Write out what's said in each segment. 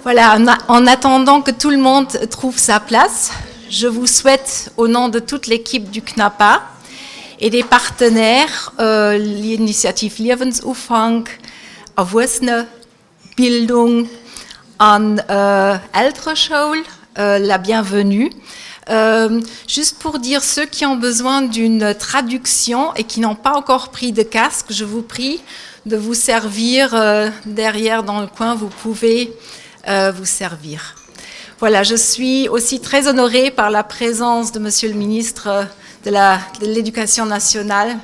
Voilà, en attendant que tout le monde trouve sa place, je vous souhaite, au nom de toute l'équipe du CNAPA et des partenaires, l'initiative Lebensaufgang, Erwachsene Bildung, en Älterschule, la bienvenue. Juste pour dire, ceux qui ont besoin d'une traduction et qui n'ont pas encore pris de casque, je vous prie de vous servir derrière dans le coin, vous pouvez vous servir. Voilà, je suis aussi très honorée par la présence de Monsieur le ministre de l'Éducation nationale,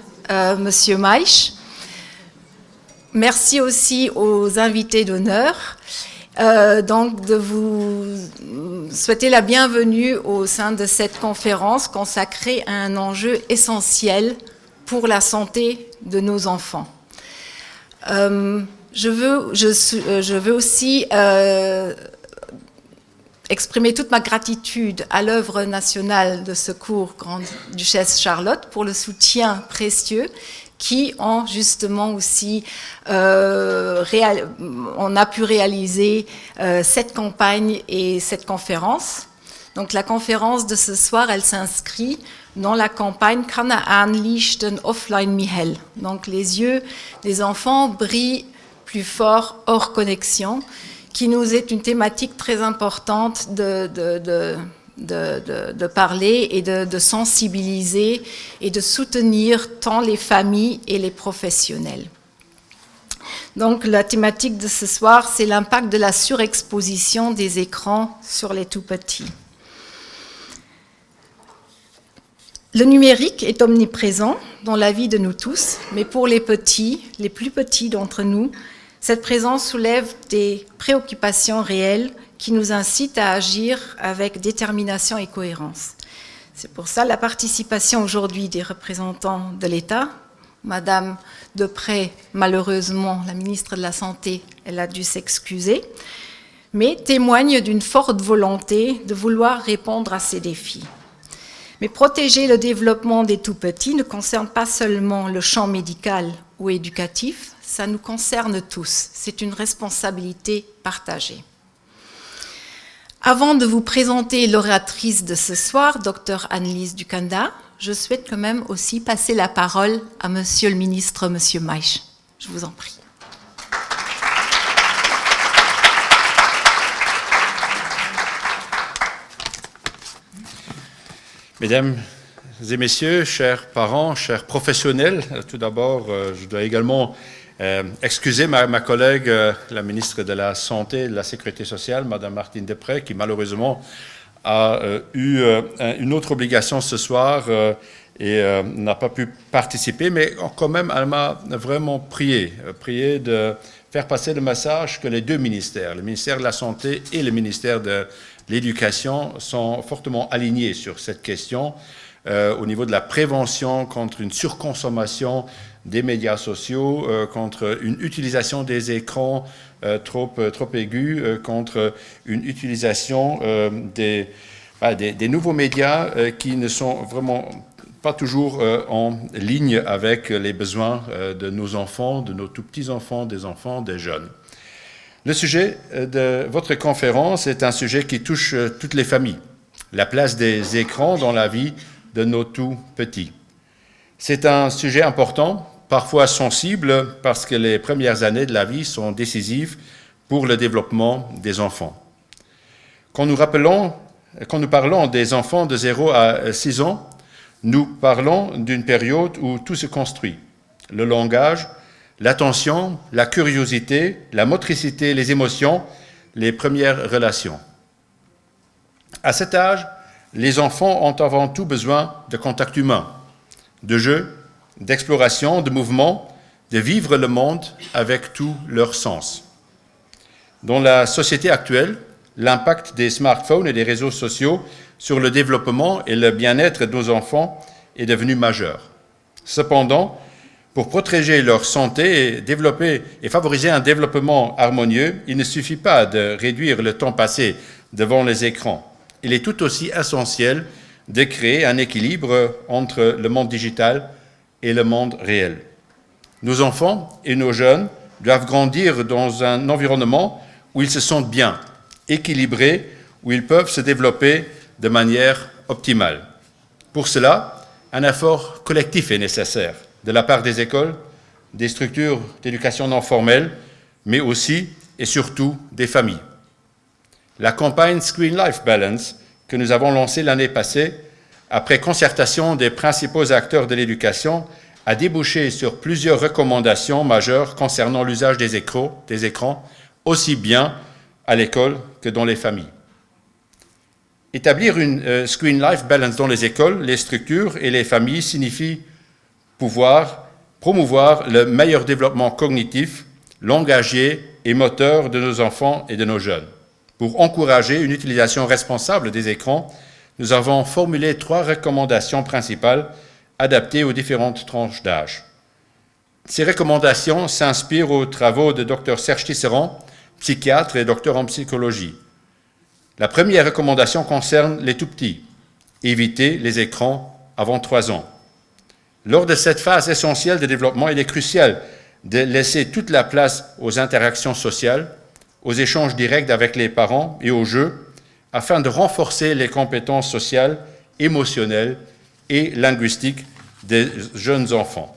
Monsieur Maisch. Merci aussi aux invités d'honneur. Donc de vous souhaiter la bienvenue au sein de cette conférence consacrée à un enjeu essentiel pour la santé de nos enfants. Je veux aussi exprimer toute ma gratitude à l'œuvre nationale de secours Grande-Duchesse Charlotte pour le soutien précieux qui ont justement aussi, on a pu réaliser cette campagne et cette conférence. Donc la conférence de ce soir, elle s'inscrit dans la campagne Kanaan lichten offline Mihel. Donc les yeux des enfants brillent plus fort hors connexion, qui nous est une thématique très importante de parler et de sensibiliser et de soutenir tant les familles et les professionnels. Donc la thématique de ce soir, c'est l'impact de la surexposition des écrans sur les tout-petits. Le numérique est omniprésent dans la vie de nous tous, mais pour les petits, les plus petits d'entre nous, cette présence soulève des préoccupations réelles qui nous incitent à agir avec détermination et cohérence. C'est pour ça la participation aujourd'hui des représentants de l'État. Madame Deprez, malheureusement, la ministre de la Santé, elle a dû s'excuser, mais témoigne d'une forte volonté de vouloir répondre à ces défis. Mais protéger le développement des tout-petits ne concerne pas seulement le champ médical ou éducatif, ça nous concerne tous. C'est une responsabilité partagée. Avant de vous présenter l'oratrice de ce soir, Dr Annelies Dukanda, je souhaite quand même aussi passer la parole à Monsieur le ministre, Monsieur Maisch. Je vous en prie. Mesdames et messieurs, chers parents, chers professionnels, tout d'abord, je dois également excuser ma collègue, la ministre de la Santé et de la Sécurité sociale, Madame Martine Deprez, qui malheureusement a eu une autre obligation ce soir et n'a pas pu participer, mais quand même, elle m'a vraiment prié de faire passer le message que les deux ministères, le ministère de la Santé et le ministère de l'Éducation, sont fortement alignés sur cette question au niveau de la prévention contre une surconsommation des médias sociaux, contre une utilisation des écrans trop aiguë, contre une utilisation des nouveaux médias qui ne sont vraiment pas toujours en ligne avec les besoins de nos enfants, de nos tout petits-enfants, des jeunes. Le sujet de votre conférence est un sujet qui touche toutes les familles, la place des écrans dans la vie de nos tout petits. C'est un sujet important, parfois sensible, parce que les premières années de la vie sont décisives pour le développement des enfants. Quand nous parlons des enfants de 0 à 6 ans, nous parlons d'une période où tout se construit. Le langage, l'attention, la curiosité, la motricité, les émotions, les premières relations. À cet âge, les enfants ont avant tout besoin de contact humain, de jeu, d'exploration, de mouvement, de vivre le monde avec tous leurs sens. Dans la société actuelle, l'impact des smartphones et des réseaux sociaux sur le développement et le bien-être de nos enfants est devenu majeur. Cependant, pour protéger leur santé et développer et favoriser un développement harmonieux, il ne suffit pas de réduire le temps passé devant les écrans. Il est tout aussi essentiel de créer un équilibre entre le monde digital et le monde réel. Nos enfants et nos jeunes doivent grandir dans un environnement où ils se sentent bien, équilibrée, où ils peuvent se développer de manière optimale. Pour cela, un effort collectif est nécessaire de la part des écoles, des structures d'éducation non formelle, mais aussi et surtout des familles. La campagne Screen Life Balance que nous avons lancée l'année passée, après concertation des principaux acteurs de l'éducation, a débouché sur plusieurs recommandations majeures concernant l'usage des écrans, aussi bien à l'école que dans les familles. Établir une Screen Life Balance dans les écoles, les structures et les familles signifie pouvoir promouvoir le meilleur développement cognitif, langagier et moteur de nos enfants et de nos jeunes. Pour encourager une utilisation responsable des écrans, nous avons formulé 3 recommandations principales adaptées aux différentes tranches d'âge. Ces recommandations s'inspirent aux travaux de Dr Serge Tisserand, psychiatre et docteur en psychologie. La première recommandation concerne les tout-petits. Éviter les écrans avant 3 ans. Lors de cette phase essentielle de développement, il est crucial de laisser toute la place aux interactions sociales, aux échanges directs avec les parents et aux jeux, afin de renforcer les compétences sociales, émotionnelles et linguistiques des jeunes enfants.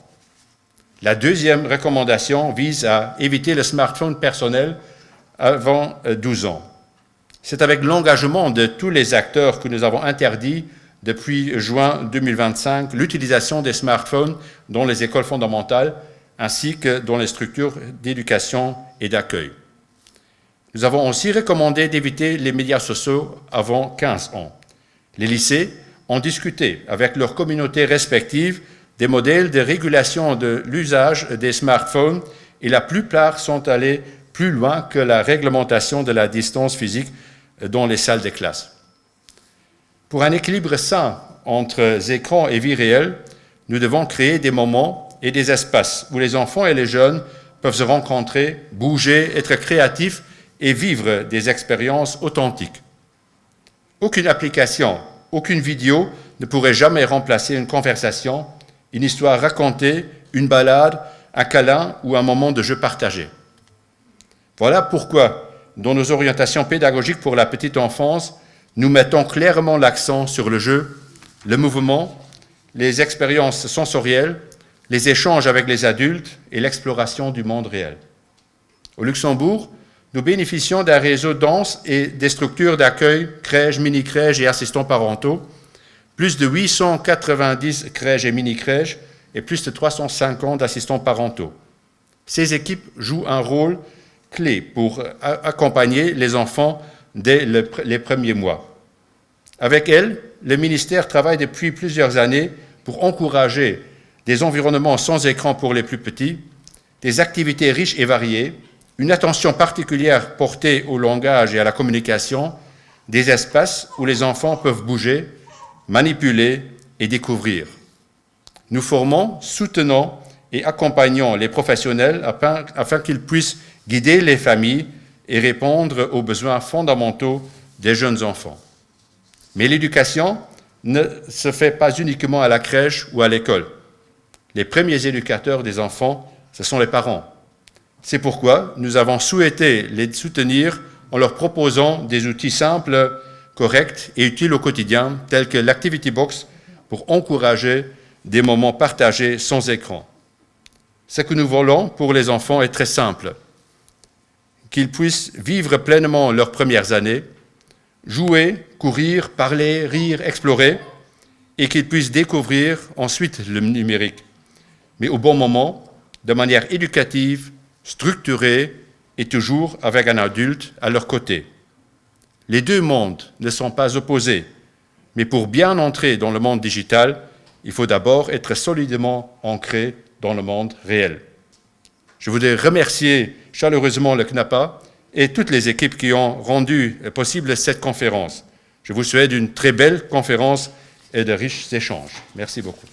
La deuxième recommandation vise à éviter le smartphone personnel avant 12 ans. C'est avec l'engagement de tous les acteurs que nous avons interdit depuis juin 2025 l'utilisation des smartphones dans les écoles fondamentales ainsi que dans les structures d'éducation et d'accueil. Nous avons aussi recommandé d'éviter les médias sociaux avant 15 ans. Les lycées ont discuté avec leurs communautés respectives des modèles de régulation de l'usage des smartphones et la plupart sont allés plus loin que la réglementation de la distance physique dans les salles de classe. Pour un équilibre sain entre écran et vie réelle, nous devons créer des moments et des espaces où les enfants et les jeunes peuvent se rencontrer, bouger, être créatifs et vivre des expériences authentiques. Aucune application, aucune vidéo ne pourrait jamais remplacer une conversation, une histoire racontée, une balade, un câlin ou un moment de jeu partagé. Voilà pourquoi, dans nos orientations pédagogiques pour la petite enfance, nous mettons clairement l'accent sur le jeu, le mouvement, les expériences sensorielles, les échanges avec les adultes et l'exploration du monde réel. Au Luxembourg, nous bénéficions d'un réseau dense et des structures d'accueil, crèches, mini-crèches et assistants parentaux, plus de 890 crèches et mini-crèches et plus de 350 assistants parentaux. Ces équipes jouent un rôle clé pour accompagner les enfants dès les premiers mois. Avec elles, le ministère travaille depuis plusieurs années pour encourager des environnements sans écran pour les plus petits, des activités riches et variées, une attention particulière portée au langage et à la communication, des espaces où les enfants peuvent bouger, manipuler et découvrir. Nous formons, soutenons et accompagnons les professionnels afin qu'ils puissent guider les familles et répondre aux besoins fondamentaux des jeunes enfants. Mais l'éducation ne se fait pas uniquement à la crèche ou à l'école. Les premiers éducateurs des enfants, ce sont les parents. C'est pourquoi nous avons souhaité les soutenir en leur proposant des outils simples, corrects et utiles au quotidien, tels que l'Activity Box, pour encourager des moments partagés sans écran. Ce que nous voulons pour les enfants est très simple. Qu'ils puissent vivre pleinement leurs premières années, jouer, courir, parler, rire, explorer, et qu'ils puissent découvrir ensuite le numérique, mais au bon moment, de manière éducative, structurée et toujours avec un adulte à leur côté. Les deux mondes ne sont pas opposés, mais pour bien entrer dans le monde digital, il faut d'abord être solidement ancré dans le monde réel. Je voudrais remercier chaleureusement le CNAPA et toutes les équipes qui ont rendu possible cette conférence. Je vous souhaite une très belle conférence et de riches échanges. Merci beaucoup.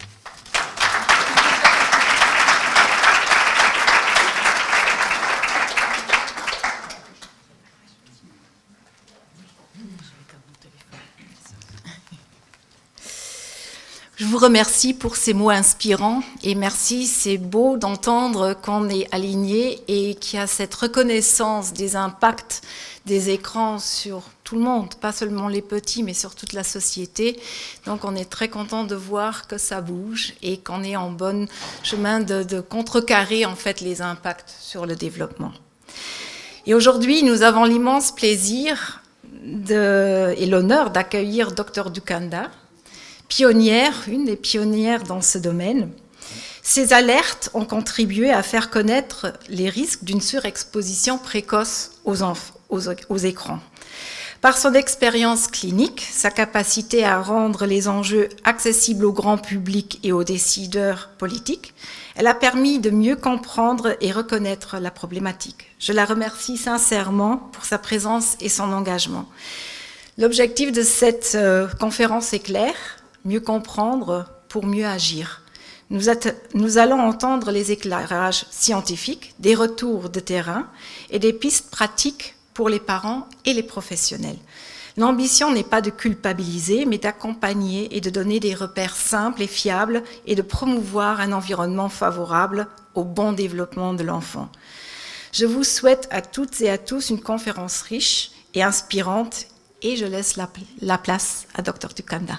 Je vous remercie pour ces mots inspirants et merci, c'est beau d'entendre qu'on est aligné et qu'il y a cette reconnaissance des impacts des écrans sur tout le monde, pas seulement les petits, mais sur toute la société. Donc on est très content de voir que ça bouge et qu'on est en bon chemin de contrecarrer en fait les impacts sur le développement. Et aujourd'hui, nous avons l'immense plaisir et l'honneur d'accueillir Dr Dukanda, pionnière, une des pionnières dans ce domaine. Ces alertes ont contribué à faire connaître les risques d'une surexposition précoce aux écrans. Par son expérience clinique, sa capacité à rendre les enjeux accessibles au grand public et aux décideurs politiques, elle a permis de mieux comprendre et reconnaître la problématique. Je la remercie sincèrement pour sa présence et son engagement. L'objectif de cette conférence est clair, mieux comprendre pour mieux agir. Nous allons entendre les éclairages scientifiques, des retours de terrain et des pistes pratiques pour les parents et les professionnels. L'ambition n'est pas de culpabiliser, mais d'accompagner et de donner des repères simples et fiables et de promouvoir un environnement favorable au bon développement de l'enfant. Je vous souhaite à toutes et à tous une conférence riche et inspirante et je laisse la place à Dr Dukanda.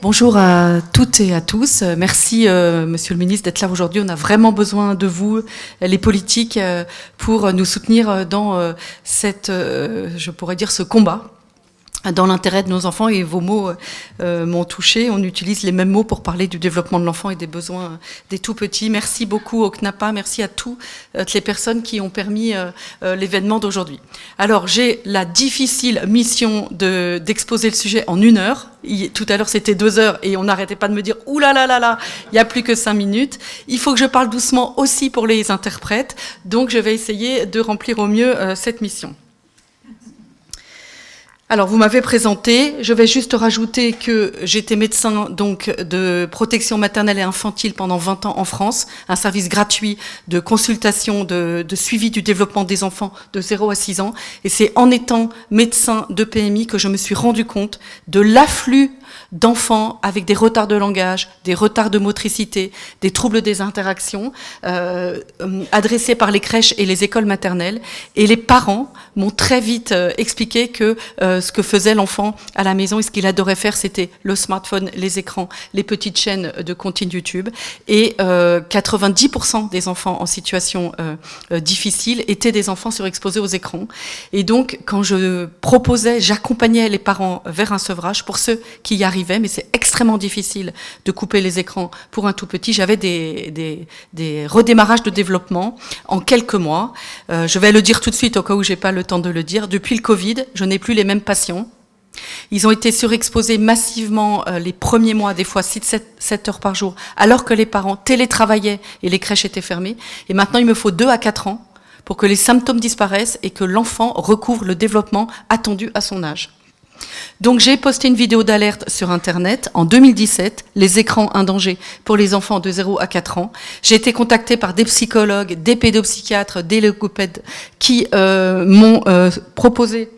Bonjour à toutes et à tous. Merci, Monsieur le ministre, d'être là aujourd'hui. On a vraiment besoin de vous, les politiques, pour nous soutenir dans je pourrais dire, ce combat dans l'intérêt de nos enfants. Et vos mots m'ont touchée. On utilise les mêmes mots pour parler du développement de l'enfant et des besoins des tout-petits. Merci beaucoup au CNAPA. Merci à toutes les personnes qui ont permis l'événement d'aujourd'hui. Alors, j'ai la difficile mission d'exposer le sujet en 1 heure. Tout à l'heure, c'était 2 heures et on n'arrêtait pas de me dire « Ouh là là là là, il n'y a plus que 5 minutes ». Il faut que je parle doucement aussi pour les interprètes. Donc, je vais essayer de remplir au mieux cette mission. Alors, vous m'avez présenté, je vais juste rajouter que j'étais médecin donc, de protection maternelle et infantile pendant 20 ans en France, un service gratuit de consultation, de suivi du développement des enfants de 0 à 6 ans. Et c'est en étant médecin de PMI que je me suis rendu compte de l'afflux d'enfants avec des retards de langage, des retards de motricité, des troubles des interactions, adressés par les crèches et les écoles maternelles. Et les parents m'ont très vite expliqué que ce que faisait l'enfant à la maison et ce qu'il adorait faire, c'était le smartphone, les écrans, les petites chaînes de contenu YouTube. Et 90% des enfants en situation difficile étaient des enfants surexposés aux écrans. Et donc, quand je proposais, j'accompagnais les parents vers un sevrage, pour ceux qui y arrivaient, mais c'est extrêmement difficile de couper les écrans pour un tout petit. J'avais des redémarrages de développement en quelques mois. Je vais le dire tout de suite au cas où j'ai pas le temps de le dire. Depuis le Covid, je n'ai plus les mêmes patients. Ils ont été surexposés massivement les premiers mois, des fois 7 heures par jour, alors que les parents télétravaillaient et les crèches étaient fermées. Et maintenant, il me faut 2 à 4 ans pour que les symptômes disparaissent et que l'enfant recouvre le développement attendu à son âge. Donc j'ai posté une vidéo d'alerte sur Internet en 2017, les écrans, un danger pour les enfants de 0 à 4 ans. J'ai été contactée par des psychologues, des pédopsychiatres, des logopèdes qui m'ont proposé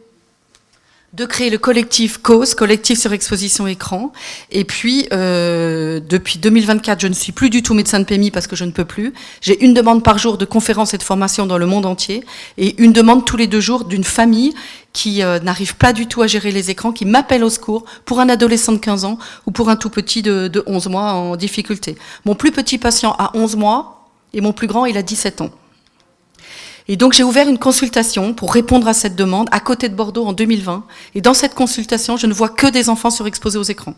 de créer le collectif CAUSE, collectif sur exposition écran. Et puis, depuis 2024, je ne suis plus du tout médecin de PMI parce que je ne peux plus. J'ai une demande par jour de conférences et de formations dans le monde entier et une demande tous les 2 jours d'une famille qui n'arrive pas du tout à gérer les écrans, qui m'appelle au secours pour un adolescent de 15 ans ou pour un tout petit de 11 mois en difficulté. Mon plus petit patient a 11 mois et mon plus grand, il a 17 ans. Et donc, j'ai ouvert une consultation pour répondre à cette demande à côté de Bordeaux en 2020. Et dans cette consultation, je ne vois que des enfants surexposés aux écrans.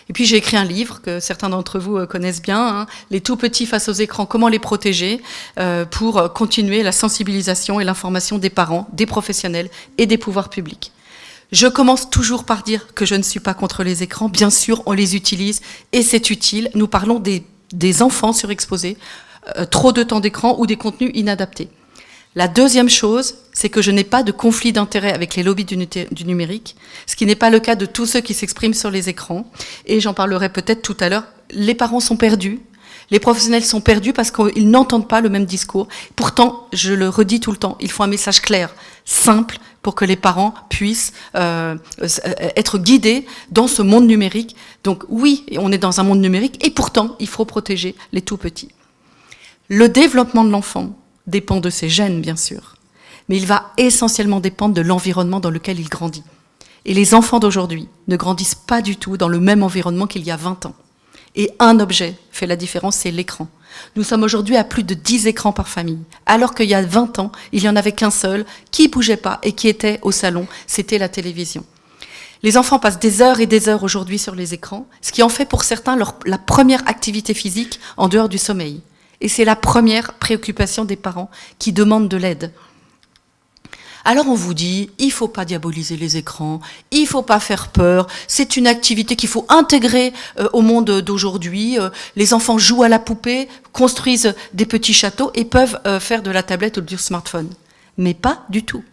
Et puis, j'ai écrit un livre que certains d'entre vous connaissent bien, Les tout-petits face aux écrans, comment les protéger, pour continuer la sensibilisation et l'information des parents, des professionnels et des pouvoirs publics. Je commence toujours par dire que je ne suis pas contre les écrans. Bien sûr, on les utilise et c'est utile. Nous parlons des enfants surexposés, trop de temps d'écran ou des contenus inadaptés. La deuxième chose, c'est que je n'ai pas de conflit d'intérêt avec les lobbies du numérique, ce qui n'est pas le cas de tous ceux qui s'expriment sur les écrans. Et j'en parlerai peut-être tout à l'heure. Les parents sont perdus. Les professionnels sont perdus parce qu'ils n'entendent pas le même discours. Pourtant, je le redis tout le temps, il faut un message clair, simple, pour que les parents puissent être guidés dans ce monde numérique. Donc oui, on est dans un monde numérique, et pourtant, il faut protéger les tout-petits. Le développement de l'enfant dépend de ses gènes, bien sûr, mais il va essentiellement dépendre de l'environnement dans lequel il grandit. Et les enfants d'aujourd'hui ne grandissent pas du tout dans le même environnement qu'il y a 20 ans. Et un objet fait la différence, c'est l'écran. Nous sommes aujourd'hui à plus de 10 écrans par famille, alors qu'il y a 20 ans, il n'y en avait qu'un seul, qui ne bougeait pas et qui était au salon, c'était la télévision. Les enfants passent des heures et des heures aujourd'hui sur les écrans, ce qui en fait pour certains la première activité physique en dehors du sommeil. Et c'est la première préoccupation des parents qui demandent de l'aide. Alors on vous dit, il ne faut pas diaboliser les écrans, il ne faut pas faire peur, c'est une activité qu'il faut intégrer au monde d'aujourd'hui. Les enfants jouent à la poupée, construisent des petits châteaux et peuvent faire de la tablette ou du smartphone. Mais pas du tout.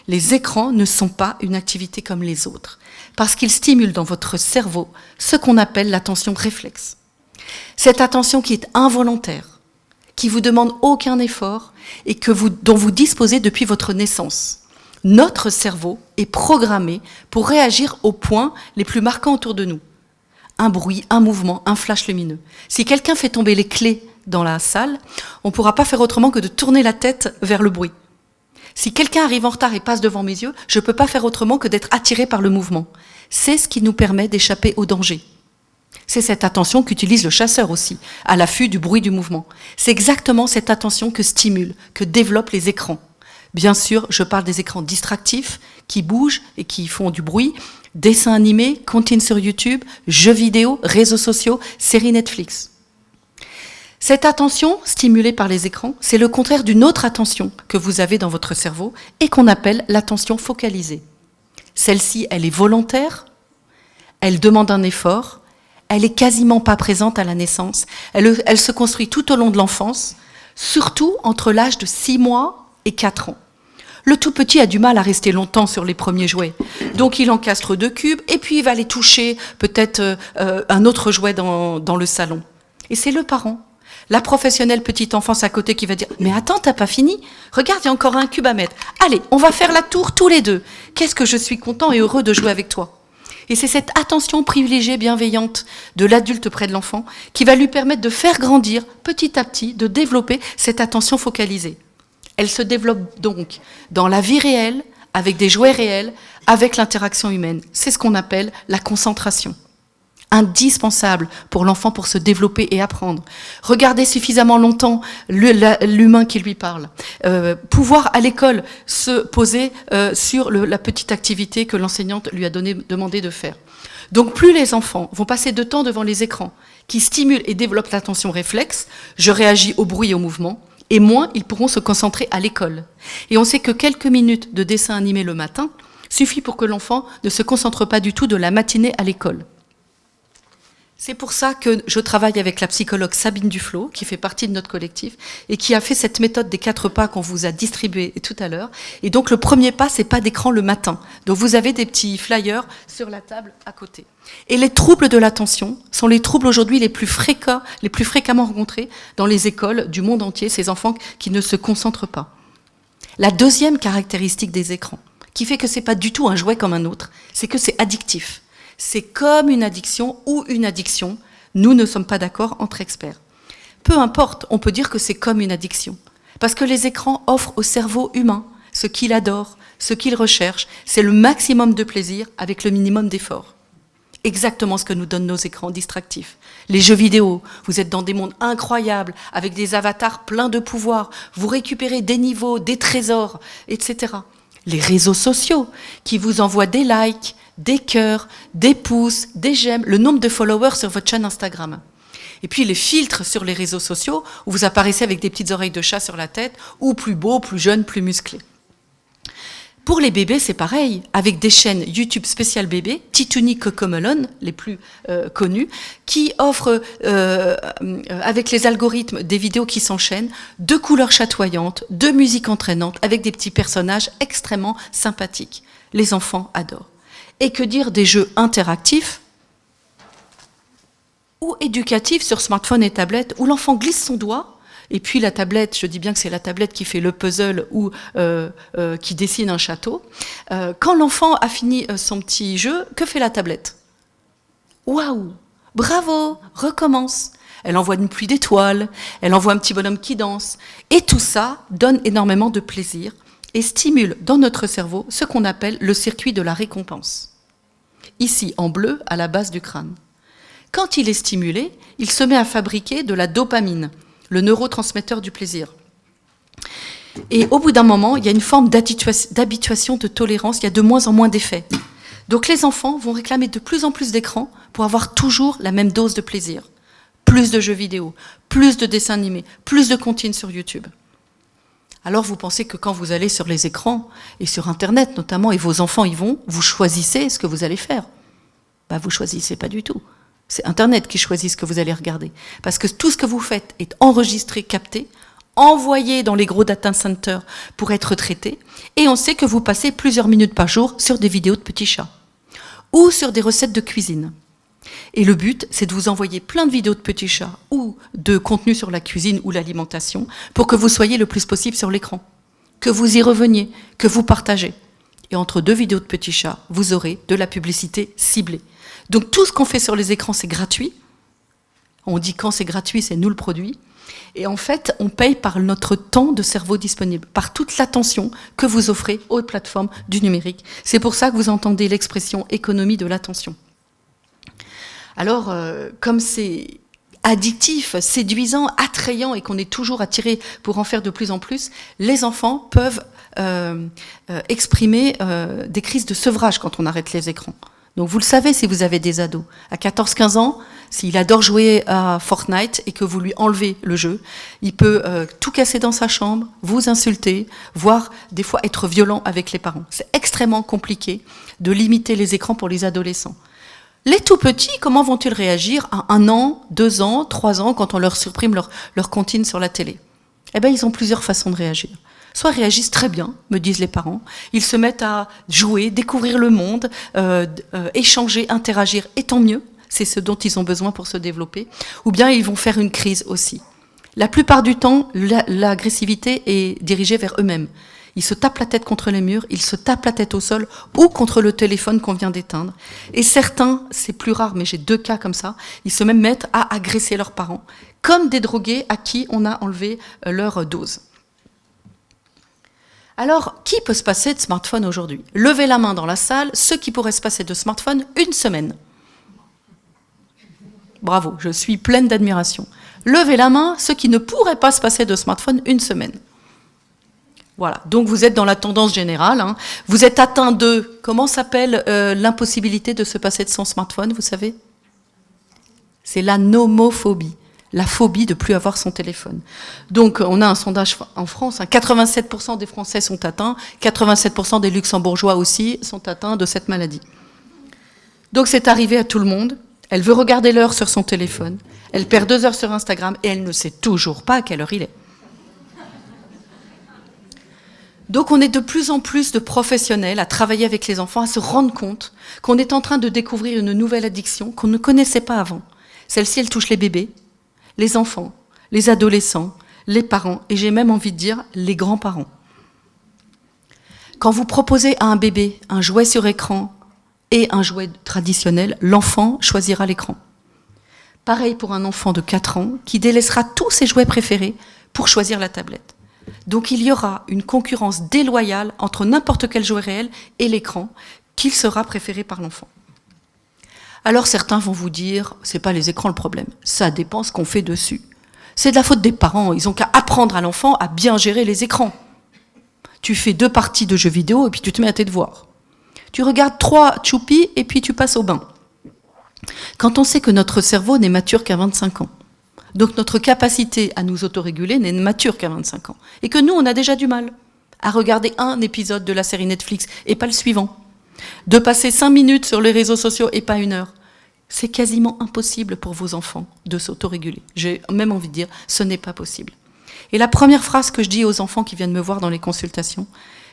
Les écrans ne sont pas une activité comme les autres, parce qu'ils stimulent dans votre cerveau ce qu'on appelle l'attention réflexe. Cette attention qui est involontaire, qui vous demande aucun effort et dont vous disposez depuis votre naissance. Notre cerveau est programmé pour réagir aux points les plus marquants autour de nous. Un bruit, un mouvement, un flash lumineux. Si quelqu'un fait tomber les clés dans la salle, on ne pourra pas faire autrement que de tourner la tête vers le bruit. Si quelqu'un arrive en retard et passe devant mes yeux, je ne peux pas faire autrement que d'être attiré par le mouvement. C'est ce qui nous permet d'échapper au danger. C'est cette attention qu'utilise le chasseur aussi, à l'affût du bruit du mouvement. C'est exactement cette attention que stimulent, que développent les écrans. Bien sûr, je parle des écrans distractifs, qui bougent et qui font du bruit, dessins animés, contenus sur YouTube, jeux vidéo, réseaux sociaux, séries Netflix. Cette attention stimulée par les écrans, c'est le contraire d'une autre attention que vous avez dans votre cerveau et qu'on appelle l'attention focalisée. Celle-ci, elle est volontaire, elle demande un effort, elle est quasiment pas présente à la naissance. Elle se construit tout au long de l'enfance, surtout entre l'âge de 6 mois et 4 ans. Le tout petit a du mal à rester longtemps sur les premiers jouets. Donc il encastre 2 cubes et puis il va aller toucher peut-être un autre jouet dans le salon. Et c'est le parent, la professionnelle petite enfance à côté qui va dire « Mais attends, t'as pas fini ? Regarde, il y a encore un cube à mettre. Allez, on va faire la tour tous les deux. Qu'est-ce que je suis content et heureux de jouer avec toi ?» Et c'est cette attention privilégiée, bienveillante de l'adulte près de l'enfant qui va lui permettre de faire grandir petit à petit, de développer cette attention focalisée. Elle se développe donc dans la vie réelle, avec des jouets réels, avec l'interaction humaine. C'est ce qu'on appelle la concentration. Indispensable pour l'enfant pour se développer et apprendre. Regarder suffisamment longtemps l'humain qui lui parle. Pouvoir à l'école se poser sur la petite activité que l'enseignante lui a demandé de faire. Donc plus les enfants vont passer de temps devant les écrans qui stimulent et développent l'attention réflexe, je réagis au bruit et au mouvement, et moins ils pourront se concentrer à l'école. Et on sait que quelques minutes de dessin animé le matin suffit pour que l'enfant ne se concentre pas du tout de la matinée à l'école. C'est pour ça que je travaille avec la psychologue Sabine Duflo, qui fait partie de notre collectif, et qui a fait cette méthode des 4 pas qu'on vous a distribué tout à l'heure. Et donc le premier pas, c'est pas d'écran le matin. Donc vous avez des petits flyers sur la table à côté. Et les troubles de l'attention sont les troubles aujourd'hui les plus fréquemment rencontrés dans les écoles du monde entier, ces enfants qui ne se concentrent pas. La deuxième caractéristique des écrans, qui fait que c'est pas du tout un jouet comme un autre, c'est que c'est addictif. C'est comme une addiction ou une addiction. Nous ne sommes pas d'accord entre experts. Peu importe, on peut dire que c'est comme une addiction. Parce que les écrans offrent au cerveau humain ce qu'il adore, ce qu'il recherche. C'est le maximum de plaisir avec le minimum d'effort. Exactement ce que nous donnent nos écrans distractifs. Les jeux vidéo, vous êtes dans des mondes incroyables, avec des avatars pleins de pouvoir. Vous récupérez des niveaux, des trésors, etc. Les réseaux sociaux qui vous envoient des likes, des cœurs, des pouces, des j'aime, le nombre de followers sur votre chaîne Instagram. Et puis les filtres sur les réseaux sociaux, où vous apparaissez avec des petites oreilles de chat sur la tête, ou plus beau, plus jeune, plus musclé. Pour les bébés, c'est pareil, avec des chaînes YouTube spéciales bébés, Titouni, Cocomelon, les plus connus, qui offrent, avec les algorithmes, des vidéos qui s'enchaînent, de couleurs chatoyantes, de musique entraînante, avec des petits personnages extrêmement sympathiques. Les enfants adorent. Et que dire des jeux interactifs ? ou éducative sur smartphone et tablette, où l'enfant glisse son doigt, et puis la tablette, je dis bien que c'est la tablette qui fait le puzzle ou qui dessine un château. Quand l'enfant a fini son petit jeu, que fait la tablette? Waouh! Bravo! Recommence! Elle envoie une pluie d'étoiles, elle envoie un petit bonhomme qui danse. Et tout ça donne énormément de plaisir et stimule dans notre cerveau ce qu'on appelle le circuit de la récompense. Ici, en bleu, à la base du crâne. Quand il est stimulé, il se met à fabriquer de la dopamine, le neurotransmetteur du plaisir. Et au bout d'un moment, il y a une forme d'habituation, de tolérance, il y a de moins en moins d'effets. Donc les enfants vont réclamer de plus en plus d'écrans pour avoir toujours la même dose de plaisir. Plus de jeux vidéo, plus de dessins animés, plus de comptines sur YouTube. Alors vous pensez que quand vous allez sur les écrans, et sur Internet notamment, et vos enfants y vont, vous choisissez ce que vous allez faire. Bah, vous choisissez pas du tout. C'est Internet qui choisit ce que vous allez regarder. Parce que tout ce que vous faites est enregistré, capté, envoyé dans les gros data centers pour être traité, et on sait que vous passez plusieurs minutes par jour sur des vidéos de petits chats, ou sur des recettes de cuisine. Et le but, c'est de vous envoyer plein de vidéos de petits chats ou de contenu sur la cuisine ou l'alimentation pour que vous soyez le plus possible sur l'écran, que vous y reveniez, que vous partagez. Et entre deux vidéos de petits chats, vous aurez de la publicité ciblée. Donc tout ce qu'on fait sur les écrans, c'est gratuit. On dit quand c'est gratuit, c'est nous le produit. Et en fait, on paye par notre temps de cerveau disponible, par toute l'attention que vous offrez aux plateformes du numérique. C'est pour ça que vous entendez l'expression économie de l'attention. Alors, comme c'est addictif, séduisant, attrayant et qu'on est toujours attiré pour en faire de plus en plus, les enfants peuvent exprimer des crises de sevrage quand on arrête les écrans. Donc vous le savez si vous avez des ados. À 14-15 ans, s'il adore jouer à Fortnite et que vous lui enlevez le jeu, il peut tout casser dans sa chambre, vous insulter, voire des fois être violent avec les parents. C'est extrêmement compliqué de limiter les écrans pour les adolescents. Les tout petits, comment vont-ils réagir à 1 an, 2 ans, 3 ans, quand on leur supprime leur comptine sur la télé? Eh bien, ils ont plusieurs façons de réagir. Soit ils réagissent très bien, me disent les parents, ils se mettent à jouer, découvrir le monde, échanger, interagir, et tant mieux, c'est ce dont ils ont besoin pour se développer, ou bien ils vont faire une crise aussi. La plupart du temps, l'agressivité est dirigée vers eux-mêmes. Ils se tapent la tête contre les murs, ils se tapent la tête au sol ou contre le téléphone qu'on vient d'éteindre. Et certains, c'est plus rare, mais j'ai 2 cas comme ça, ils se même mettent à agresser leurs parents, comme des drogués à qui on a enlevé leur dose. Alors, qui peut se passer de smartphone aujourd'hui? Levez la main dans la salle, ceux qui pourraient se passer de smartphone 1 semaine. Bravo, je suis pleine d'admiration. Levez la main, ceux qui ne pourraient pas se passer de smartphone 1 semaine. Voilà, donc vous êtes dans la tendance générale. Hein. Vous êtes atteint de, comment s'appelle l'impossibilité de se passer de son smartphone, vous savez? C'est la nomophobie, la phobie de ne plus avoir son téléphone. Donc on a un sondage en France, hein, 87% des Français sont atteints, 87% des Luxembourgeois aussi sont atteints de cette maladie. Donc c'est arrivé à tout le monde. Elle veut regarder l'heure sur son téléphone, elle perd 2 heures sur Instagram et elle ne sait toujours pas à quelle heure il est. Donc on est de plus en plus de professionnels à travailler avec les enfants, à se rendre compte qu'on est en train de découvrir une nouvelle addiction qu'on ne connaissait pas avant. Celle-ci, elle touche les bébés, les enfants, les adolescents, les parents, et j'ai même envie de dire les grands-parents. Quand vous proposez à un bébé un jouet sur écran et un jouet traditionnel, l'enfant choisira l'écran. Pareil pour un enfant de 4 ans qui délaissera tous ses jouets préférés pour choisir la tablette. Donc il y aura une concurrence déloyale entre n'importe quel jouet réel et l'écran qu'il sera préféré par l'enfant. Alors certains vont vous dire, c'est pas les écrans le problème, ça dépend ce qu'on fait dessus. C'est de la faute des parents, ils ont qu'à apprendre à l'enfant à bien gérer les écrans. Tu fais 2 parties de jeux vidéo et puis tu te mets à tes devoirs. Tu regardes 3 choupies et puis tu passes au bain. Quand on sait que notre cerveau n'est mature qu'à 25 ans, donc notre capacité à nous autoréguler n'est mature qu'à 25 ans. Et que nous, on a déjà du mal à regarder un épisode de la série Netflix et pas le suivant. De passer 5 minutes sur les réseaux sociaux et pas 1 heure. C'est quasiment impossible pour vos enfants de s'autoréguler. J'ai même envie de dire, ce n'est pas possible. Et la première phrase que je dis aux enfants qui viennent me voir dans les consultations,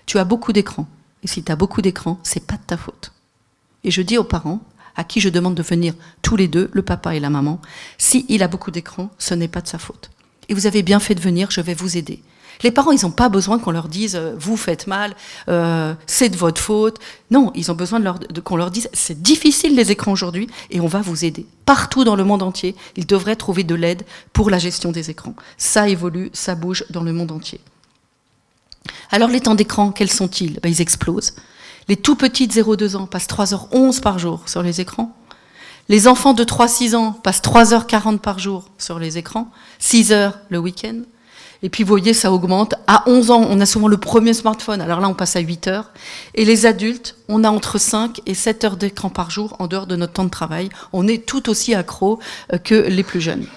tu as beaucoup d'écrans. Et si tu as beaucoup d'écrans, c'est pas de ta faute. Et je dis aux parents, à qui je demande de venir tous les deux, le papa et la maman. S'il a beaucoup d'écran, ce n'est pas de sa faute. Et vous avez bien fait de venir, je vais vous aider. Les parents, ils n'ont pas besoin qu'on leur dise « vous faites mal, c'est de votre faute ». Non, ils ont besoin qu'on leur dise « c'est difficile les écrans aujourd'hui et on va vous aider ». Partout dans le monde entier, ils devraient trouver de l'aide pour la gestion des écrans. Ça évolue, ça bouge dans le monde entier. Alors les temps d'écran, quels sont-ils ? Ils explosent. Les tout petits de 0-2 ans passent 3h11 par jour sur les écrans. Les enfants de 3-6 ans passent 3h40 par jour sur les écrans, 6 heures le week-end. Et puis, vous voyez, ça augmente. À 11 ans, on a souvent le premier smartphone. Alors là, on passe à 8 heures. Et les adultes, on a entre 5 et 7 heures d'écran par jour en dehors de notre temps de travail. On est tout aussi accros que les plus jeunes.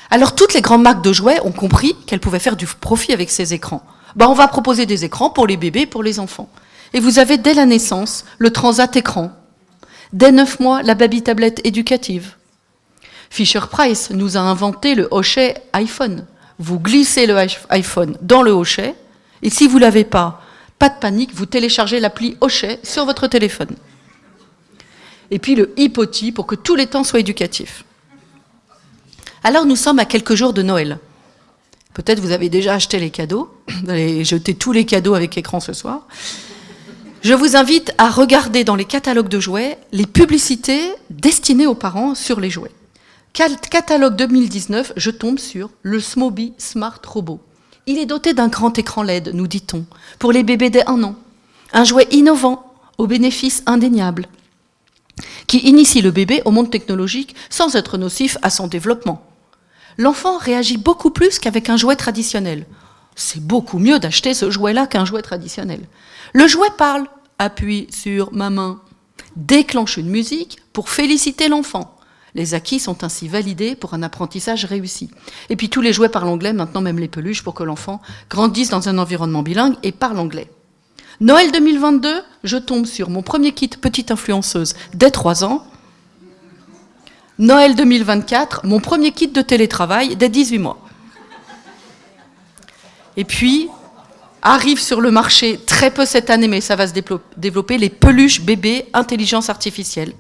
Alors, toutes les grandes marques de jouets ont compris qu'elles pouvaient faire du profit avec ces écrans. On va proposer des écrans pour les bébés, pour les enfants. Et vous avez, dès la naissance, le transat écran. Dès 9 mois, la baby-tablette éducative. Fisher-Price nous a inventé le hochet iPhone. Vous glissez le iPhone dans le hochet, et si vous ne l'avez pas, pas de panique, vous téléchargez l'appli hochet sur votre téléphone. Et puis le Hippoti pour que tous les temps soient éducatifs. Alors nous sommes à quelques jours de Noël. Peut-être vous avez déjà acheté les cadeaux, vous allez jeter tous les cadeaux avec écran ce soir. Je vous invite à regarder dans les catalogues de jouets les publicités destinées aux parents sur les jouets. Catalogue 2019, je tombe sur le Smoby Smart Robot. Il est doté d'un grand écran LED, nous dit-on, pour les bébés dès 1 an. Un jouet innovant, aux bénéfices indéniables, qui initie le bébé au monde technologique sans être nocif à son développement. L'enfant réagit beaucoup plus qu'avec un jouet traditionnel. C'est beaucoup mieux d'acheter ce jouet-là qu'un jouet traditionnel. Le jouet parle, appuie sur ma main, déclenche une musique pour féliciter l'enfant. Les acquis sont ainsi validés pour un apprentissage réussi. Et puis tous les jouets parlent anglais, maintenant même les peluches, pour que l'enfant grandisse dans un environnement bilingue et parle anglais. Noël 2022, je tombe sur mon premier kit petite influenceuse dès 3 ans. Noël 2024, mon premier kit de télétravail dès 18 mois. Et puis, arrive sur le marché, très peu cette année, mais ça va se développer, les peluches bébés intelligence artificielle.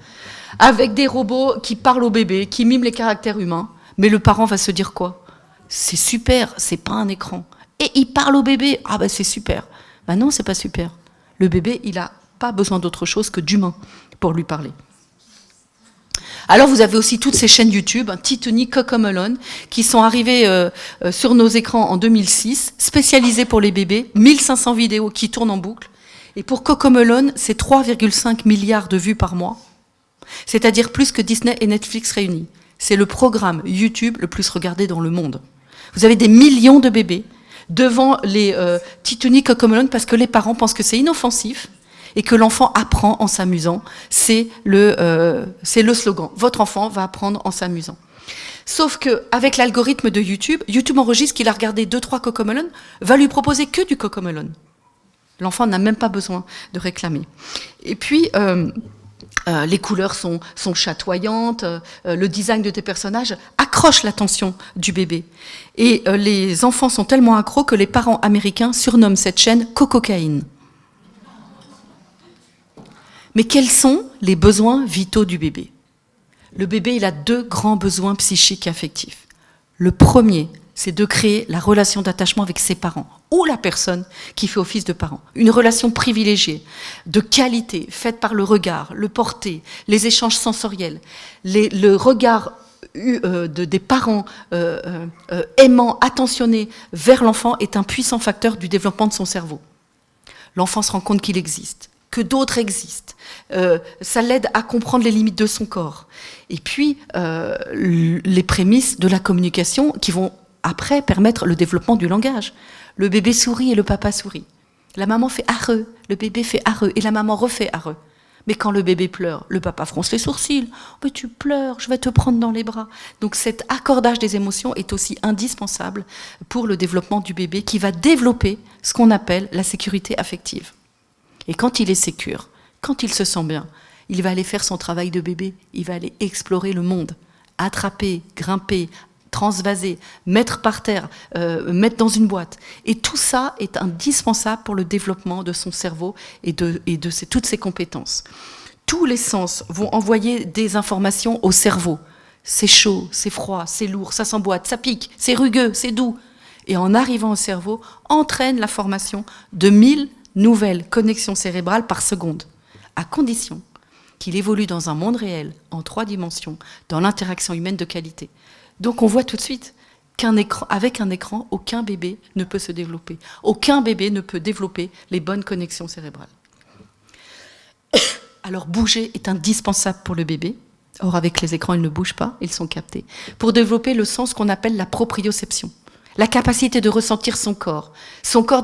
Avec des robots qui parlent au bébé, qui miment les caractères humains. Mais le parent va se dire quoi ? C'est super, c'est pas un écran. Et il parle au bébé, c'est super. Non, c'est pas super. Le bébé, il a pas besoin d'autre chose que d'humain pour lui parler. Alors vous avez aussi toutes ces chaînes YouTube, Titoony, Cocomelon, qui sont arrivées sur nos écrans en 2006, spécialisées pour les bébés, 1500 vidéos qui tournent en boucle. Et pour Cocomelon, c'est 3,5 milliards de vues par mois. C'est-à-dire plus que Disney et Netflix réunis. C'est le programme YouTube le plus regardé dans le monde. Vous avez des millions de bébés devant les Titoony, Cocomelon parce que les parents pensent que c'est inoffensif et que l'enfant apprend en s'amusant. C'est le slogan. Votre enfant va apprendre en s'amusant. Sauf qu'avec l'algorithme de YouTube, YouTube enregistre qu'il a regardé 2-3 Cocomelon, va lui proposer que du Cocomelon. L'enfant n'a même pas besoin de réclamer. Et puis... les couleurs sont chatoyantes, le design de tes personnages accroche l'attention du bébé. Et les enfants sont tellement accros que les parents américains surnomment cette chaîne Cococaïne. Mais quels sont les besoins vitaux du bébé ? Le bébé, il a 2 grands besoins psychiques et affectifs. Le premier, c'est de créer la relation d'attachement avec ses parents ou la personne qui fait office de parent. Une relation privilégiée, de qualité, faite par le regard, le porté, les échanges sensoriels, le regard des parents aimants, attentionnés vers l'enfant est un puissant facteur du développement de son cerveau. L'enfant se rend compte qu'il existe, que d'autres existent. Ça l'aide à comprendre les limites de son corps. Et puis, les prémices de la communication qui vont après permettre le développement du langage. Le bébé sourit et le papa sourit. La maman fait arreux, le bébé fait arreux et la maman refait arreux. Mais quand le bébé pleure, le papa fronce les sourcils. « Mais tu pleures, je vais te prendre dans les bras. » Donc cet accordage des émotions est aussi indispensable pour le développement du bébé qui va développer ce qu'on appelle la sécurité affective. Et quand il est sécure, quand il se sent bien, il va aller faire son travail de bébé, il va aller explorer le monde, attraper, grimper, transvaser, mettre par terre, mettre dans une boîte. Et tout ça est indispensable pour le développement de son cerveau et de toutes ses compétences. Tous les sens vont envoyer des informations au cerveau. C'est chaud, c'est froid, c'est lourd, ça s'emboîte, ça pique, c'est rugueux, c'est doux. Et en arrivant au cerveau, entraîne la formation de 1000 nouvelles connexions cérébrales par seconde, à condition qu'il évolue dans un monde réel, en 3 dimensions, dans l'interaction humaine de qualité. Donc on voit tout de suite qu'avec un écran, aucun bébé ne peut se développer. Aucun bébé ne peut développer les bonnes connexions cérébrales. Alors bouger est indispensable pour le bébé. Or avec les écrans, ils ne bougent pas, ils sont captés. Pour développer le sens qu'on appelle la proprioception. La capacité de ressentir son corps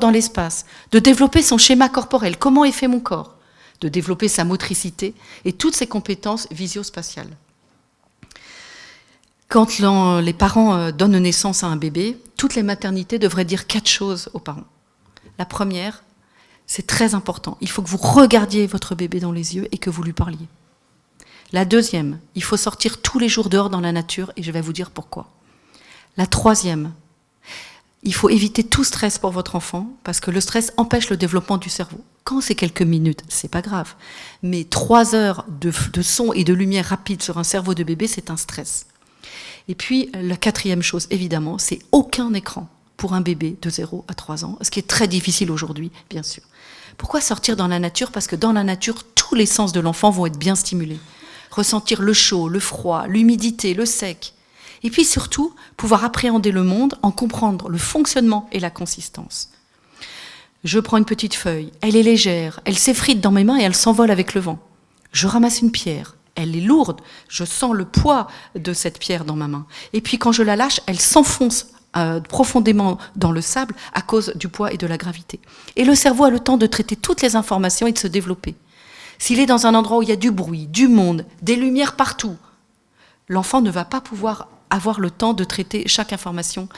dans l'espace, de développer son schéma corporel, comment est fait mon corps, de développer sa motricité et toutes ses compétences visio-spatiales. Quand les parents donnent naissance à un bébé, toutes les maternités devraient dire 4 choses aux parents. La première, c'est très important. Il faut que vous regardiez votre bébé dans les yeux et que vous lui parliez. La deuxième, il faut sortir tous les jours dehors dans la nature et je vais vous dire pourquoi. La troisième, il faut éviter tout stress pour votre enfant parce que le stress empêche le développement du cerveau. Quand c'est quelques minutes, c'est pas grave. Mais 3 heures de son et de lumière rapide sur un cerveau de bébé, c'est un stress. Et puis, la quatrième chose, évidemment, c'est aucun écran pour un bébé de 0 à 3 ans, ce qui est très difficile aujourd'hui, bien sûr. Pourquoi sortir dans la nature ? Parce que dans la nature, tous les sens de l'enfant vont être bien stimulés. Ressentir le chaud, le froid, l'humidité, le sec. Et puis surtout, pouvoir appréhender le monde, en comprendre le fonctionnement et la consistance. Je prends une petite feuille, elle est légère, elle s'effrite dans mes mains et elle s'envole avec le vent. Je ramasse une pierre, elle est lourde, je sens le poids de cette pierre dans ma main. Et puis quand je la lâche, elle s'enfonce profondément dans le sable à cause du poids et de la gravité. Et le cerveau a le temps de traiter toutes les informations et de se développer. S'il est dans un endroit où il y a du bruit, du monde, des lumières partout, l'enfant ne va pas pouvoir avoir le temps de traiter chaque information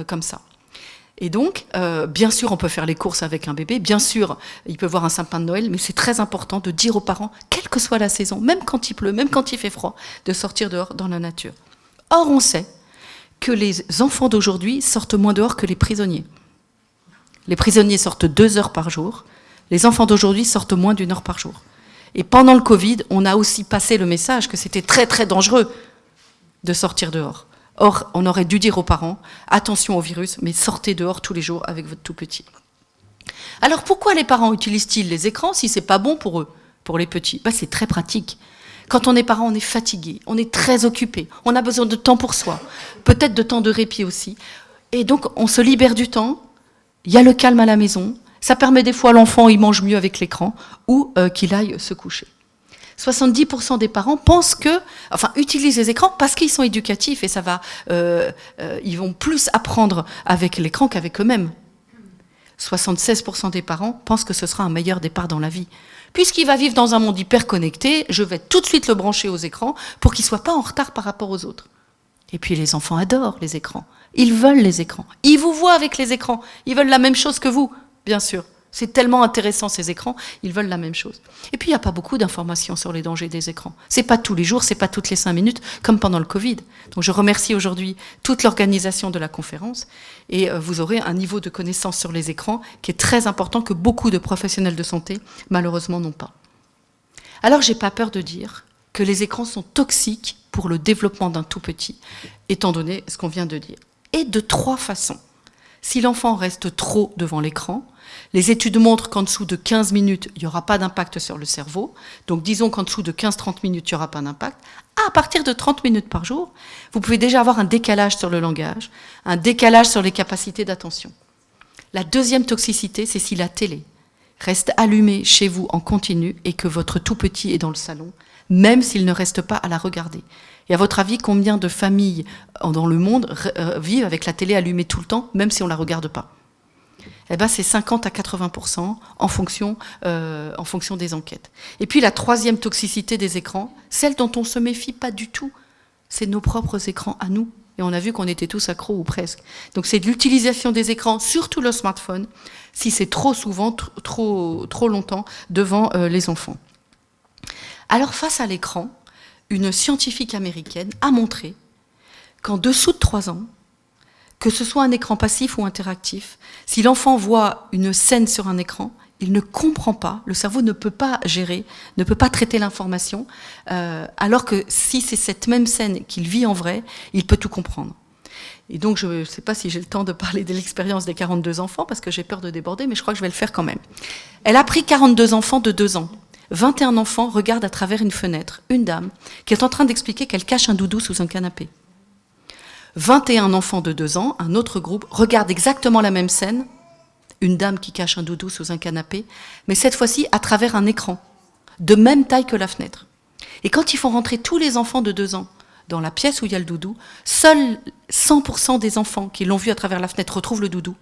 comme ça. Et donc, bien sûr, on peut faire les courses avec un bébé, bien sûr, il peut voir un sapin de Noël, mais c'est très important de dire aux parents, quelle que soit la saison, même quand il pleut, même quand il fait froid, de sortir dehors dans la nature. Or, on sait que les enfants d'aujourd'hui sortent moins dehors que les prisonniers. Les prisonniers sortent 2 heures par jour, les enfants d'aujourd'hui sortent moins d'1 heure par jour. Et pendant le Covid, on a aussi passé le message que c'était très très dangereux de sortir dehors. Or, on aurait dû dire aux parents, attention au virus, mais sortez dehors tous les jours avec votre tout petit. Alors pourquoi les parents utilisent-ils les écrans si c'est pas bon pour eux, pour les petits ? C'est très pratique. Quand on est parent, on est fatigué, on est très occupé, on a besoin de temps pour soi, peut-être de temps de répit aussi. Et donc, on se libère du temps, il y a le calme à la maison, ça permet des fois à l'enfant, il mange mieux avec l'écran, ou qu'il aille se coucher. 70% des parents utilisent les écrans parce qu'ils sont éducatifs et ils vont plus apprendre avec l'écran qu'avec eux-mêmes. 76% des parents pensent que ce sera un meilleur départ dans la vie. Puisqu'il va vivre dans un monde hyper connecté, je vais tout de suite le brancher aux écrans pour qu'il ne soit pas en retard par rapport aux autres. Et puis les enfants adorent les écrans. Ils veulent les écrans. Ils vous voient avec les écrans. Ils veulent la même chose que vous, bien sûr. C'est tellement intéressant ces écrans, ils veulent la même chose. Et puis il n'y a pas beaucoup d'informations sur les dangers des écrans. C'est pas tous les jours, c'est pas toutes les 5 minutes, comme pendant le Covid. Donc je remercie aujourd'hui toute l'organisation de la conférence et vous aurez un niveau de connaissance sur les écrans qui est très important que beaucoup de professionnels de santé malheureusement n'ont pas. Alors j'ai pas peur de dire que les écrans sont toxiques pour le développement d'un tout petit, étant donné ce qu'on vient de dire. Et de 3 façons. Si l'enfant reste trop devant l'écran, les études montrent qu'en dessous de 15 minutes, il n'y aura pas d'impact sur le cerveau. Donc disons qu'en dessous de 15-30 minutes, il n'y aura pas d'impact. À partir de 30 minutes par jour, vous pouvez déjà avoir un décalage sur le langage, un décalage sur les capacités d'attention. La deuxième toxicité, c'est si la télé reste allumée chez vous en continu et que votre tout petit est dans le salon, même s'il ne reste pas à la regarder. Et à votre avis, combien de familles dans le monde vivent avec la télé allumée tout le temps, même si on ne la regarde pas ? C'est 50 à 80% en fonction des enquêtes. Et puis la troisième toxicité des écrans, celle dont on ne se méfie pas du tout, c'est nos propres écrans à nous. Et on a vu qu'on était tous accros ou presque. Donc c'est de l'utilisation des écrans, surtout le smartphone, si c'est trop souvent, trop longtemps devant les enfants. Alors face à l'écran, une scientifique américaine a montré qu'en dessous de 3 ans, que ce soit un écran passif ou interactif, si l'enfant voit une scène sur un écran, il ne comprend pas, le cerveau ne peut pas gérer, ne peut pas traiter l'information, alors que si c'est cette même scène qu'il vit en vrai, il peut tout comprendre. Et donc, je ne sais pas si j'ai le temps de parler de l'expérience des 42 enfants, parce que j'ai peur de déborder, mais je crois que je vais le faire quand même. Elle a pris 42 enfants de 2 ans. 21 enfants regardent à travers une fenêtre une dame qui est en train d'expliquer qu'elle cache un doudou sous un canapé. 21 enfants de 2 ans, un autre groupe, regarde exactement la même scène, une dame qui cache un doudou sous un canapé, mais cette fois-ci à travers un écran, de même taille que la fenêtre. Et quand ils font rentrer tous les enfants de 2 ans dans la pièce où il y a le doudou, seuls 100% des enfants qui l'ont vu à travers la fenêtre retrouvent le doudou,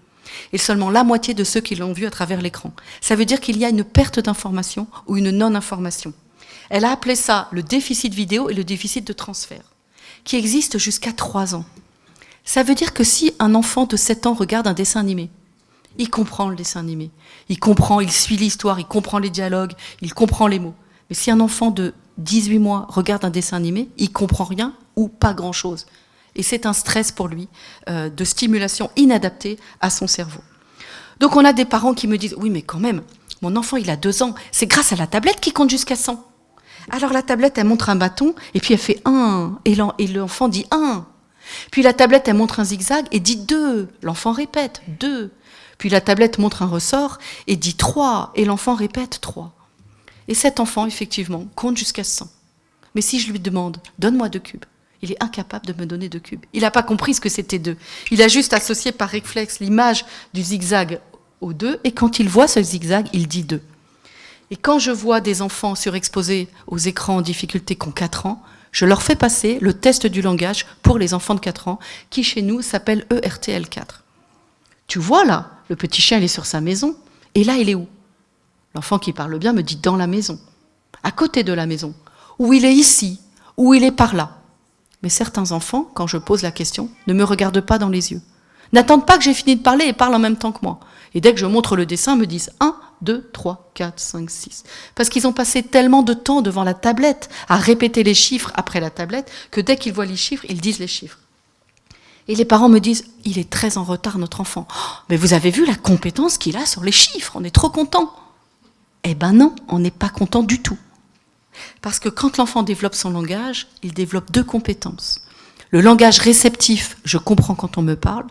et seulement la moitié de ceux qui l'ont vu à travers l'écran. Ça veut dire qu'il y a une perte d'information ou une non-information. Elle a appelé ça le déficit vidéo et le déficit de transfert, qui existe jusqu'à 3 ans. Ça veut dire que si un enfant de 7 ans regarde un dessin animé, il comprend le dessin animé, il comprend, il suit l'histoire, il comprend les dialogues, il comprend les mots. Mais si un enfant de 18 mois regarde un dessin animé, il comprend rien ou pas grand-chose. Et c'est un stress pour lui, de stimulation inadaptée à son cerveau. Donc on a des parents qui me disent « Oui, mais quand même, mon enfant il a 2 ans, c'est grâce à la tablette qu'il compte jusqu'à 100. » Alors la tablette, elle montre un bâton, et puis elle fait 1, et l'enfant dit 1. Puis la tablette, elle montre un zigzag et dit 2. L'enfant répète 2. Puis la tablette montre un ressort et dit 3. Et l'enfant répète 3. Et cet enfant, effectivement, compte jusqu'à 100. Mais si je lui demande « Donne-moi 2 cubes », il est incapable de me donner 2 cubes. Il n'a pas compris ce que c'était 2. Il a juste associé par réflexe l'image du zigzag au 2. Et quand il voit ce zigzag, il dit 2. Et quand je vois des enfants surexposés aux écrans en difficulté qui ont 4 ans, je leur fais passer le test du langage pour les enfants de 4 ans, qui chez nous s'appelle ERTL4. Tu vois là, le petit chien il est sur sa maison, et là il est où? L'enfant qui parle bien me dit dans la maison, à côté de la maison, ou il est ici, ou il est par là. Mais certains enfants, quand je pose la question, ne me regardent pas dans les yeux, n'attendent pas que j'ai fini de parler et parlent en même temps que moi. Et dès que je montre le dessin, me disent 1, 2, 3, 4, 5, 6. Parce qu'ils ont passé tellement de temps devant la tablette à répéter les chiffres après la tablette que dès qu'ils voient les chiffres, ils disent les chiffres. Et les parents me disent « Il est très en retard, notre enfant. Oh, mais vous avez vu la compétence qu'il a sur les chiffres, on est trop content. » Eh ben non, on n'est pas content du tout. Parce que quand l'enfant développe son langage, il développe 2 compétences. Le langage réceptif, je comprends quand on me parle,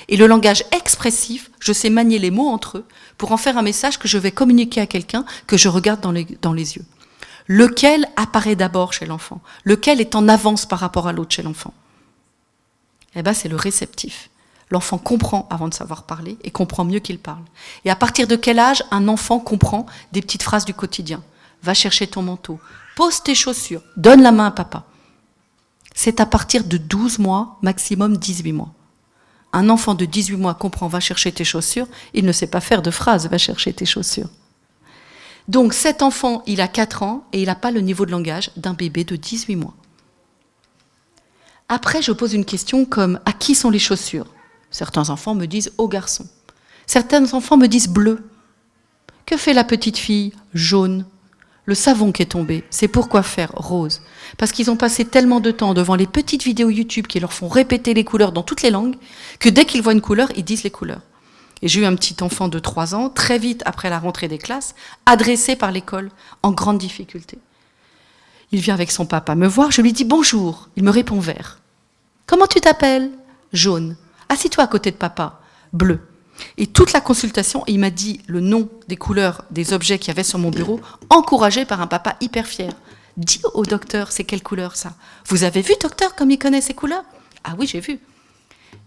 et le langage expressif, je sais manier les mots entre eux pour en faire un message que je vais communiquer à quelqu'un que je regarde dans les yeux. Lequel apparaît d'abord chez l'enfant? Lequel est en avance par rapport à l'autre chez l'enfant? Eh bien, c'est le réceptif. L'enfant comprend avant de savoir parler et comprend mieux qu'il parle. Et à partir de quel âge un enfant comprend des petites phrases du quotidien? Va chercher ton manteau, pose tes chaussures, donne la main à papa. C'est à partir de 12 mois, maximum 18 mois. Un enfant de 18 mois comprend « va chercher tes chaussures », il ne sait pas faire de phrase « va chercher tes chaussures ». Donc cet enfant, il a 4 ans et il n'a pas le niveau de langage d'un bébé de 18 mois. Après, je pose une question comme « à qui sont les chaussures ?» Certains enfants me disent « au garçon ». Certains enfants me disent « bleu ». Que fait la petite fille ? Jaune. Le savon qui est tombé, c'est pourquoi faire rose. Parce qu'ils ont passé tellement de temps devant les petites vidéos YouTube qui leur font répéter les couleurs dans toutes les langues, que dès qu'ils voient une couleur, ils disent les couleurs. Et j'ai eu un petit enfant de 3 ans, très vite après la rentrée des classes, adressé par l'école, en grande difficulté. Il vient avec son papa me voir, je lui dis « bonjour », il me répond « vert ». « Comment tu t'appelles ?»« Jaune. »« Assis-toi à côté de papa. »« Bleu. » Et toute la consultation, il m'a dit le nom des couleurs des objets qu'il y avait sur mon bureau, encouragé par un papa hyper fier. Dis au docteur, c'est quelle couleur ça? Vous avez vu, docteur, comme il connaît ces couleurs? Ah oui, j'ai vu.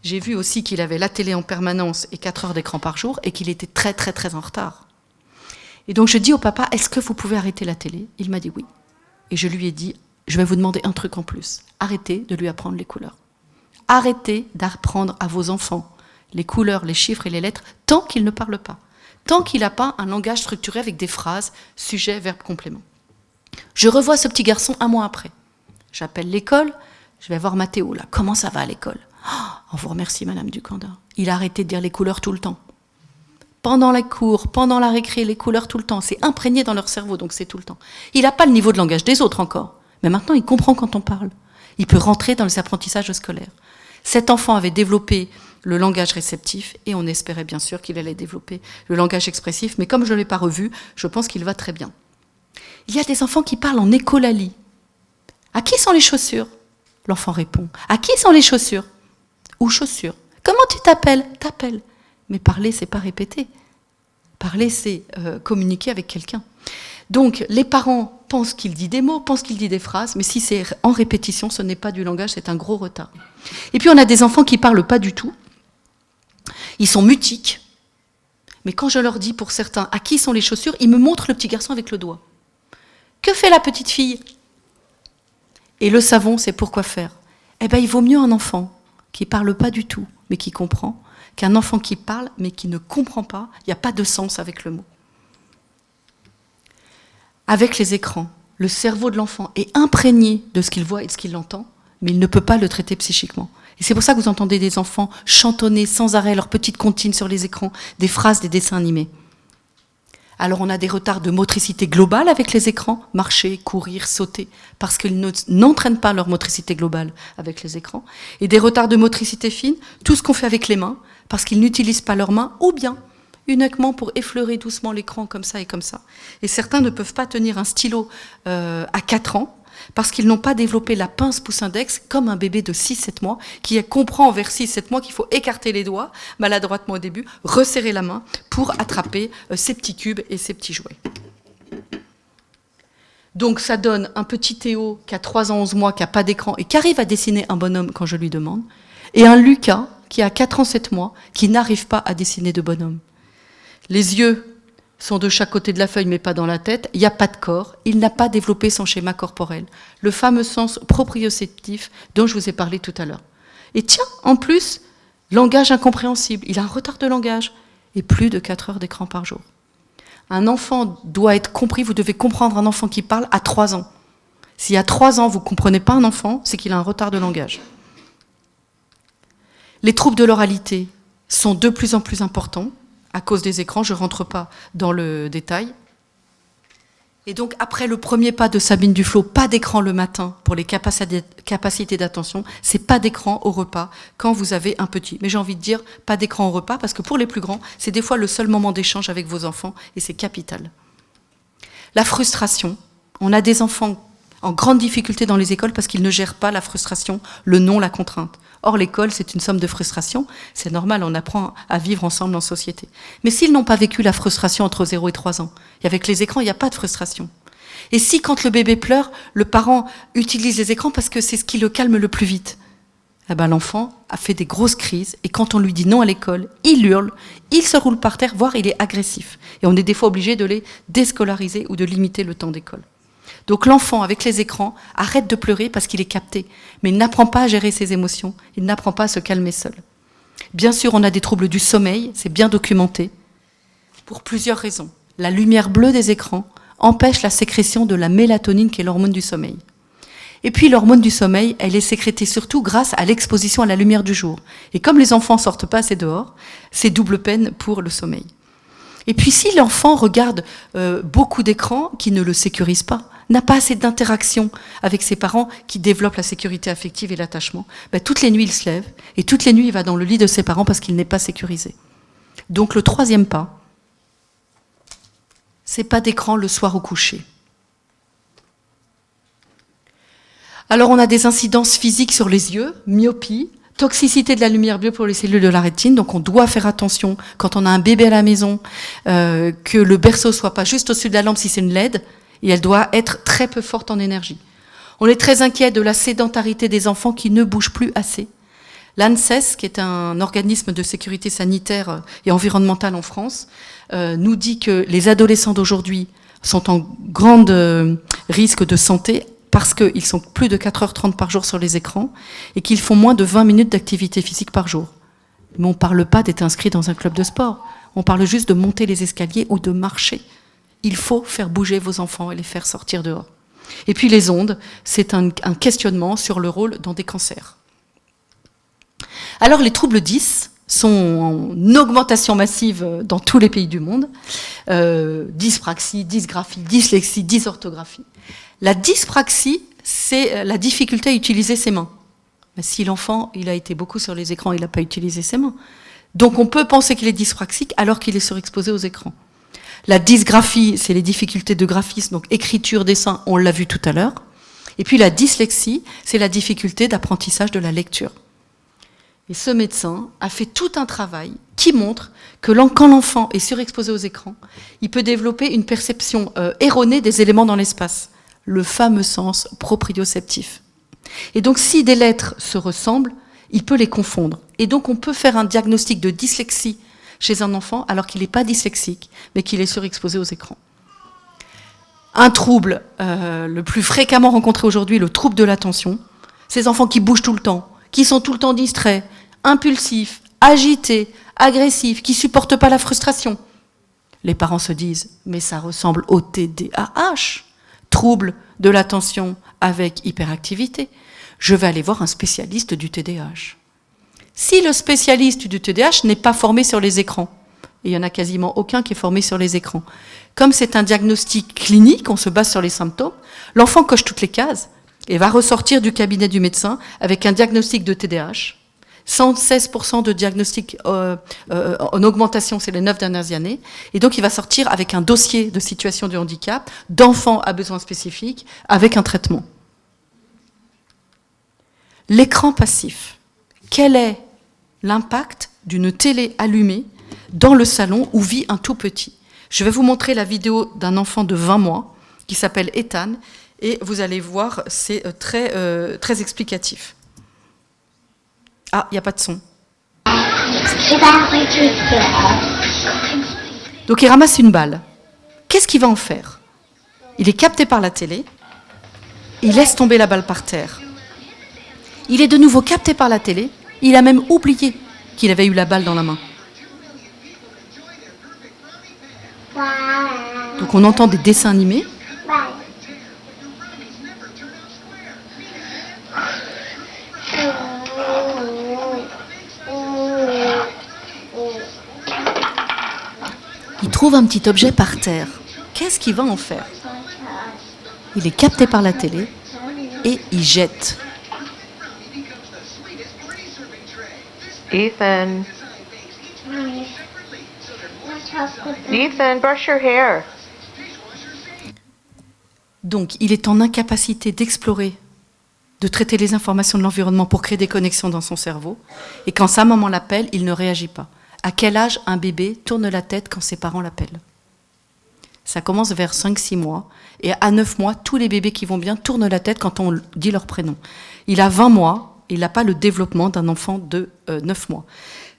J'ai vu aussi qu'il avait la télé en permanence et 4 heures d'écran par jour et qu'il était très, très, très en retard. Et donc je dis au papa, est-ce que vous pouvez arrêter la télé? Il m'a dit oui. Et je lui ai dit, je vais vous demander un truc en plus. Arrêtez de lui apprendre les couleurs. Arrêtez d'apprendre à vos enfants les couleurs, les chiffres et les lettres, tant qu'il ne parle pas. Tant qu'il n'a pas un langage structuré avec des phrases, sujet, verbe, complément. Je revois ce petit garçon 1 mois après. J'appelle l'école, je vais voir Mathéo, là. Comment ça va à l'école? On vous remercie, Madame Ducanda. Il a arrêté de dire les couleurs tout le temps. Pendant la cour, pendant la récré, les couleurs tout le temps. C'est imprégné dans leur cerveau, donc c'est tout le temps. Il n'a pas le niveau de langage des autres encore. Mais maintenant, il comprend quand on parle. Il peut rentrer dans les apprentissages scolaires. Cet enfant avait développé le langage réceptif, et on espérait bien sûr qu'il allait développer le langage expressif, mais comme je ne l'ai pas revu, je pense qu'il va très bien. Il y a des enfants qui parlent en écholalie. À qui sont les chaussures? L'enfant répond. À qui sont les chaussures? Ou chaussures. Comment tu t'appelles? T'appelles. Mais parler, c'est pas répéter. Parler, c'est communiquer avec quelqu'un. Donc, les parents pensent qu'il dit des mots, pensent qu'il dit des phrases, mais si c'est en répétition, ce n'est pas du langage, c'est un gros retard. Et puis, on a des enfants qui parlent pas du tout. Ils sont mutiques. Mais quand je leur dis, pour certains, à qui sont les chaussures, ils me montrent le petit garçon avec le doigt. Que fait la petite fille? Et le savon, c'est pour quoi faire? Eh bien, il vaut mieux un enfant qui ne parle pas du tout, mais qui comprend, qu'un enfant qui parle, mais qui ne comprend pas. Il n'y a pas de sens avec le mot. Avec les écrans, le cerveau de l'enfant est imprégné de ce qu'il voit et de ce qu'il entend, mais il ne peut pas le traiter psychiquement. Et c'est pour ça que vous entendez des enfants chantonner sans arrêt leurs petites comptines sur les écrans, des phrases, des dessins animés. Alors on a des retards de motricité globale avec les écrans, marcher, courir, sauter, parce qu'ils n'entraînent pas leur motricité globale avec les écrans, et des retards de motricité fine, tout ce qu'on fait avec les mains, parce qu'ils n'utilisent pas leurs mains, ou bien uniquement pour effleurer doucement l'écran comme ça et comme ça. Et certains ne peuvent pas tenir un stylo à 4 ans, parce qu'ils n'ont pas développé la pince pouce-index comme un bébé de 6-7 mois, qui comprend vers 6-7 mois qu'il faut écarter les doigts, maladroitement au début, resserrer la main pour attraper ces petits cubes et ces petits jouets. Donc ça donne un petit Théo qui a 3 ans, 11 mois, qui n'a pas d'écran et qui arrive à dessiner un bonhomme quand je lui demande, et un Lucas qui a 4 ans, 7 mois, qui n'arrive pas à dessiner de bonhomme. Les yeux sont de chaque côté de la feuille, mais pas dans la tête. Il n'y a pas de corps. Il n'a pas développé son schéma corporel. Le fameux sens proprioceptif dont je vous ai parlé tout à l'heure. Et tiens, en plus, langage incompréhensible. Il a un retard de langage et plus de 4 heures d'écran par jour. Un enfant doit être compris. Vous devez comprendre un enfant qui parle à 3 ans. Si à 3 ans, vous ne comprenez pas un enfant, c'est qu'il a un retard de langage. Les troubles de l'oralité sont de plus en plus importants. À cause des écrans, je ne rentre pas dans le détail. Et donc, après le premier pas de Sabine Duflot, pas d'écran le matin pour les capacités d'attention, c'est pas d'écran au repas quand vous avez un petit. Mais j'ai envie de dire pas d'écran au repas parce que pour les plus grands, c'est des fois le seul moment d'échange avec vos enfants et c'est capital. La frustration. On a des enfants en grande difficulté dans les écoles parce qu'ils ne gèrent pas la frustration, le non, la contrainte. Or, l'école, c'est une somme de frustration. C'est normal, on apprend à vivre ensemble en société. Mais s'ils n'ont pas vécu la frustration entre 0 et 3 ans, et avec les écrans, il n'y a pas de frustration. Et si, quand le bébé pleure, le parent utilise les écrans parce que c'est ce qui le calme le plus vite, eh ben, l'enfant a fait des grosses crises, et quand on lui dit non à l'école, il hurle, il se roule par terre, voire il est agressif. Et on est des fois obligé de les déscolariser ou de limiter le temps d'école. Donc l'enfant, avec les écrans, arrête de pleurer parce qu'il est capté. Mais il n'apprend pas à gérer ses émotions, il n'apprend pas à se calmer seul. Bien sûr, on a des troubles du sommeil, c'est bien documenté, pour plusieurs raisons. La lumière bleue des écrans empêche la sécrétion de la mélatonine, qui est l'hormone du sommeil. Et puis l'hormone du sommeil, elle est sécrétée surtout grâce à l'exposition à la lumière du jour. Et comme les enfants ne sortent pas assez dehors, c'est double peine pour le sommeil. Et puis si l'enfant regarde beaucoup d'écrans qui ne le sécurisent pas, n'a pas assez d'interaction avec ses parents qui développent la sécurité affective et l'attachement, ben, toutes les nuits il se lève et toutes les nuits il va dans le lit de ses parents parce qu'il n'est pas sécurisé. Donc le troisième pas, c'est pas d'écran le soir au coucher. Alors on a des incidences physiques sur les yeux, myopie, toxicité de la lumière bleue pour les cellules de la rétine, donc on doit faire attention quand on a un bébé à la maison, que le berceau soit pas juste au-dessus de la lampe si c'est une LED, et elle doit être très peu forte en énergie. On est très inquiet de la sédentarité des enfants qui ne bougent plus assez. L'ANSES, qui est un organisme de sécurité sanitaire et environnementale en France, nous dit que les adolescents d'aujourd'hui sont en grand risque de santé parce qu'ils sont plus de 4h30 par jour sur les écrans et qu'ils font moins de 20 minutes d'activité physique par jour. Mais on ne parle pas d'être inscrit dans un club de sport. On parle juste de monter les escaliers ou de marcher. Il faut faire bouger vos enfants et les faire sortir dehors. Et puis les ondes, c'est un questionnement sur le rôle dans des cancers. Alors les troubles 10 sont en augmentation massive dans tous les pays du monde. Dyspraxie, dysgraphie, dyslexie, dysorthographie. La dyspraxie, c'est la difficulté à utiliser ses mains. Mais si l'enfant, il a été beaucoup sur les écrans, il n'a pas utilisé ses mains. Donc on peut penser qu'il est dyspraxique alors qu'il est surexposé aux écrans. La dysgraphie, c'est les difficultés de graphisme, donc écriture, dessin, on l'a vu tout à l'heure. Et puis la dyslexie, c'est la difficulté d'apprentissage de la lecture. Et ce médecin a fait tout un travail qui montre que quand l'enfant est surexposé aux écrans, il peut développer une perception erronée des éléments dans l'espace, le fameux sens proprioceptif. Et donc si des lettres se ressemblent, il peut les confondre. Et donc on peut faire un diagnostic de dyslexie chez un enfant alors qu'il n'est pas dyslexique, mais qu'il est surexposé aux écrans. Un trouble le plus fréquemment rencontré aujourd'hui, le trouble de l'attention. Ces enfants qui bougent tout le temps, qui sont tout le temps distraits, impulsifs, agités, agressifs, qui ne supportent pas la frustration. Les parents se disent, mais ça ressemble au TDAH, trouble de l'attention avec hyperactivité. Je vais aller voir un spécialiste du TDAH. Si le spécialiste du TDAH n'est pas formé sur les écrans, et il n'y en a quasiment aucun qui est formé sur les écrans, comme c'est un diagnostic clinique, on se base sur les symptômes, l'enfant coche toutes les cases et va ressortir du cabinet du médecin avec un diagnostic de TDAH, 116% de diagnostic en augmentation ces les 9 dernières années, et donc il va sortir avec un dossier de situation de handicap, d'enfant à besoins spécifiques, avec un traitement. L'écran passif. Quel est l'impact d'une télé allumée dans le salon où vit un tout petit? Je vais vous montrer la vidéo d'un enfant de 20 mois qui s'appelle Ethan et vous allez voir, c'est très explicatif. Ah, il n'y a pas de son. Donc il ramasse une balle. Qu'est-ce qu'il va en faire? Il est capté par la télé, il laisse tomber la balle par terre. Il est de nouveau capté par la télé, il a même oublié qu'il avait eu la balle dans la main. Donc on entend des dessins animés. Il trouve un petit objet par terre. Qu'est-ce qu'il va en faire? Il est capté par la télé et il jette. Ethan. Ethan, brush your hair. Donc, il est en incapacité d'explorer, de traiter les informations de l'environnement pour créer des connexions dans son cerveau. Et quand sa maman l'appelle, il ne réagit pas. À quel âge un bébé tourne la tête quand ses parents l'appellent? Ça commence vers 5-6 mois. Et à 9 mois, tous les bébés qui vont bien tournent la tête quand on dit leur prénom. Il a 20 mois. Il n'a pas le développement d'un enfant de 9 mois.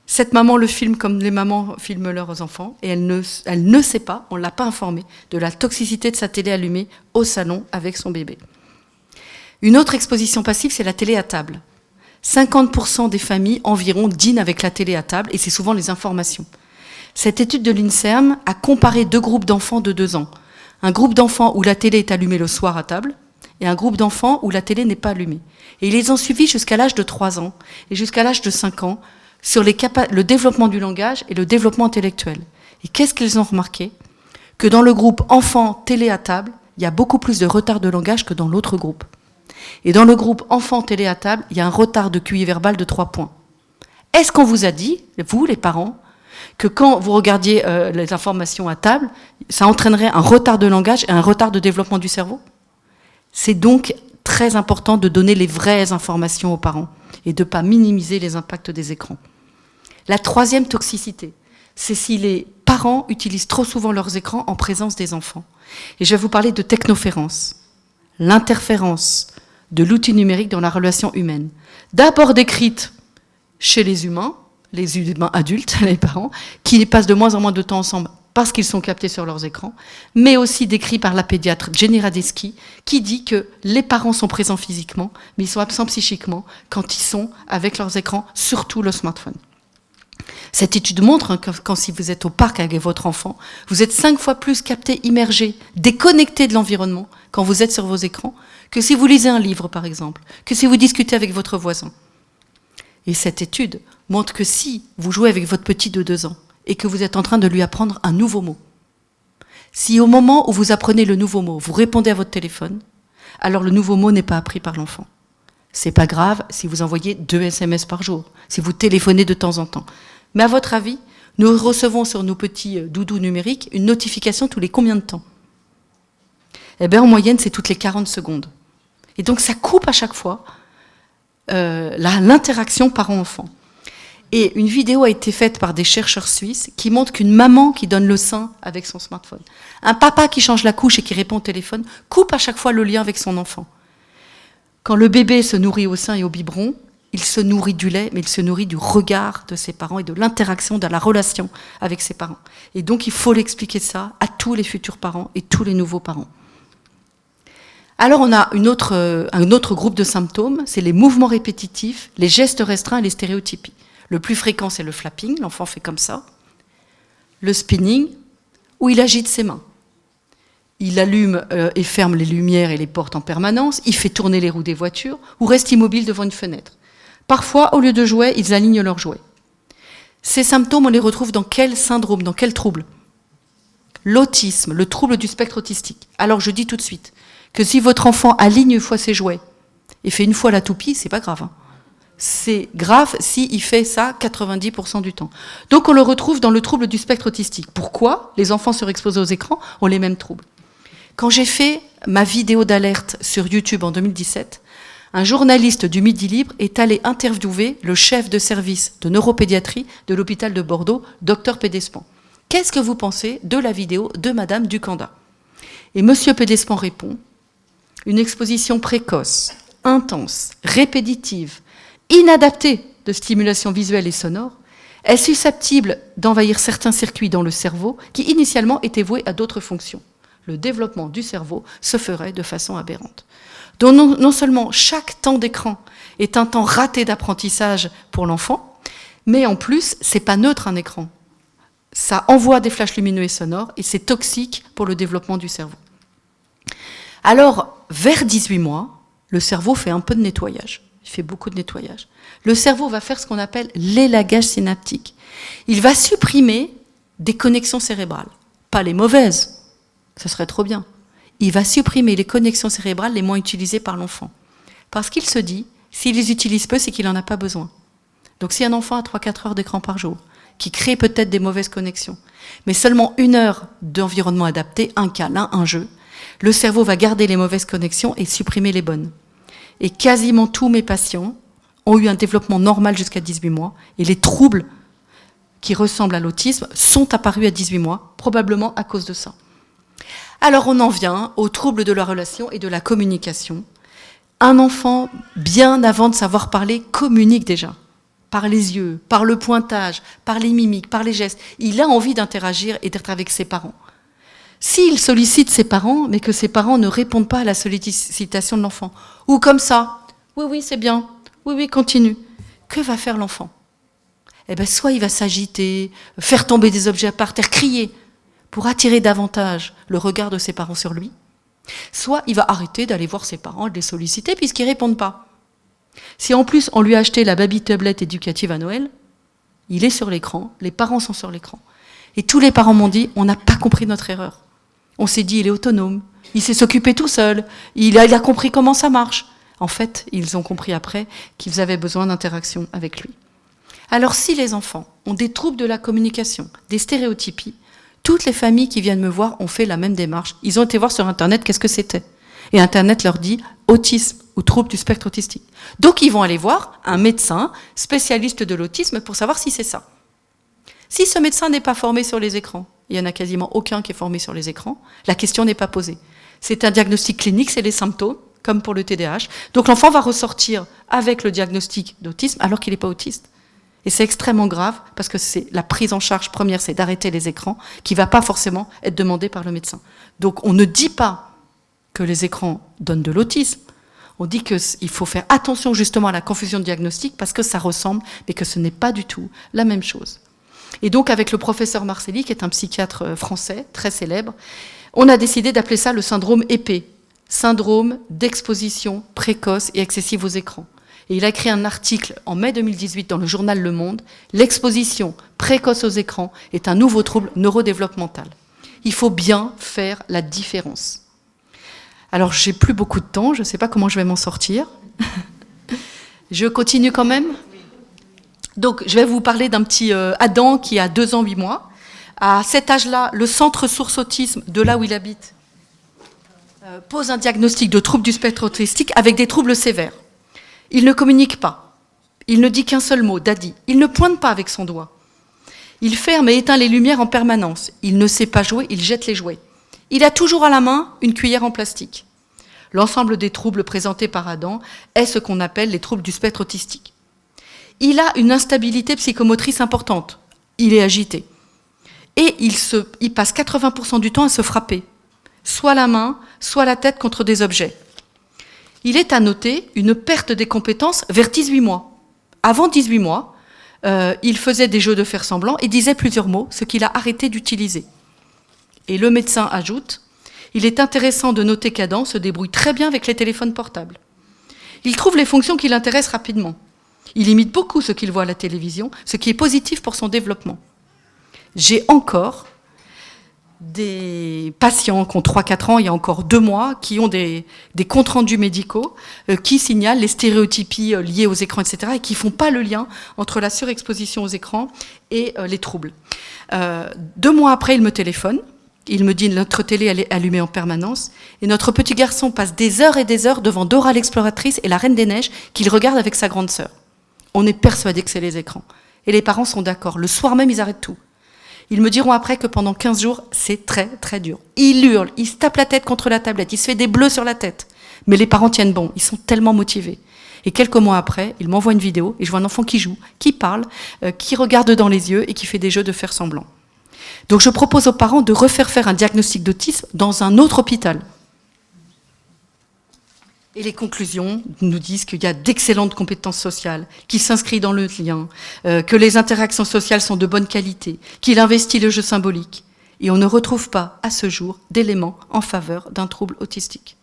Cette maman le filme comme les mamans filment leurs enfants et elle ne sait pas, on ne l'a pas informée de la toxicité de sa télé allumée au salon avec son bébé. Une autre exposition passive, c'est la télé à table. 50% des familles environ dînent avec la télé à table et c'est souvent les informations. Cette étude de l'INSERM a comparé 2 groupes d'enfants de 2 ans. Un groupe d'enfants où la télé est allumée le soir à table et un groupe d'enfants où la télé n'est pas allumée. Et ils les ont suivis jusqu'à l'âge de 3 ans et jusqu'à l'âge de 5 ans sur le développement du langage et le développement intellectuel. Et qu'est-ce qu'ils ont remarqué? Que dans le groupe enfants télé à table, il y a beaucoup plus de retard de langage que dans l'autre groupe. Et dans le groupe enfants télé à table, il y a un retard de QI verbal de 3 points. Est-ce qu'on vous a dit, vous les parents, que quand vous regardiez les informations à table, ça entraînerait un retard de langage et un retard de développement du cerveau? C'est donc très important de donner les vraies informations aux parents et de ne pas minimiser les impacts des écrans. La troisième toxicité, c'est si les parents utilisent trop souvent leurs écrans en présence des enfants. Et je vais vous parler de technoférence, l'interférence de l'outil numérique dans la relation humaine. D'abord décrite chez les humains adultes, les parents, qui passent de moins en moins de temps ensemble parce qu'ils sont captés sur leurs écrans, mais aussi décrit par la pédiatre Jenny Radetzky, qui dit que les parents sont présents physiquement, mais ils sont absents psychiquement quand ils sont avec leurs écrans, surtout le smartphone. Cette étude montre que quand si vous êtes au parc avec votre enfant, vous êtes 5 fois plus capté, immergé, déconnecté de l'environnement quand vous êtes sur vos écrans, que si vous lisez un livre, par exemple, que si vous discutez avec votre voisin. Et cette étude montre que si vous jouez avec votre petit de 2 ans et que vous êtes en train de lui apprendre un nouveau mot, si au moment où vous apprenez le nouveau mot, vous répondez à votre téléphone, alors le nouveau mot n'est pas appris par l'enfant. C'est pas grave si vous envoyez 2 SMS par jour, si vous téléphonez de temps en temps. Mais à votre avis, nous recevons sur nos petits doudous numériques une notification tous les combien de temps? Eh bien, en moyenne, c'est toutes les 40 secondes. Et donc, ça coupe à chaque fois l'interaction parent-enfant. Et une vidéo a été faite par des chercheurs suisses qui montrent qu'une maman qui donne le sein avec son smartphone, un papa qui change la couche et qui répond au téléphone, coupe à chaque fois le lien avec son enfant. Quand le bébé se nourrit au sein et au biberon, il se nourrit du lait, mais il se nourrit du regard de ses parents et de l'interaction, de la relation avec ses parents. Et donc, il faut l'expliquer ça à tous les futurs parents et tous les nouveaux parents. Alors, on a un autre groupe de symptômes, c'est les mouvements répétitifs, les gestes restreints et les stéréotypies. Le plus fréquent, c'est le flapping, l'enfant fait comme ça. Le spinning, où il agite ses mains. Il allume et ferme les lumières et les portes en permanence, il fait tourner les roues des voitures, ou reste immobile devant une fenêtre. Parfois, au lieu de jouets, ils alignent leurs jouets. Ces symptômes, on les retrouve dans quel syndrome, dans quel trouble? L'autisme, le trouble du spectre autistique. Alors, je dis tout de suite que si votre enfant aligne une fois ses jouets et fait une fois la toupie, c'est pas grave. Hein. C'est grave s'il fait ça 90% du temps. Donc on le retrouve dans le trouble du spectre autistique. Pourquoi les enfants surexposés aux écrans ont les mêmes troubles? Quand j'ai fait ma vidéo d'alerte sur YouTube en 2017, un journaliste du Midi Libre est allé interviewer le chef de service de neuropédiatrie de l'hôpital de Bordeaux, Dr Pédespan. Qu'est-ce que vous pensez de la vidéo de Madame Ducanda? Et Monsieur Pédespan répond: une exposition précoce, intense, répétitive, inadaptée de stimulation visuelle et sonore est susceptible d'envahir certains circuits dans le cerveau qui initialement étaient voués à d'autres fonctions. Le développement du cerveau se ferait de façon aberrante. Donc non seulement chaque temps d'écran est un temps raté d'apprentissage pour l'enfant, mais en plus, c'est pas neutre un écran. Ça envoie des flashs lumineux et sonores et c'est toxique pour le développement du cerveau. Alors, vers 18 mois, le cerveau fait un peu de nettoyage. Il fait beaucoup de nettoyage. Le cerveau va faire ce qu'on appelle l'élagage synaptique. Il va supprimer des connexions cérébrales. Pas les mauvaises, ce serait trop bien. Il va supprimer les connexions cérébrales les moins utilisées par l'enfant. Parce qu'il se dit, s'il les utilise peu, c'est qu'il n'en a pas besoin. Donc si un enfant a 3-4 heures d'écran par jour, qui crée peut-être des mauvaises connexions, mais seulement 1 heure d'environnement adapté, un câlin, un jeu, le cerveau va garder les mauvaises connexions et supprimer les bonnes. Et quasiment tous mes patients ont eu un développement normal jusqu'à 18 mois, et les troubles qui ressemblent à l'autisme sont apparus à 18 mois, probablement à cause de ça. Alors on en vient aux troubles de la relation et de la communication. Un enfant, bien avant de savoir parler, communique déjà. Par les yeux, par le pointage, par les mimiques, par les gestes. Il a envie d'interagir et d'être avec ses parents. S'il sollicite ses parents, mais que ses parents ne répondent pas à la sollicitation de l'enfant, ou comme ça, oui, oui, c'est bien, oui, oui, continue, que va faire l'enfant? Eh bien, soit il va s'agiter, faire tomber des objets par terre, crier, pour attirer davantage le regard de ses parents sur lui, soit il va arrêter d'aller voir ses parents, de les solliciter, puisqu'ils ne répondent pas. Si en plus on lui a acheté la baby tablette éducative à Noël, il est sur l'écran, les parents sont sur l'écran. Et tous les parents m'ont dit, on n'a pas compris notre erreur. On s'est dit, il est autonome, il sait s'occuper tout seul, il a compris comment ça marche. En fait, ils ont compris après qu'ils avaient besoin d'interaction avec lui. Alors si les enfants ont des troubles de la communication, des stéréotypies, toutes les familles qui viennent me voir ont fait la même démarche. Ils ont été voir sur Internet qu'est-ce que c'était. Et Internet leur dit autisme ou trouble du spectre autistique. Donc ils vont aller voir un médecin spécialiste de l'autisme pour savoir si c'est ça. Si ce médecin n'est pas formé sur les écrans, il n'y en a quasiment aucun qui est formé sur les écrans, la question n'est pas posée. C'est un diagnostic clinique, c'est les symptômes, comme pour le TDAH. Donc l'enfant va ressortir avec le diagnostic d'autisme alors qu'il n'est pas autiste. Et c'est extrêmement grave parce que c'est la prise en charge première, c'est d'arrêter les écrans, qui ne va pas forcément être demandée par le médecin. Donc on ne dit pas que les écrans donnent de l'autisme, on dit qu'il faut faire attention justement à la confusion de diagnostic parce que ça ressemble, mais que ce n'est pas du tout la même chose. Et donc avec le professeur Marcelli, qui est un psychiatre français très célèbre, on a décidé d'appeler ça le syndrome épée, syndrome d'exposition précoce et excessive aux écrans. Et il a écrit un article en mai 2018 dans le journal Le Monde, « L'exposition précoce aux écrans est un nouveau trouble neurodéveloppemental ». Il faut bien faire la différence. Alors, j'ai plus beaucoup de temps, je ne sais pas comment je vais m'en sortir. Je continue quand même. Donc, je vais vous parler d'un petit Adam qui a 2 ans, 8 mois. À cet âge-là, le centre source autisme de là où il habite pose un diagnostic de trouble du spectre autistique avec des troubles sévères. Il ne communique pas. Il ne dit qu'un seul mot, daddy. Il ne pointe pas avec son doigt. Il ferme et éteint les lumières en permanence. Il ne sait pas jouer, il jette les jouets. Il a toujours à la main une cuillère en plastique. L'ensemble des troubles présentés par Adam est ce qu'on appelle les troubles du spectre autistique. Il a une instabilité psychomotrice importante. Il est agité. Et il passe 80% du temps à se frapper, soit la main, soit la tête contre des objets. Il est à noter une perte des compétences vers 18 mois. Avant 18 mois, il faisait des jeux de faire semblant et disait plusieurs mots, ce qu'il a arrêté d'utiliser. Et le médecin ajoute, il est intéressant de noter qu'Adam se débrouille très bien avec les téléphones portables. Il trouve les fonctions qui l'intéressent rapidement. Il imite beaucoup ce qu'il voit à la télévision, ce qui est positif pour son développement. J'ai encore des patients qui ont 3-4 ans, il y a encore 2 mois, qui ont des comptes rendus médicaux qui signalent les stéréotypies liées aux écrans, etc., et qui ne font pas le lien entre la surexposition aux écrans et les troubles. 2 mois après, il me téléphone. Il me dit notre télé elle est allumée en permanence et notre petit garçon passe des heures et des heures devant Dora l'exploratrice et la Reine des Neiges qu'il regarde avec sa grande sœur. On est persuadé que c'est les écrans. Et les parents sont d'accord. Le soir même, ils arrêtent tout. Ils me diront après que pendant 15 jours, c'est très, très dur. Il hurle, il se tape la tête contre la tablette, il se fait des bleus sur la tête. Mais les parents tiennent bon, ils sont tellement motivés. Et quelques mois après, ils m'envoient une vidéo et je vois un enfant qui joue, qui parle, qui regarde dans les yeux et qui fait des jeux de faire semblant. Donc je propose aux parents de refaire faire un diagnostic d'autisme dans un autre hôpital. Et les conclusions nous disent qu'il y a d'excellentes compétences sociales, qu'il s'inscrit dans le lien, que les interactions sociales sont de bonne qualité, qu'il investit le jeu symbolique. Et on ne retrouve pas, à ce jour, d'éléments en faveur d'un trouble autistique.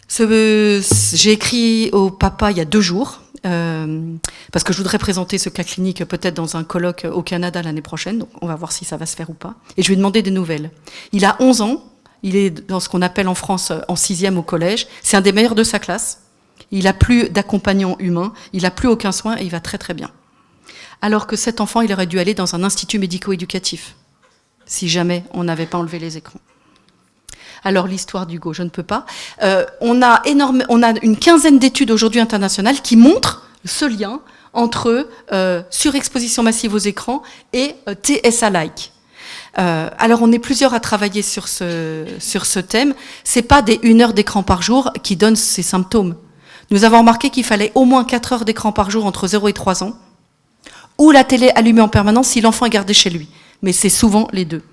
J'ai écrit au papa il y a 2 jours, parce que je voudrais présenter ce cas clinique peut-être dans un colloque au Canada l'année prochaine, donc on va voir si ça va se faire ou pas. Et je lui ai demandé des nouvelles. Il a 11 ans. Il est dans ce qu'on appelle en France en 6e au collège. C'est un des meilleurs de sa classe. Il n'a plus d'accompagnant humain, il n'a plus aucun soin et il va très très bien. Alors que cet enfant, il aurait dû aller dans un institut médico-éducatif, si jamais on n'avait pas enlevé les écrans. Alors l'histoire d'Hugo, je ne peux pas. On a une quinzaine d'études aujourd'hui internationales qui montrent ce lien entre surexposition massive aux écrans et TSA-like. Alors on est plusieurs à travailler sur ce thème. C'est pas des 1 heure d'écran par jour qui donnent ces symptômes. Nous avons remarqué qu'il fallait au moins 4 heures d'écran par jour entre 0 et 3 ans, ou la télé allumée en permanence si l'enfant est gardé chez lui. Mais c'est souvent les deux.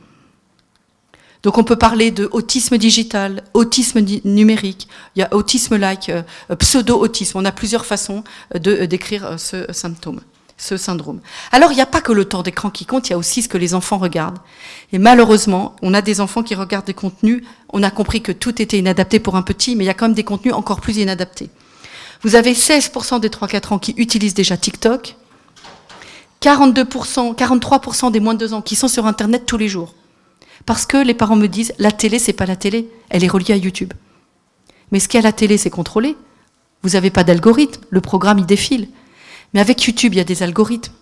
Donc on peut parler de autisme digital, autisme numérique, il y a autisme-like, pseudo-autisme. On a plusieurs façons de décrire ce symptôme. Ce syndrome. Alors, il n'y a pas que le temps d'écran qui compte, il y a aussi ce que les enfants regardent. Et malheureusement, on a des enfants qui regardent des contenus, on a compris que tout était inadapté pour un petit, mais il y a quand même des contenus encore plus inadaptés. Vous avez 16% des 3-4 ans qui utilisent déjà TikTok, 43% des moins de 2 ans qui sont sur Internet tous les jours. Parce que les parents me disent, la télé, c'est pas la télé, elle est reliée à YouTube. Mais ce qu'il y a à la télé, c'est contrôlé. Vous n'avez pas d'algorithme, le programme, il défile. Mais avec YouTube, il y a des algorithmes.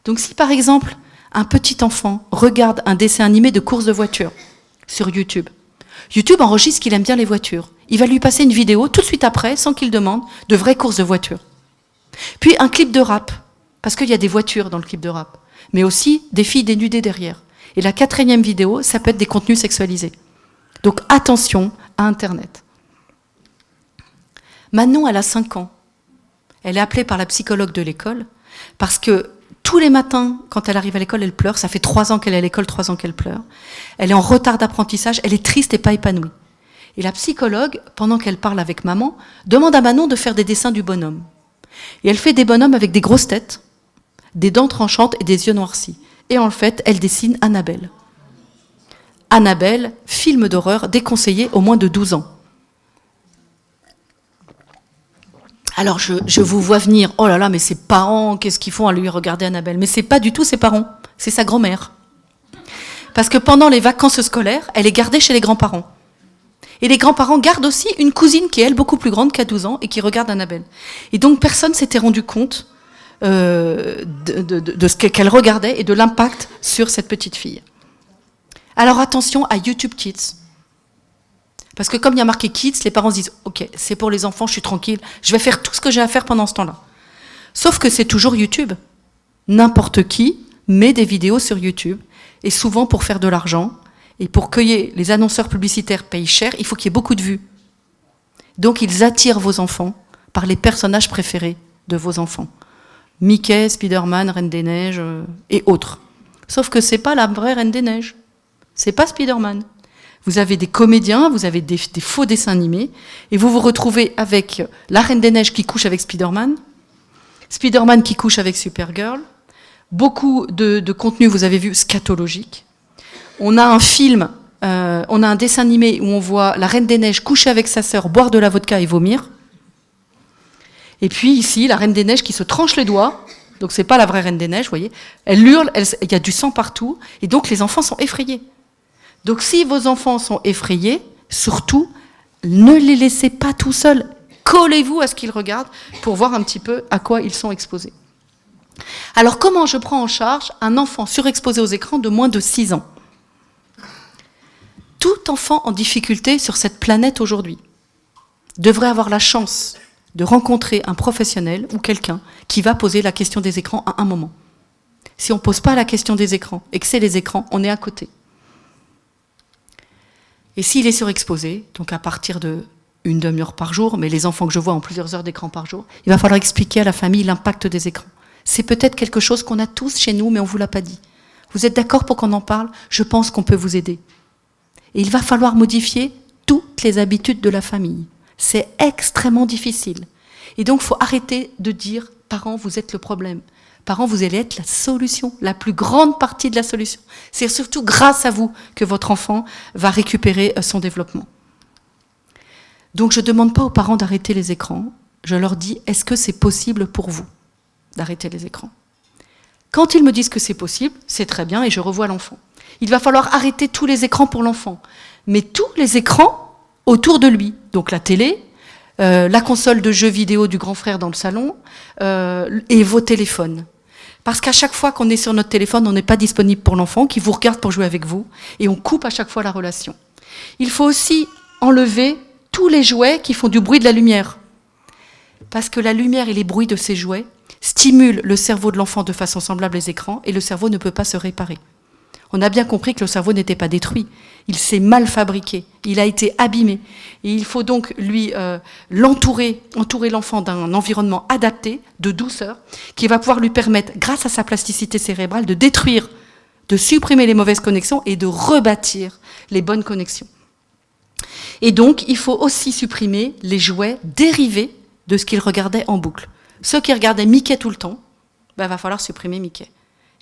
Donc si par exemple, un petit enfant regarde un dessin animé de course de voiture sur YouTube, YouTube enregistre qu'il aime bien les voitures. Il va lui passer une vidéo tout de suite après, sans qu'il demande, de vraies courses de voiture. Puis un clip de rap, parce qu'il y a des voitures dans le clip de rap, mais aussi des filles dénudées derrière. Et la 4e vidéo, ça peut être des contenus sexualisés. Donc attention à Internet. Manon, elle a 5 ans. Elle est appelée par la psychologue de l'école parce que tous les matins, quand elle arrive à l'école, elle pleure. Ça fait 3 ans qu'elle est à l'école, 3 ans qu'elle pleure. Elle est en retard d'apprentissage, elle est triste et pas épanouie. Et la psychologue, pendant qu'elle parle avec maman, demande à Manon de faire des dessins du bonhomme. Et elle fait des bonhommes avec des grosses têtes, des dents tranchantes et des yeux noircis. Et en fait, elle dessine Annabelle. Annabelle, film d'horreur déconseillé aux moins de 12 ans. Alors je vous vois venir, oh là là, mais ses parents, qu'est-ce qu'ils font à lui regarder Annabelle? Mais c'est pas du tout ses parents, c'est sa grand-mère. Parce que pendant les vacances scolaires, elle est gardée chez les grands-parents. Et les grands-parents gardent aussi une cousine qui est, elle, beaucoup plus grande, qui a 12 ans, et qui regarde Annabelle. Et donc, personne ne s'était rendu compte de ce qu'elle regardait et de l'impact sur cette petite fille. Alors, attention à YouTube Kids. Parce que comme il y a marqué Kids, les parents se disent « Ok, c'est pour les enfants, je suis tranquille, je vais faire tout ce que j'ai à faire pendant ce temps-là. » Sauf que c'est toujours YouTube. N'importe qui met des vidéos sur YouTube, et souvent pour faire de l'argent, et pour que les annonceurs publicitaires payent cher, il faut qu'il y ait beaucoup de vues. Donc ils attirent vos enfants par les personnages préférés de vos enfants. Mickey, Spider-Man, Reine des Neiges et autres. Sauf que c'est pas la vraie Reine des Neiges. C'est pas Spider-Man. Vous avez des comédiens, vous avez des faux dessins animés, et vous vous retrouvez avec la Reine des Neiges qui couche avec Spider-Man, Spider-Man qui couche avec Supergirl, beaucoup de contenu, vous avez vu, scatologique. On a un film, on a un dessin animé où on voit la Reine des Neiges coucher avec sa sœur, boire de la vodka et vomir. Et puis ici, la Reine des Neiges qui se tranche les doigts, donc c'est pas la vraie Reine des Neiges, vous voyez. Elle hurle, il y a du sang partout, et donc les enfants sont effrayés. Donc si vos enfants sont effrayés, surtout, ne les laissez pas tout seuls. Collez-vous à ce qu'ils regardent pour voir un petit peu à quoi ils sont exposés. Alors comment je prends en charge un enfant surexposé aux écrans de moins de 6 ans ? Tout enfant en difficulté sur cette planète aujourd'hui devrait avoir la chance de rencontrer un professionnel ou quelqu'un qui va poser la question des écrans à un moment. Si on ne pose pas la question des écrans et que c'est les écrans, on est à côté. Et s'il est surexposé, donc à partir de une demi-heure par jour, mais les enfants que je vois ont plusieurs heures d'écran par jour, il va falloir expliquer à la famille l'impact des écrans. C'est peut-être quelque chose qu'on a tous chez nous, mais on ne vous l'a pas dit. Vous êtes d'accord pour qu'on en parle ? Je pense qu'on peut vous aider. Et il va falloir modifier toutes les habitudes de la famille. C'est extrêmement difficile. Et donc, il faut arrêter de dire « parents, vous êtes le problème ». Parents, vous allez être la solution, la plus grande partie de la solution. C'est surtout grâce à vous que votre enfant va récupérer son développement. Donc, je ne demande pas aux parents d'arrêter les écrans. Je leur dis « est-ce que c'est possible pour vous d'arrêter les écrans ?» Quand ils me disent que c'est possible, c'est très bien et je revois l'enfant. Il va falloir arrêter tous les écrans pour l'enfant, mais tous les écrans autour de lui. Donc la télé, la console de jeux vidéo du grand frère dans le salon et vos téléphones. Parce qu'à chaque fois qu'on est sur notre téléphone, on n'est pas disponible pour l'enfant, qui vous regarde pour jouer avec vous, et on coupe à chaque fois la relation. Il faut aussi enlever tous les jouets qui font du bruit de la lumière. Parce que la lumière et les bruits de ces jouets stimulent le cerveau de l'enfant de façon semblable aux écrans, et le cerveau ne peut pas se réparer. On a bien compris que le cerveau n'était pas détruit. Il s'est mal fabriqué, il a été abîmé. Et il faut donc entourer l'enfant d'un environnement adapté, de douceur, qui va pouvoir lui permettre, grâce à sa plasticité cérébrale, de détruire, de supprimer les mauvaises connexions et de rebâtir les bonnes connexions. Et donc, il faut aussi supprimer les jouets dérivés de ce qu'il regardait en boucle. Ceux qui regardaient Mickey tout le temps, il va falloir supprimer Mickey.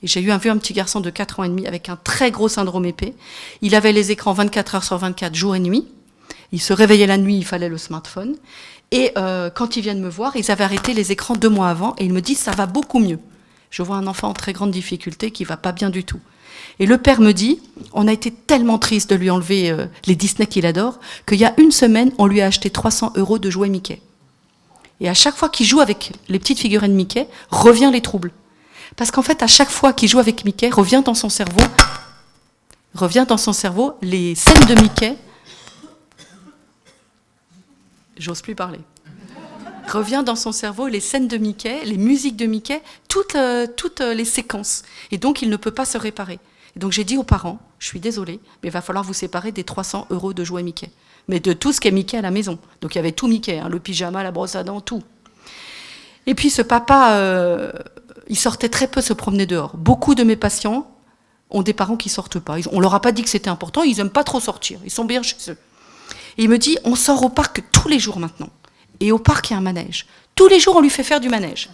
Et j'ai vu un petit garçon de 4 ans et demi avec un très gros syndrome épais. Il avait les écrans 24 heures sur 24, jour et nuit. Il se réveillait la nuit, il fallait le smartphone. Et quand ils viennent me voir, ils avaient arrêté les écrans 2 mois avant et ils me disent « ça va beaucoup mieux ». Je vois un enfant en très grande difficulté qui ne va pas bien du tout. Et le père me dit « on a été tellement triste de lui enlever les Disney qu'il adore qu'il y a 1 semaine, on lui a acheté 300 € de jouets Mickey. » Et à chaque fois qu'il joue avec les petites figurines Mickey, revient les troubles. Parce qu'en fait, à chaque fois qu'il joue avec Mickey, revient dans son cerveau les scènes de Mickey. J'ose plus parler. Revient dans son cerveau les scènes de Mickey, les musiques de Mickey, toutes les séquences. Et donc, il ne peut pas se réparer. Et donc, j'ai dit aux parents, je suis désolée, mais il va falloir vous séparer des 300 € de jouets Mickey. Mais de tout ce qu'est Mickey à la maison. Donc, il y avait tout Mickey, le pyjama, la brosse à dents, tout. Et puis, ce papa... il sortait très peu se promener dehors. Beaucoup de mes patients ont des parents qui ne sortent pas. On ne leur a pas dit que c'était important, ils n'aiment pas trop sortir. Ils sont bien chez eux. Et il me dit, on sort au parc tous les jours maintenant. Et au parc, il y a un manège. Tous les jours, on lui fait faire du manège.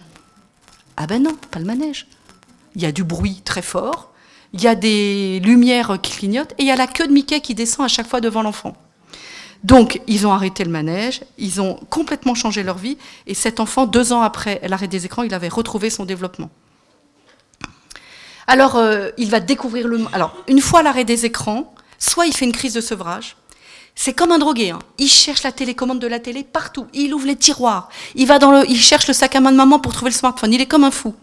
Ah ben non, pas le manège. Il y a du bruit très fort, il y a des lumières qui clignotent, et il y a la queue de Mickey qui descend à chaque fois devant l'enfant. Donc, ils ont arrêté le manège, ils ont complètement changé leur vie, et cet enfant, 2 ans après l'arrêt des écrans, il avait retrouvé son développement. Alors, il va découvrir le... Alors, une fois l'arrêt des écrans, soit il fait une crise de sevrage, C'est comme un drogué, hein. Il cherche la télécommande de la télé partout. Il ouvre les tiroirs. Il cherche le sac à main de maman pour trouver le smartphone. Il est comme un fou.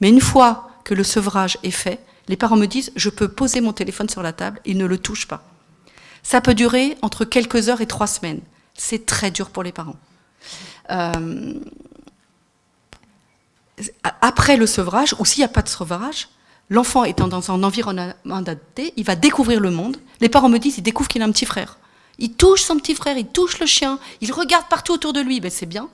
Mais une fois que le sevrage est fait, les parents me disent, je peux poser mon téléphone sur la table, ils ne le touchent pas. Ça peut durer entre quelques heures et 3 semaines. C'est très dur pour les parents. Après le sevrage, ou s'il n'y a pas de sevrage, l'enfant étant dans un environnement adapté, il va découvrir le monde. Les parents me disent, ils découvrent qu'il a un petit frère. Il touche son petit frère, il touche le chien, il regarde partout autour de lui, ben c'est bien.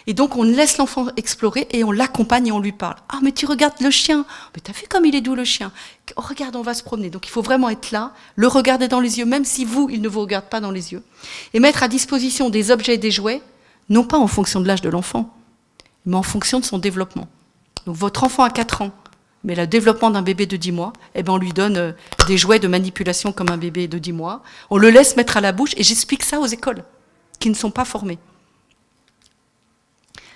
Et donc on laisse l'enfant explorer et on l'accompagne et on lui parle. Ah mais tu regardes le chien, mais t'as vu comme il est doux le chien. Oh, regarde, on va se promener. Donc il faut vraiment être là, le regarder dans les yeux, même si il ne vous regarde pas dans les yeux. Et mettre à disposition des objets et des jouets, non pas en fonction de l'âge de l'enfant, mais en fonction de son développement. Donc votre enfant a 4 ans, mais le développement d'un bébé de 10 mois, eh ben on lui donne des jouets de manipulation comme un bébé de 10 mois. On le laisse mettre à la bouche, et j'explique ça aux écoles qui ne sont pas formées.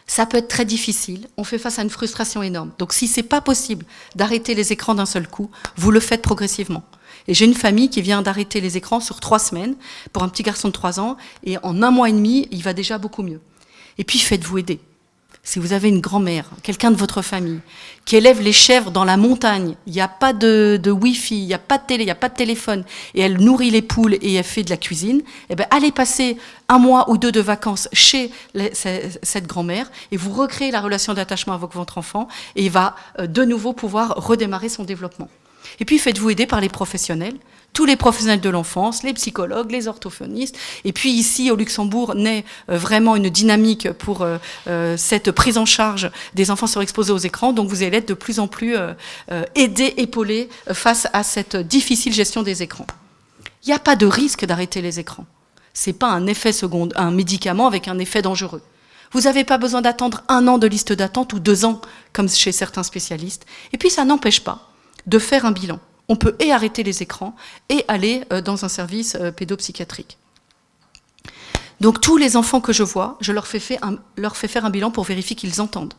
Ça peut être très difficile, on fait face à une frustration énorme. Donc si c'est pas possible d'arrêter les écrans d'un seul coup, vous le faites progressivement. Et j'ai une famille qui vient d'arrêter les écrans sur 3 semaines pour un petit garçon de 3 ans, et en 1 mois et demi, il va déjà beaucoup mieux. Et puis faites-vous aider. Si vous avez une grand-mère, quelqu'un de votre famille, qui élève les chèvres dans la montagne, il n'y a pas de Wi-Fi, il n'y a pas de télé, il n'y a pas de téléphone, et elle nourrit les poules et elle fait de la cuisine, eh bien, allez passer 1 mois ou 2 de vacances chez cette grand-mère, et vous recréez la relation d'attachement avec votre enfant, et il va de nouveau pouvoir redémarrer son développement. Et puis faites-vous aider par les professionnels, tous les professionnels de l'enfance, les psychologues, les orthophonistes. Et puis ici, au Luxembourg, naît vraiment une dynamique pour cette prise en charge des enfants surexposés aux écrans. Donc vous allez être de plus en plus aidés, épaulés face à cette difficile gestion des écrans. Il n'y a pas de risque d'arrêter les écrans. Ce n'est pas un effet secondaire, un médicament avec un effet dangereux. Vous n'avez pas besoin d'attendre 1 an de liste d'attente ou 2 ans, comme chez certains spécialistes. Et puis ça n'empêche pas de faire un bilan. On peut et arrêter les écrans et aller dans un service pédopsychiatrique. Donc tous les enfants que je vois, je leur fais faire un bilan pour vérifier qu'ils entendent.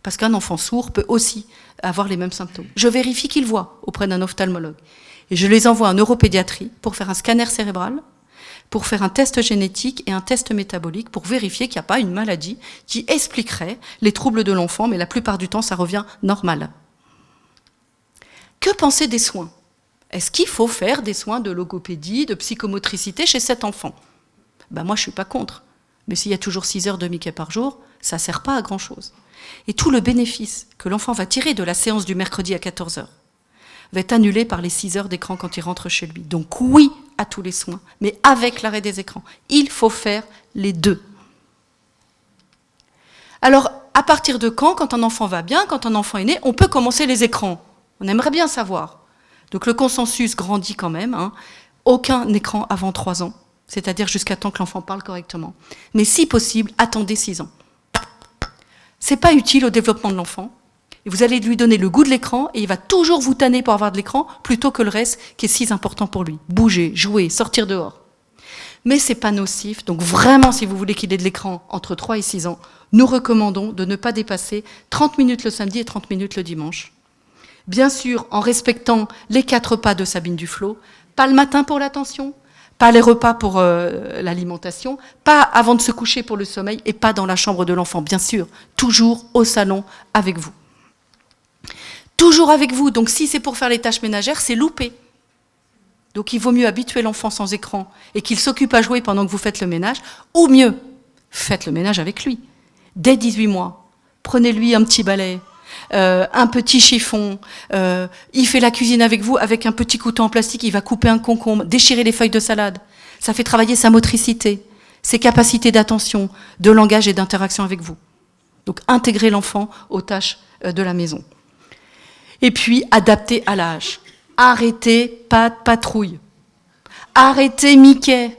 Parce qu'un enfant sourd peut aussi avoir les mêmes symptômes. Je vérifie qu'il voit auprès d'un ophtalmologue. Et je les envoie en neuropédiatrie pour faire un scanner cérébral, pour faire un test génétique et un test métabolique pour vérifier qu'il n'y a pas une maladie qui expliquerait les troubles de l'enfant, mais la plupart du temps, ça revient normal. Que penser des soins? Est-ce qu'il faut faire des soins de logopédie, de psychomotricité chez cet enfant? Ben moi, je ne suis pas contre. Mais s'il y a toujours 6 heures de Mickey par jour, ça ne sert pas à grand-chose. Et tout le bénéfice que l'enfant va tirer de la séance du mercredi à 14 heures va être annulé par les 6 heures d'écran quand il rentre chez lui. Donc oui à tous les soins, mais avec l'arrêt des écrans. Il faut faire les 2. Alors, à partir de quand un enfant va bien, quand un enfant est né, on peut commencer les écrans? On aimerait bien savoir. Donc le consensus grandit quand même. Hein. Aucun écran avant 3 ans, c'est-à-dire jusqu'à temps que l'enfant parle correctement. Mais si possible, attendez 6 ans. C'est pas utile au développement de l'enfant. Et vous allez lui donner le goût de l'écran et il va toujours vous tanner pour avoir de l'écran plutôt que le reste qui est si important pour lui. Bouger, jouer, sortir dehors. Mais c'est pas nocif. Donc vraiment, si vous voulez qu'il ait de l'écran entre 3 et 6 ans, nous recommandons de ne pas dépasser 30 minutes le samedi et 30 minutes le dimanche. Bien sûr, en respectant les 4 repas de Sabine Duflot, pas le matin pour l'attention, pas les repas pour l'alimentation, pas avant de se coucher pour le sommeil et pas dans la chambre de l'enfant, bien sûr, toujours au salon avec vous. Toujours avec vous, donc si c'est pour faire les tâches ménagères, c'est loupé. Donc il vaut mieux habituer l'enfant sans écran et qu'il s'occupe à jouer pendant que vous faites le ménage, ou mieux, faites le ménage avec lui. Dès 18 mois, prenez-lui un petit balai, un petit chiffon, il fait la cuisine avec vous avec un petit couteau en plastique, il va couper un concombre, déchirer les feuilles de salade. Ça fait travailler sa motricité, ses capacités d'attention, de langage et d'interaction avec vous. Donc intégrer l'enfant aux tâches de la maison. Et puis adapter à l'âge. Arrêtez pas de patrouille. Arrêtez Mickey.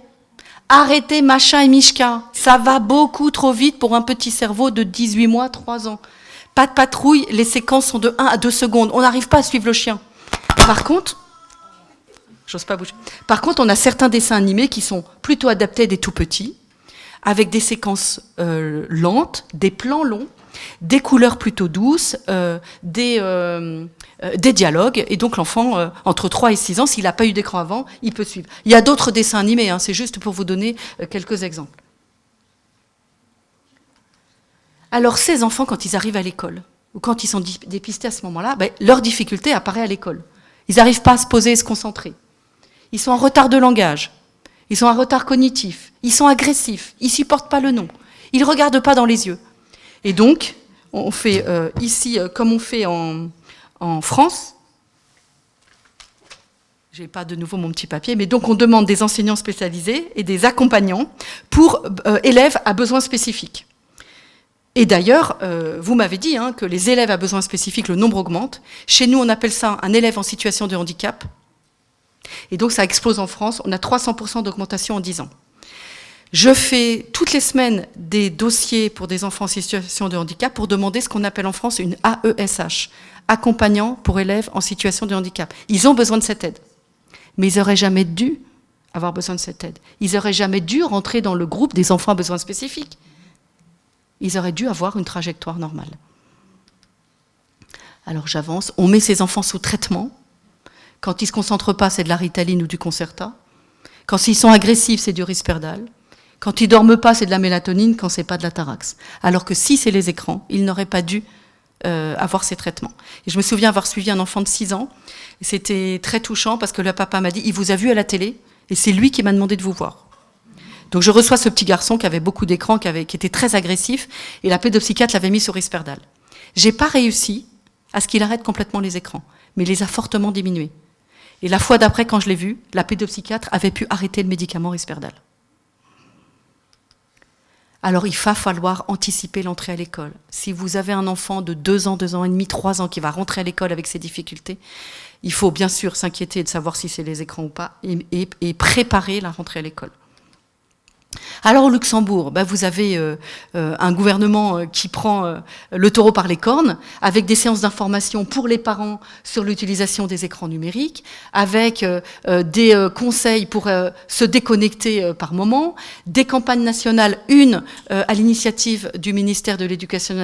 Arrêtez Macha et Mishka. Ça va beaucoup trop vite pour un petit cerveau de 18 mois, 3 ans. Pas de patrouille, les séquences sont de 1 à 2 secondes. On n'arrive pas à suivre le chien. Par contre, j'ose pas bouger. Par contre, on a certains dessins animés qui sont plutôt adaptés à des tout petits, avec des séquences lentes, des plans longs, des couleurs plutôt douces, des des dialogues, et donc l'enfant, entre 3 et 6 ans, s'il n'a pas eu d'écran avant, il peut suivre. Il y a d'autres dessins animés, hein, c'est juste pour vous donner quelques exemples. Alors ces enfants, quand ils arrivent à l'école, ou quand ils sont dépistés à ce moment-là, leur difficulté apparaît à l'école. Ils n'arrivent pas à se poser et se concentrer. Ils sont en retard de langage, ils sont en retard cognitif, ils sont agressifs, ils ne supportent pas le non, ils ne regardent pas dans les yeux. Et donc, on fait ici, comme on fait en France, je n'ai pas de nouveau mon petit papier, mais donc on demande des enseignants spécialisés et des accompagnants pour élèves à besoins spécifiques. Et d'ailleurs, vous m'avez dit que les élèves à besoins spécifiques, le nombre augmente. Chez nous, on appelle ça un élève en situation de handicap. Et donc ça explose en France, on a 300% d'augmentation en 10 ans. Je fais toutes les semaines des dossiers pour des enfants en situation de handicap pour demander ce qu'on appelle en France une AESH, accompagnant pour élèves en situation de handicap. Ils ont besoin de cette aide, mais ils n'auraient jamais dû avoir besoin de cette aide. Ils n'auraient jamais dû rentrer dans le groupe des enfants à besoins spécifiques. Ils auraient dû avoir une trajectoire normale. Alors j'avance, on met ces enfants sous traitement. Quand ils ne se concentrent pas, c'est de la Ritaline ou du Concerta. Quand ils sont agressifs, c'est du Risperdal. Quand ils ne dorment pas, c'est de la mélatonine, quand ce n'est pas de la Tarax. Alors que si c'est les écrans, ils n'auraient pas dû avoir ces traitements. Et je me souviens avoir suivi un enfant de 6 ans. Et c'était très touchant parce que le papa m'a dit « Il vous a vu à la télé et c'est lui qui m'a demandé de vous voir ». Donc je reçois ce petit garçon qui avait beaucoup d'écrans, qui était très agressif, et la pédopsychiatre l'avait mis sur Risperdal. Je n'ai pas réussi à ce qu'il arrête complètement les écrans, mais il les a fortement diminués. Et la fois d'après, quand je l'ai vu, la pédopsychiatre avait pu arrêter le médicament Risperdal. Alors il va falloir anticiper l'entrée à l'école. Si vous avez un enfant de 2 ans, 2 ans et demi, 3 ans qui va rentrer à l'école avec ses difficultés, il faut bien sûr s'inquiéter de savoir si c'est les écrans ou pas et préparer la rentrée à l'école. Alors au Luxembourg, vous avez un gouvernement qui prend le taureau par les cornes, avec des séances d'information pour les parents sur l'utilisation des écrans numériques, avec des conseils pour se déconnecter par moment, des campagnes nationales, une à l'initiative du ministère de l'Éducation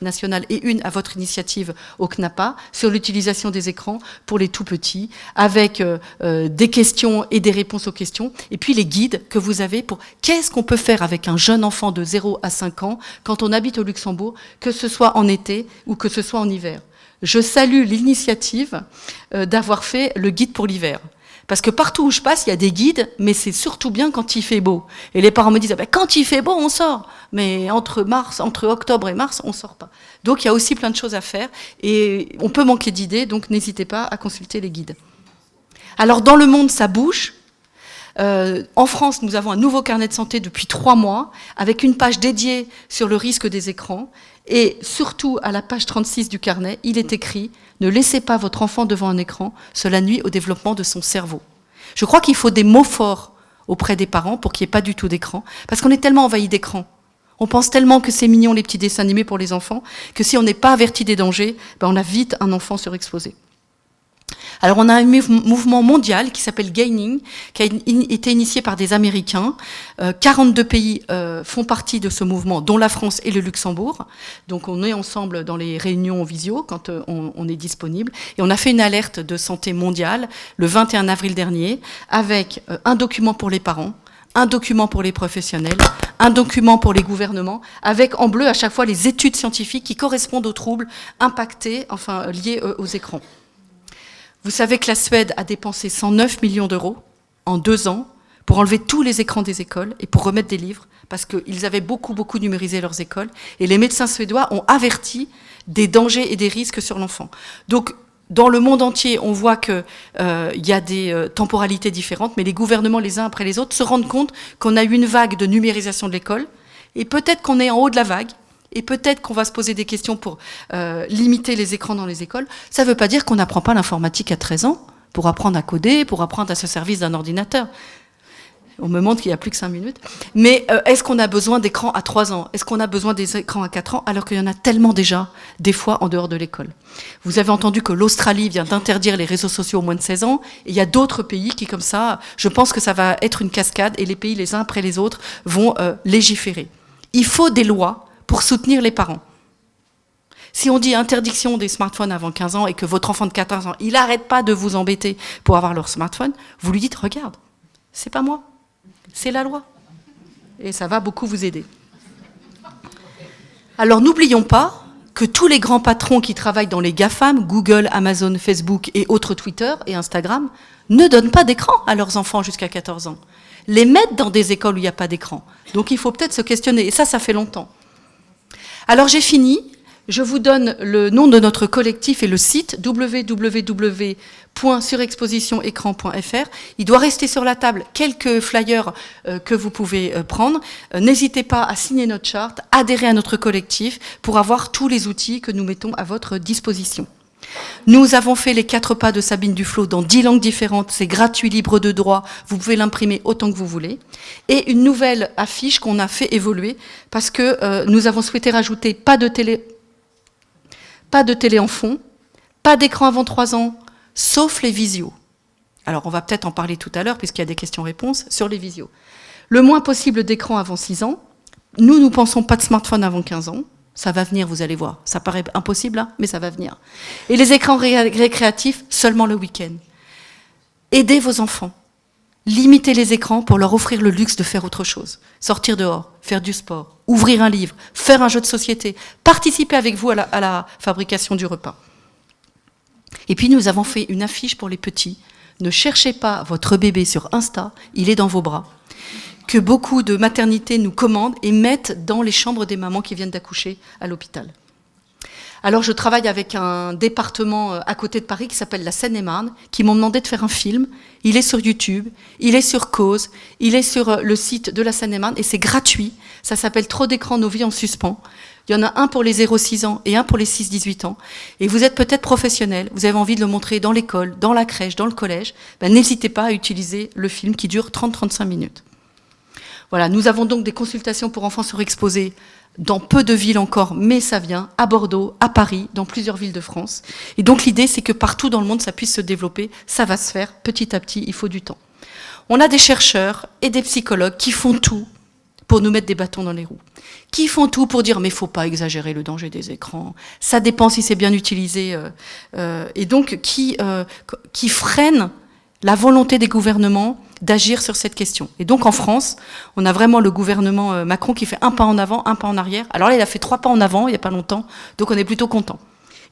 nationale et une à votre initiative au CNAPA, sur l'utilisation des écrans pour les tout-petits, avec des questions et des réponses aux questions, et puis les guides que vous avez pour qu'est-ce qu'on peut faire avec un jeune enfant de 0 à 5 ans quand on habite au Luxembourg, que ce soit en été ou que ce soit en hiver. Je salue l'initiative d'avoir fait le guide pour l'hiver. Parce que partout où je passe, il y a des guides, mais c'est surtout bien quand il fait beau. Et les parents me disent, quand il fait beau, on sort. Mais entre octobre et mars, on ne sort pas. Donc il y a aussi plein de choses à faire. Et on peut manquer d'idées, donc n'hésitez pas à consulter les guides. Alors dans le monde, ça bouge. En France, nous avons un nouveau carnet de santé depuis 3 mois, avec une page dédiée sur le risque des écrans. Et surtout, à la page 36 du carnet, il est écrit « Ne laissez pas votre enfant devant un écran, cela nuit au développement de son cerveau ». Je crois qu'il faut des mots forts auprès des parents pour qu'il n'y ait pas du tout d'écran, parce qu'on est tellement envahi d'écran. On pense tellement que c'est mignon les petits dessins animés pour les enfants, que si on n'est pas averti des dangers, on a vite un enfant surexposé. Alors on a un mouvement mondial qui s'appelle Gaining, qui a été initié par des Américains. 42 pays font partie de ce mouvement, dont la France et le Luxembourg. Donc on est ensemble dans les réunions visio quand on est disponible. Et on a fait une alerte de santé mondiale le 21 avril dernier, avec un document pour les parents, un document pour les professionnels, un document pour les gouvernements, avec en bleu à chaque fois les études scientifiques qui correspondent aux troubles impactés, liés aux écrans. Vous savez que la Suède a dépensé 109 millions d'euros en 2 ans pour enlever tous les écrans des écoles et pour remettre des livres, parce qu'ils avaient beaucoup numérisé leurs écoles. Et les médecins suédois ont averti des dangers et des risques sur l'enfant. Donc, dans le monde entier, on voit qu'il y a des temporalités différentes, mais les gouvernements, les uns après les autres, se rendent compte qu'on a eu une vague de numérisation de l'école, et peut-être qu'on est en haut de la vague, et peut-être qu'on va se poser des questions pour limiter les écrans dans les écoles. Ça ne veut pas dire qu'on n'apprend pas l'informatique à 13 ans, pour apprendre à coder, pour apprendre à se servir d'un ordinateur. On me montre qu'il n'y a plus que 5 minutes. Mais est-ce qu'on a besoin d'écrans à 3 ans? Est-ce qu'on a besoin des écrans à 4 ans, alors qu'il y en a tellement déjà, des fois, en dehors de l'école? Vous avez entendu que l'Australie vient d'interdire les réseaux sociaux aux moins de 16 ans, et il y a d'autres pays qui, comme ça, je pense que ça va être une cascade, et les pays, les uns après les autres, vont légiférer. Il faut des lois pour soutenir les parents. Si on dit interdiction des smartphones avant 15 ans et que votre enfant de 14 ans, il n'arrête pas de vous embêter pour avoir leur smartphone, vous lui dites, regarde, c'est pas moi, c'est la loi. Et ça va beaucoup vous aider. Alors n'oublions pas que tous les grands patrons qui travaillent dans les GAFAM, Google, Amazon, Facebook et autres Twitter et Instagram, ne donnent pas d'écran à leurs enfants jusqu'à 14 ans. Les mettent dans des écoles où il n'y a pas d'écran. Donc il faut peut-être se questionner. Et ça fait longtemps. Alors j'ai fini. Je vous donne le nom de notre collectif et le site www.surexpositionécran.fr. Il doit rester sur la table quelques flyers que vous pouvez prendre. N'hésitez pas à signer notre charte, adhérer à notre collectif pour avoir tous les outils que nous mettons à votre disposition. Nous avons fait les 4 pas de Sabine Duflot dans 10 langues différentes. C'est gratuit, libre de droit. Vous pouvez l'imprimer autant que vous voulez. Et une nouvelle affiche qu'on a fait évoluer parce que nous avons souhaité rajouter pas de télé en fond, pas d'écran avant 3 ans, sauf les visios. Alors on va peut-être en parler tout à l'heure puisqu'il y a des questions-réponses sur les visios. Le moins possible d'écran avant 6 ans. Nous pensons pas de smartphone avant 15 ans. Ça va venir, vous allez voir. Ça paraît impossible, hein, mais ça va venir. Et les écrans récréatifs, seulement le week-end. Aidez vos enfants. Limitez les écrans pour leur offrir le luxe de faire autre chose. Sortir dehors, faire du sport, ouvrir un livre, faire un jeu de société, participer avec vous à la fabrication du repas. Et puis nous avons fait une affiche pour les petits. Ne cherchez pas votre bébé sur Insta, il est dans vos bras. Que beaucoup de maternités nous commandent et mettent dans les chambres des mamans qui viennent d'accoucher à l'hôpital. Alors je travaille avec un département à côté de Paris qui s'appelle la Seine-et-Marne, qui m'ont demandé de faire un film. Il est sur YouTube, il est sur Cause, il est sur le site de la Seine-et-Marne et c'est gratuit. Ça s'appelle Trop d'écran, nos vies en suspens. Il y en a un pour les 0-6 ans et un pour les 6-18 ans. Et vous êtes peut-être professionnel, vous avez envie de le montrer dans l'école, dans la crèche, dans le collège. N'hésitez pas à utiliser le film qui dure 30-35 minutes. Voilà, nous avons donc des consultations pour enfants surexposés dans peu de villes encore, mais ça vient, à Bordeaux, à Paris, dans plusieurs villes de France. Et donc l'idée, c'est que partout dans le monde, ça puisse se développer. Ça va se faire petit à petit, il faut du temps. On a des chercheurs et des psychologues qui font tout pour nous mettre des bâtons dans les roues. Qui font tout pour dire, mais il ne faut pas exagérer le danger des écrans. Ça dépend si c'est bien utilisé. Et donc, qui freinent la volonté des gouvernements d'agir sur cette question. Et donc en France, on a vraiment le gouvernement Macron qui fait un pas en avant, un pas en arrière. Alors là, il a fait 3 pas en avant, il n'y a pas longtemps, donc on est plutôt content.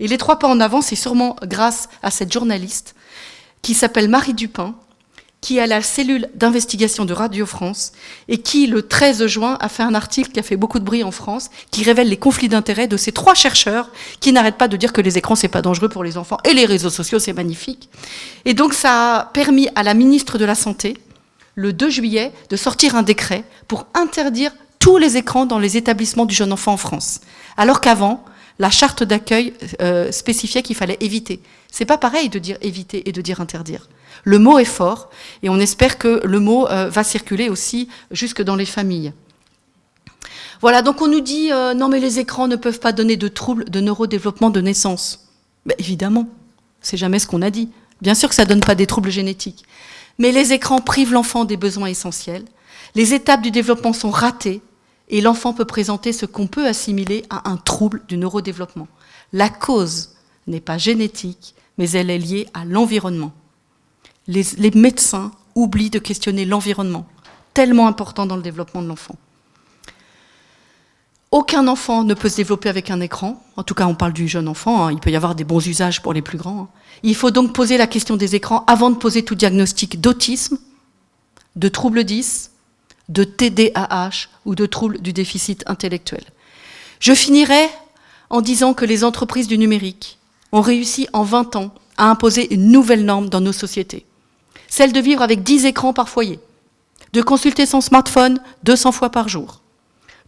Et les 3 pas en avant, c'est sûrement grâce à cette journaliste qui s'appelle Marie Dupin, qui est à la cellule d'investigation de Radio France et qui, le 13 juin, a fait un article qui a fait beaucoup de bruit en France, qui révèle les conflits d'intérêts de ces 3 chercheurs qui n'arrêtent pas de dire que les écrans, c'est pas dangereux pour les enfants et les réseaux sociaux, c'est magnifique. Et donc, ça a permis à la ministre de la Santé, le 2 juillet, de sortir un décret pour interdire tous les écrans dans les établissements du jeune enfant en France. Alors qu'avant, la charte d'accueil spécifiait qu'il fallait éviter. C'est pas pareil de dire éviter et de dire interdire. Le mot est fort et on espère que le mot va circuler aussi jusque dans les familles. Voilà, donc on nous dit non mais les écrans ne peuvent pas donner de troubles de neurodéveloppement de naissance. Ben, évidemment, c'est jamais ce qu'on a dit. Bien sûr que ça ne donne pas des troubles génétiques. Mais les écrans privent l'enfant des besoins essentiels. Les étapes du développement sont ratées et l'enfant peut présenter ce qu'on peut assimiler à un trouble du neurodéveloppement. La cause n'est pas génétique, mais elle est liée à l'environnement. Les médecins oublient de questionner l'environnement, tellement important dans le développement de l'enfant. Aucun enfant ne peut se développer avec un écran. En tout cas, on parle du jeune enfant. Hein. Il peut y avoir des bons usages pour les plus grands. Hein. Il faut donc poser la question des écrans avant de poser tout diagnostic d'autisme, de trouble 10, de TDAH ou de trouble du déficit intellectuel. Je finirai en disant que les entreprises du numérique ont réussi en 20 ans à imposer une nouvelle norme dans nos sociétés. Celle de vivre avec 10 écrans par foyer, de consulter son smartphone 200 fois par jour,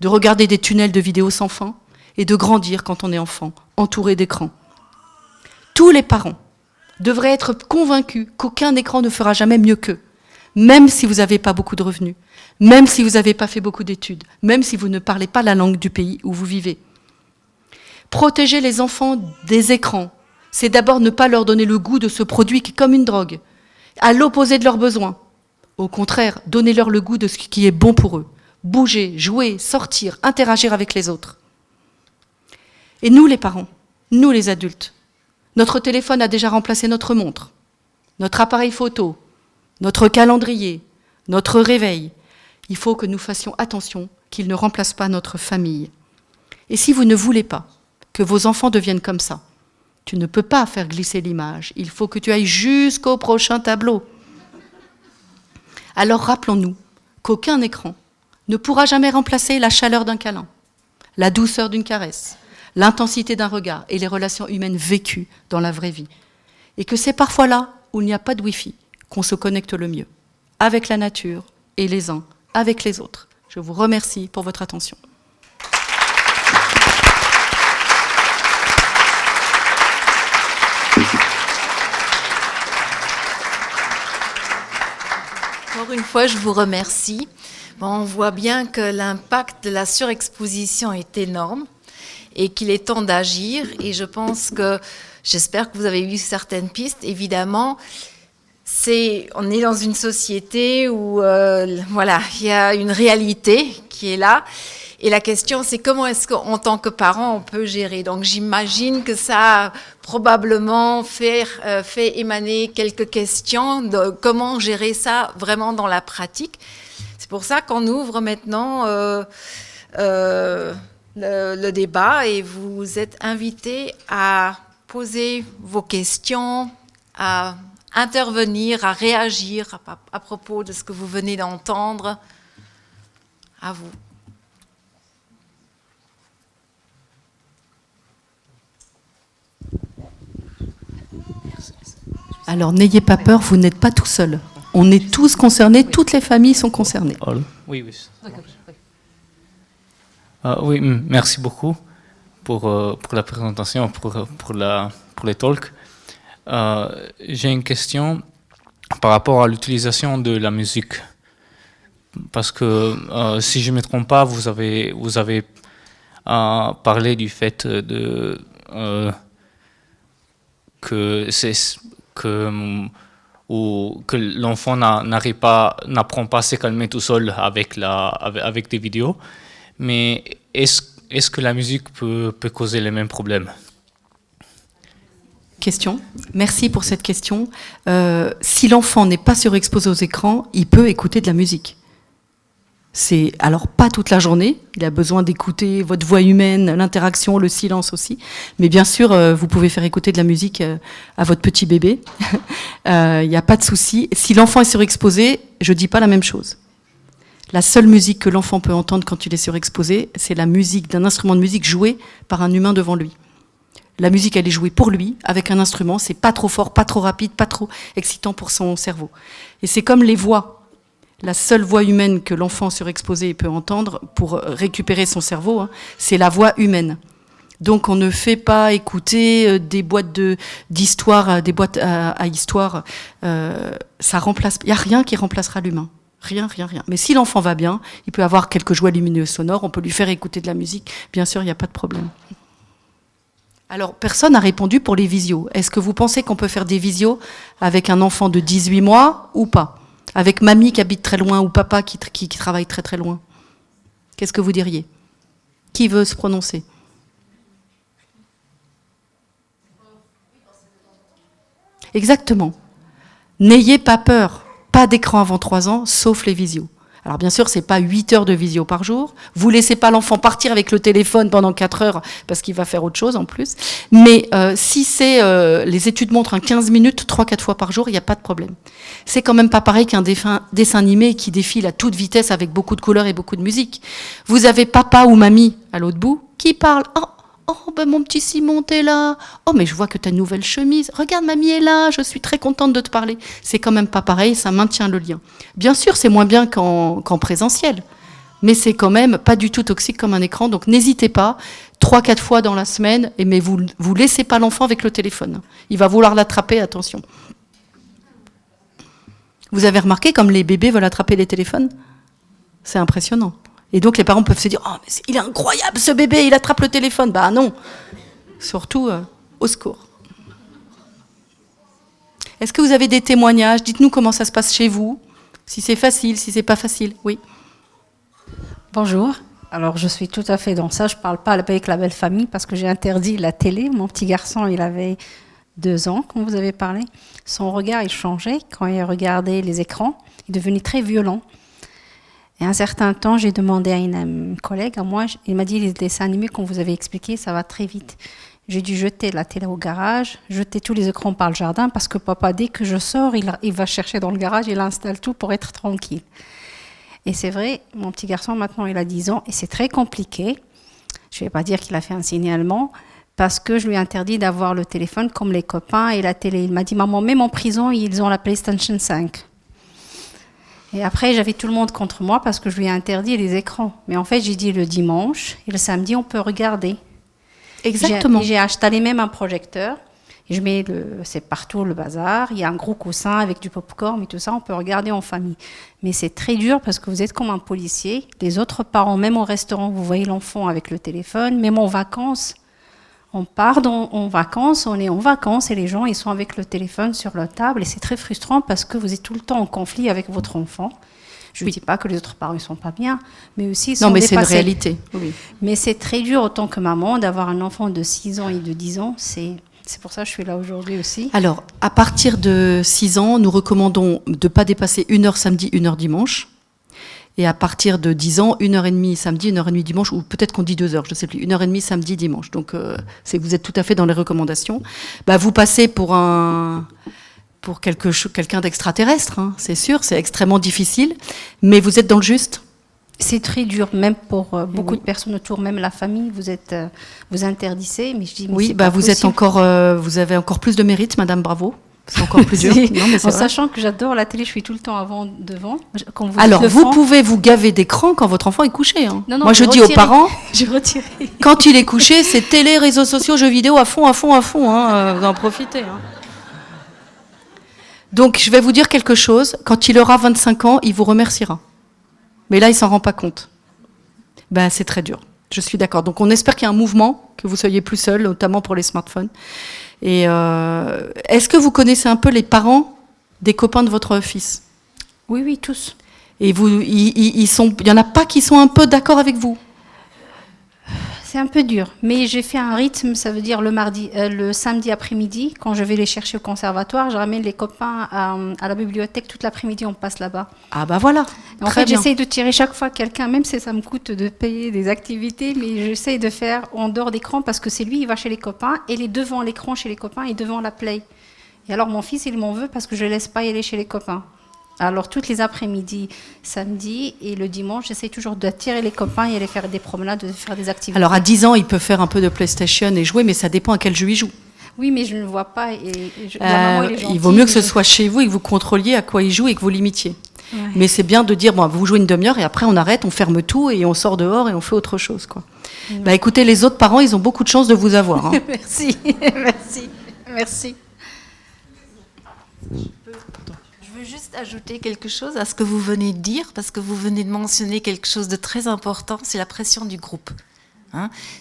de regarder des tunnels de vidéos sans fin et de grandir quand on est enfant, entouré d'écrans. Tous les parents devraient être convaincus qu'aucun écran ne fera jamais mieux qu'eux, même si vous n'avez pas beaucoup de revenus, même si vous n'avez pas fait beaucoup d'études, même si vous ne parlez pas la langue du pays où vous vivez. Protéger les enfants des écrans, c'est d'abord ne pas leur donner le goût de ce produit qui est comme une drogue, à l'opposé de leurs besoins. Au contraire, donnez-leur le goût de ce qui est bon pour eux. Bouger, jouer, sortir, interagir avec les autres. Et nous, les parents, Nous les adultes. Notre téléphone a déjà remplacé notre montre, notre appareil photo, notre calendrier, notre réveil. Il faut que nous fassions attention qu'il ne remplace pas notre famille. Et si vous ne voulez pas que vos enfants deviennent comme ça, tu ne peux pas faire glisser l'image. Il faut que tu ailles jusqu'au prochain tableau. Alors rappelons-nous qu'aucun écran ne pourra jamais remplacer la chaleur d'un câlin, la douceur d'une caresse, l'intensité d'un regard et les relations humaines vécues dans la vraie vie. Et que c'est parfois là où il n'y a pas de Wi-Fi qu'on se connecte le mieux, avec la nature et les uns avec les autres. Je vous remercie pour votre attention. Encore une fois, je vous remercie. Bon, on voit bien que l'impact de la surexposition est énorme et qu'il est temps d'agir. Et j'espère que vous avez eu certaines pistes. Évidemment, on est dans une société où il y a une réalité qui est là. Et la question, c'est comment est-ce qu'en tant que parent, on peut gérer. Donc j'imagine que ça a probablement fait émaner quelques questions de comment gérer ça vraiment dans la pratique. C'est pour ça qu'on ouvre maintenant le débat et vous êtes invités à poser vos questions, à intervenir, à réagir à propos de ce que vous venez d'entendre. À vous. Alors n'ayez pas peur, vous n'êtes pas tout seul. On est tous concernés, toutes les familles sont concernées. Oui, oui. Oui, merci beaucoup pour la présentation, pour les talks. J'ai une question par rapport à l'utilisation de la musique. Parce que, si je ne me trompe pas, vous avez parlé du fait que l'enfant n'apprend pas à se calmer tout seul avec des vidéos. Mais est-ce que la musique peut causer les mêmes problèmes? Question. Merci pour cette question. Si l'enfant n'est pas surexposé aux écrans, il peut écouter de la musique. Alors pas toute la journée, il a besoin d'écouter votre voix humaine, l'interaction, le silence aussi. Mais bien sûr, vous pouvez faire écouter de la musique à votre petit bébé. Il n'y a pas de souci. Si l'enfant est surexposé, je ne dis pas la même chose. La seule musique que l'enfant peut entendre quand il est surexposé, c'est la musique d'un instrument de musique joué par un humain devant lui. La musique, elle est jouée pour lui, avec un instrument. C'est pas trop fort, pas trop rapide, pas trop excitant pour son cerveau. Et c'est comme les voix. La seule voix humaine que l'enfant surexposé peut entendre pour récupérer son cerveau, c'est la voix humaine. Donc on ne fait pas écouter des boîtes d'histoire, des boîtes à histoire. Ça remplace. Il n'y a rien qui remplacera l'humain. Rien. Mais si l'enfant va bien, il peut avoir quelques joies lumineuses sonores, on peut lui faire écouter de la musique. Bien sûr, il n'y a pas de problème. Alors, personne n'a répondu pour les visios. Est-ce que vous pensez qu'on peut faire des visios avec un enfant de 18 mois ou pas ? Avec mamie qui habite très loin ou papa qui travaille très très loin? Qu'est-ce que vous diriez? Qui veut se prononcer? Exactement. N'ayez pas peur. Pas d'écran avant 3 ans, sauf les visios. Alors bien sûr, c'est pas 8 heures de visio par jour. Vous laissez pas l'enfant partir avec le téléphone pendant 4 heures parce qu'il va faire autre chose en plus. Mais si les études montrent 15 minutes, 3-4 fois par jour, il n'y a pas de problème. C'est quand même pas pareil qu'un dessin animé qui défile à toute vitesse avec beaucoup de couleurs et beaucoup de musique. Vous avez papa ou mamie à l'autre bout qui parle. Oh, ben mon petit Simon, t'es là. Oh, mais je vois que t'as une nouvelle chemise. Regarde, mamie est là, je suis très contente de te parler. C'est quand même pas pareil, ça maintient le lien. Bien sûr, c'est moins bien qu'en présentiel, mais c'est quand même pas du tout toxique comme un écran. Donc n'hésitez pas, 3-4 fois dans la semaine, mais vous laissez pas l'enfant avec le téléphone. Il va vouloir l'attraper, attention. Vous avez remarqué comme les bébés veulent attraper les téléphones? C'est impressionnant. Et donc les parents peuvent se dire « Oh, mais il est incroyable ce bébé, il attrape le téléphone !» Bah non, surtout au secours. Est-ce que vous avez des témoignages? Dites-nous comment ça se passe chez vous, si c'est facile, si c'est pas facile. Oui. Bonjour, Alors, je suis tout à fait dans ça. Je ne parle pas avec la belle famille parce que j'ai interdit la télé. Mon petit garçon, il avait 2 ans quand vous avez parlé. Son regard, il changeait quand il regardait les écrans. Il devenait très violent. Et à un certain temps, j'ai demandé à une collègue, à moi, il m'a dit, les dessins animés, comme vous avez expliqué, ça va très vite. J'ai dû jeter la télé au garage, jeter tous les écrans par le jardin, parce que papa, dès que je sors, il va chercher dans le garage, il installe tout pour être tranquille. Et c'est vrai, mon petit garçon, maintenant, il a 10 ans, et c'est très compliqué. Je ne vais pas dire qu'il a fait un signalement, parce que je lui ai interdit d'avoir le téléphone comme les copains et la télé. Il m'a dit, maman, même en prison, ils ont la PlayStation 5. Et après, j'avais tout le monde contre moi parce que je lui ai interdit les écrans. Mais en fait, j'ai dit le dimanche et le samedi, on peut regarder. Exactement. J'ai acheté même un projecteur. Et je mets c'est partout le bazar. Il y a un gros coussin avec du popcorn et tout ça. On peut regarder en famille. Mais c'est très dur parce que vous êtes comme un policier. Les autres parents, même au restaurant, vous voyez l'enfant avec le téléphone. Même en vacances, on part en vacances, on est en vacances et les gens, ils sont avec le téléphone sur la table. Et c'est très frustrant parce que vous êtes tout le temps en conflit avec votre enfant. Je ne dis pas que les autres parents ne sont pas bien, mais aussi ils sont Non, mais dépassés. c'est une réalité. Oui. Mais c'est très dur, autant que maman, d'avoir un enfant de 6 ans et de 10 ans. C'est pour ça que je suis là aujourd'hui aussi. Alors, à partir de 6 ans, nous recommandons de ne pas dépasser 1 heure samedi, 1 heure dimanche. Et à partir de 10 ans, 1h30 samedi, 1h30 dimanche, ou peut-être qu'on dit 2 heures, je ne sais plus, 1h30 samedi, dimanche. Donc, vous êtes tout à fait dans les recommandations. Vous passez pour quelqu'un d'extraterrestre, hein, c'est sûr, c'est extrêmement difficile, mais vous êtes dans le juste. C'est très dur, même pour beaucoup de personnes autour, même la famille, vous interdissez, mais je dis, mais oui, c'est pas vous possible. vous avez encore plus de mérite, madame, bravo. C'est encore plus dur. Non, mais en sachant que j'adore la télé, je suis tout le temps devant. Quand vous Alors, dites vous pouvez vous gaver d'écran quand votre enfant est couché. Hein. Non, moi, je dis aux parents, je retire. quand il est couché, c'est télé, réseaux sociaux, jeux vidéo à fond. Hein, vous en profitez. Hein. Donc, je vais vous dire quelque chose. Quand il aura 25 ans, il vous remerciera. Mais là, il s'en rend pas compte. C'est très dur. Je suis d'accord. Donc, on espère qu'il y a un mouvement, que vous soyez plus seul, notamment pour les smartphones. Et est-ce que vous connaissez un peu les parents des copains de votre fils? Oui, tous. Et il y en a pas qui sont un peu d'accord avec vous? C'est un peu dur, mais j'ai fait un rythme, ça veut dire le samedi après-midi, quand je vais les chercher au conservatoire, je ramène les copains à la bibliothèque, toute l'après-midi on passe là-bas. Ah voilà. En fait, j'essaye de tirer chaque fois quelqu'un, même si ça me coûte de payer des activités, mais j'essaye de faire en dehors d'écran parce que c'est lui, il va chez les copains, et il est devant l'écran chez les copains et devant la play. Et alors mon fils, il m'en veut parce que je ne laisse pas y aller chez les copains. Alors, toutes les après-midi, samedi et le dimanche, j'essaie toujours d'attirer les copains et aller faire des promenades, de faire des activités. Alors, à 10 ans, il peut faire un peu de PlayStation et jouer, mais ça dépend à quel jeu il joue. Oui, mais je ne le vois pas. La maman, elle est gentille, il vaut mieux que ce soit chez vous et que vous contrôliez à quoi il joue et que vous limitiez. Ouais. Mais c'est bien de dire, vous jouez une demi-heure et après on arrête, on ferme tout et on sort dehors et on fait autre chose, quoi. Écoutez, les autres parents, ils ont beaucoup de chance de vous avoir. Hein. Merci. Je veux juste ajouter quelque chose à ce que vous venez de dire, parce que vous venez de mentionner quelque chose de très important, c'est la pression du groupe.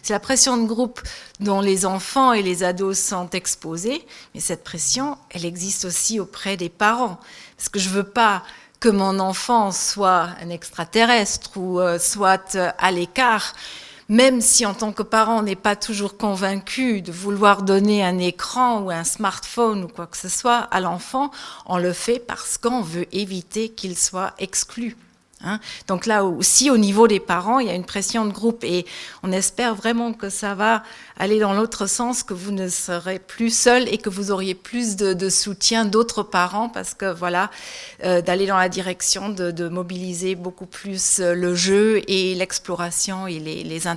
C'est la pression de groupe dont les enfants et les ados sont exposés, mais cette pression, elle existe aussi auprès des parents. Parce que je ne veux pas que mon enfant soit un extraterrestre ou soit à l'écart, même si en tant que parent, on n'est pas toujours convaincu de vouloir donner un écran ou un smartphone ou quoi que ce soit à l'enfant, on le fait parce qu'on veut éviter qu'il soit exclu. Donc là aussi, au niveau des parents, il y a une pression de groupe et on espère vraiment que ça va aller dans l'autre sens, que vous ne serez plus seul et que vous auriez plus de soutien d'autres parents parce que voilà, d'aller dans la direction de mobiliser beaucoup plus le jeu et l'exploration et les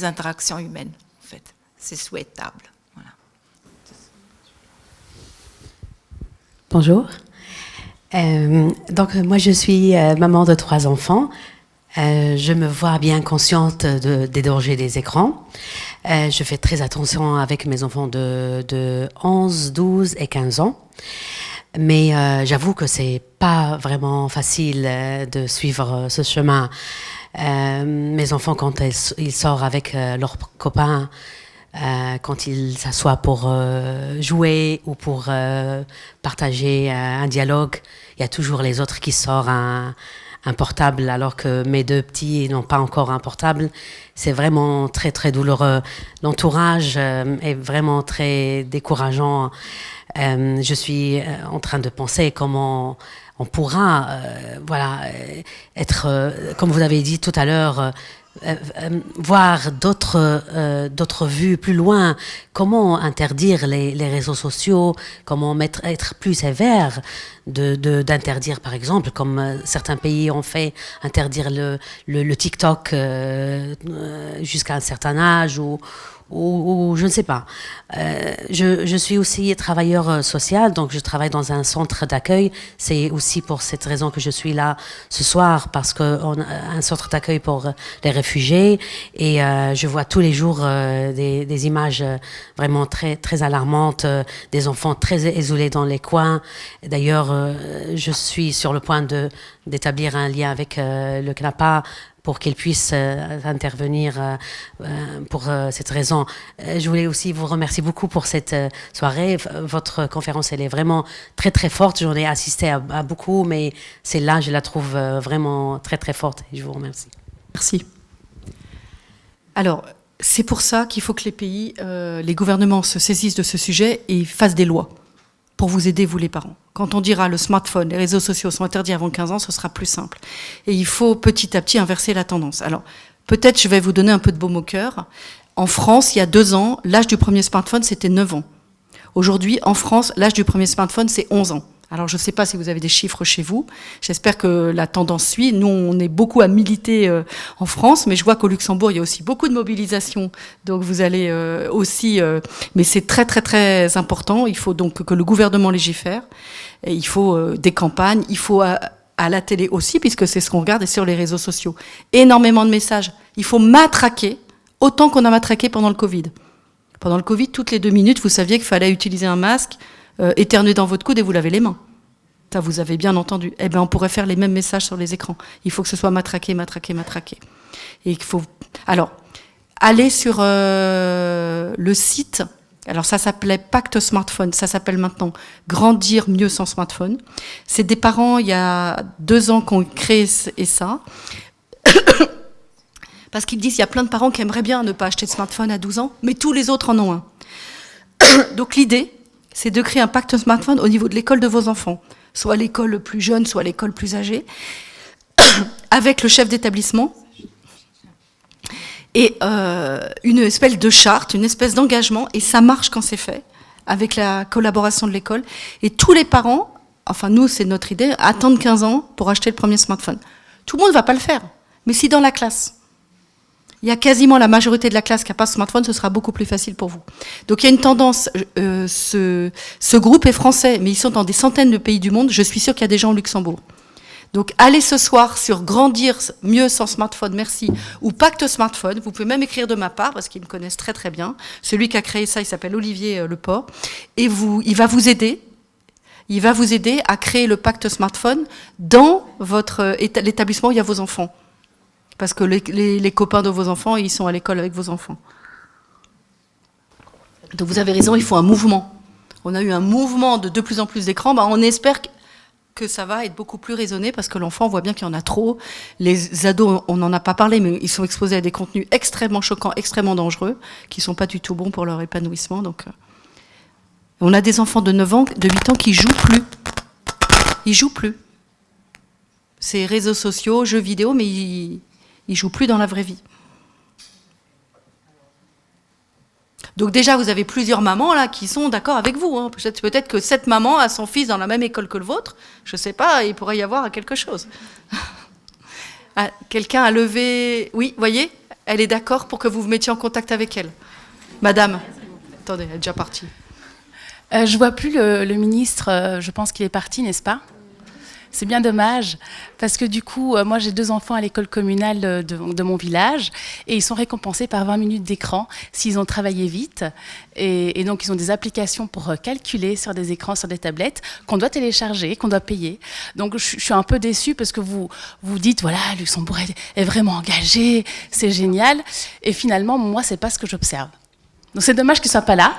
interactions humaines, en fait. C'est souhaitable. Voilà. Bonjour. Donc moi je suis maman de 3 enfants. Je me vois bien consciente des dangers des écrans. Je fais très attention avec mes enfants de 11, 12 et 15 ans. Mais j'avoue que c'est pas vraiment facile de suivre ce chemin. Mes enfants, quand ils sortent avec leurs copains, quand ils s'assoient pour jouer ou pour partager un dialogue, il y a toujours les autres qui sortent un un portable alors que mes 2 petits n'ont pas encore un portable. C'est vraiment très, très douloureux. L'entourage est vraiment très décourageant. Je suis en train de penser comment on pourra être, comme vous avez dit tout à l'heure, voir d'autres vues plus loin, comment interdire les réseaux sociaux, comment être plus sévère, d'interdire par exemple, comme certains pays ont fait, interdire le TikTok jusqu'à un certain âge ou je ne sais pas. Je suis aussi travailleur social, donc je travaille dans un centre d'accueil. C'est aussi pour cette raison que je suis là ce soir, parce qu'on a un centre d'accueil pour les réfugiés, et je vois tous les jours des images vraiment très, très alarmantes, des enfants très isolés dans les coins. D'ailleurs, je suis sur le point d'établir un lien avec le CNAPA pour qu'ils puissent intervenir pour cette raison. Je voulais aussi vous remercier beaucoup pour cette soirée. Votre conférence, elle est vraiment très, très forte. J'en ai assisté à beaucoup, mais celle-là, je la trouve vraiment très, très forte. Et je vous remercie. Merci. Alors, c'est pour ça qu'il faut que les pays, les gouvernements se saisissent de ce sujet et fassent des lois pour vous aider, vous les parents. Quand on dira le smartphone, les réseaux sociaux sont interdits avant 15 ans, ce sera plus simple. Et il faut petit à petit inverser la tendance. Alors, peut-être je vais vous donner un peu de baume au cœur. En France, il y a 2 ans, l'âge du premier smartphone, c'était 9 ans. Aujourd'hui, en France, l'âge du premier smartphone, c'est 11 ans. Alors, je ne sais pas si vous avez des chiffres chez vous. J'espère que la tendance suit. Nous, on est beaucoup à militer en France, mais je vois qu'au Luxembourg, il y a aussi beaucoup de mobilisation. Donc, vous allez aussi... mais c'est très, très, très important. Il faut donc que le gouvernement légifère. Et il faut des campagnes. Il faut à la télé aussi, puisque c'est ce qu'on regarde, et sur les réseaux sociaux. Énormément de messages. Il faut matraquer autant qu'on a matraqué pendant le Covid. Pendant le Covid, toutes les 2 minutes, vous saviez qu'il fallait utiliser un masque, éternuer dans votre coude et vous lavez les mains. Ça, vous avez bien entendu. Eh bien, on pourrait faire les mêmes messages sur les écrans. Il faut que ce soit matraqué, matraqué, matraqué. Et il faut... Alors, allez sur le site. Alors, ça s'appelait Pacte Smartphone. Ça s'appelle maintenant Grandir mieux sans smartphone. C'est des parents, il y a 2 ans, qui ont créé ça. Parce qu'ils disent qu'il y a plein de parents qui aimeraient bien ne pas acheter de smartphone à 12 ans, mais tous les autres en ont un. Donc, l'idée, c'est de créer un pacte smartphone au niveau de l'école de vos enfants, soit l'école plus jeune, soit l'école plus âgée, avec le chef d'établissement, et une espèce de charte, une espèce d'engagement, et ça marche quand c'est fait, avec la collaboration de l'école. Et tous les parents, enfin nous, c'est notre idée, attendent 15 ans pour acheter le premier smartphone. Tout le monde ne va pas le faire, mais si dans la classe, il y a quasiment la majorité de la classe qui n'a pas de smartphone, ce sera beaucoup plus facile pour vous. Donc il y a une tendance, ce groupe est français, mais ils sont dans des centaines de pays du monde, je suis sûre qu'il y a des gens au Luxembourg. Donc allez ce soir sur Grandir mieux sans smartphone, merci, ou Pacte Smartphone, vous pouvez même écrire de ma part, parce qu'ils me connaissent très très bien. Celui qui a créé ça, il s'appelle Olivier Leport, et il va vous aider. Il va vous aider à créer le Pacte Smartphone dans l'établissement où il y a vos enfants. Parce que les copains de vos enfants, ils sont à l'école avec vos enfants. Donc vous avez raison, il faut un mouvement. On a eu un mouvement de plus en plus d'écrans. On espère que ça va être beaucoup plus raisonné, parce que l'enfant voit bien qu'il y en a trop. Les ados, on n'en a pas parlé, mais ils sont exposés à des contenus extrêmement choquants, extrêmement dangereux, qui ne sont pas du tout bons pour leur épanouissement. Donc, on a des enfants de 9 ans, de 8 ans qui jouent plus. Ils jouent plus. C'est réseaux sociaux, jeux vidéo, mais ils jouent plus dans la vraie vie. Donc déjà, vous avez plusieurs mamans là qui sont d'accord avec vous. Hein. Peut-être que cette maman a son fils dans la même école que le vôtre. Je ne sais pas, il pourrait y avoir quelque chose. Ah, quelqu'un a levé... Oui, voyez, elle est d'accord pour que vous vous mettiez en contact avec elle. Madame, attendez, elle est déjà partie. Je vois plus le ministre, je pense qu'il est parti, n'est-ce pas ? C'est bien dommage, parce que du coup, moi j'ai 2 enfants à l'école communale de mon village, et ils sont récompensés par 20 minutes d'écran s'ils ont travaillé vite. Et donc ils ont des applications pour calculer sur des écrans, sur des tablettes, qu'on doit télécharger, qu'on doit payer. Donc je suis un peu déçue, parce que vous dites, voilà, Luxembourg est vraiment engagé, c'est génial. Et finalement, moi, c'est pas ce que j'observe. Donc c'est dommage qu'ils ne soient pas là.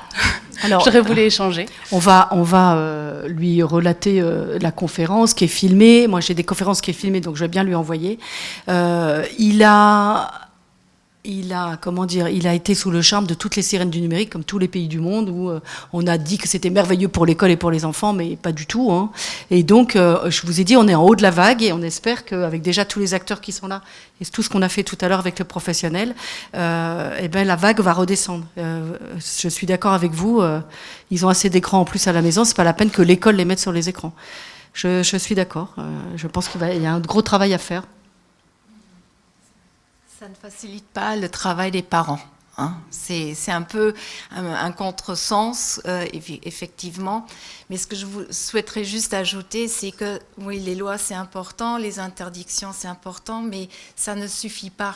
Alors, J'aurais voulu échanger. On va lui relater la conférence qui est filmée. Moi, j'ai des conférences qui est filmée, donc je vais bien lui envoyer. Il a été sous le charme de toutes les sirènes du numérique, comme tous les pays du monde, où on a dit que c'était merveilleux pour l'école et pour les enfants, mais pas du tout. Hein. Et donc, je vous ai dit, on est en haut de la vague, et on espère qu'avec déjà tous les acteurs qui sont là, et tout ce qu'on a fait tout à l'heure avec le professionnel, la vague va redescendre. Je suis d'accord avec vous, ils ont assez d'écrans en plus à la maison, c'est pas la peine que l'école les mette sur les écrans. Je suis d'accord, je pense qu'il y a un gros travail à faire. Ça ne facilite pas le travail des parents. Hein. C'est un peu un contresens, effectivement. Mais ce que je vous souhaiterais juste ajouter, c'est que oui, les lois, c'est important, les interdictions, c'est important, mais ça ne suffit pas.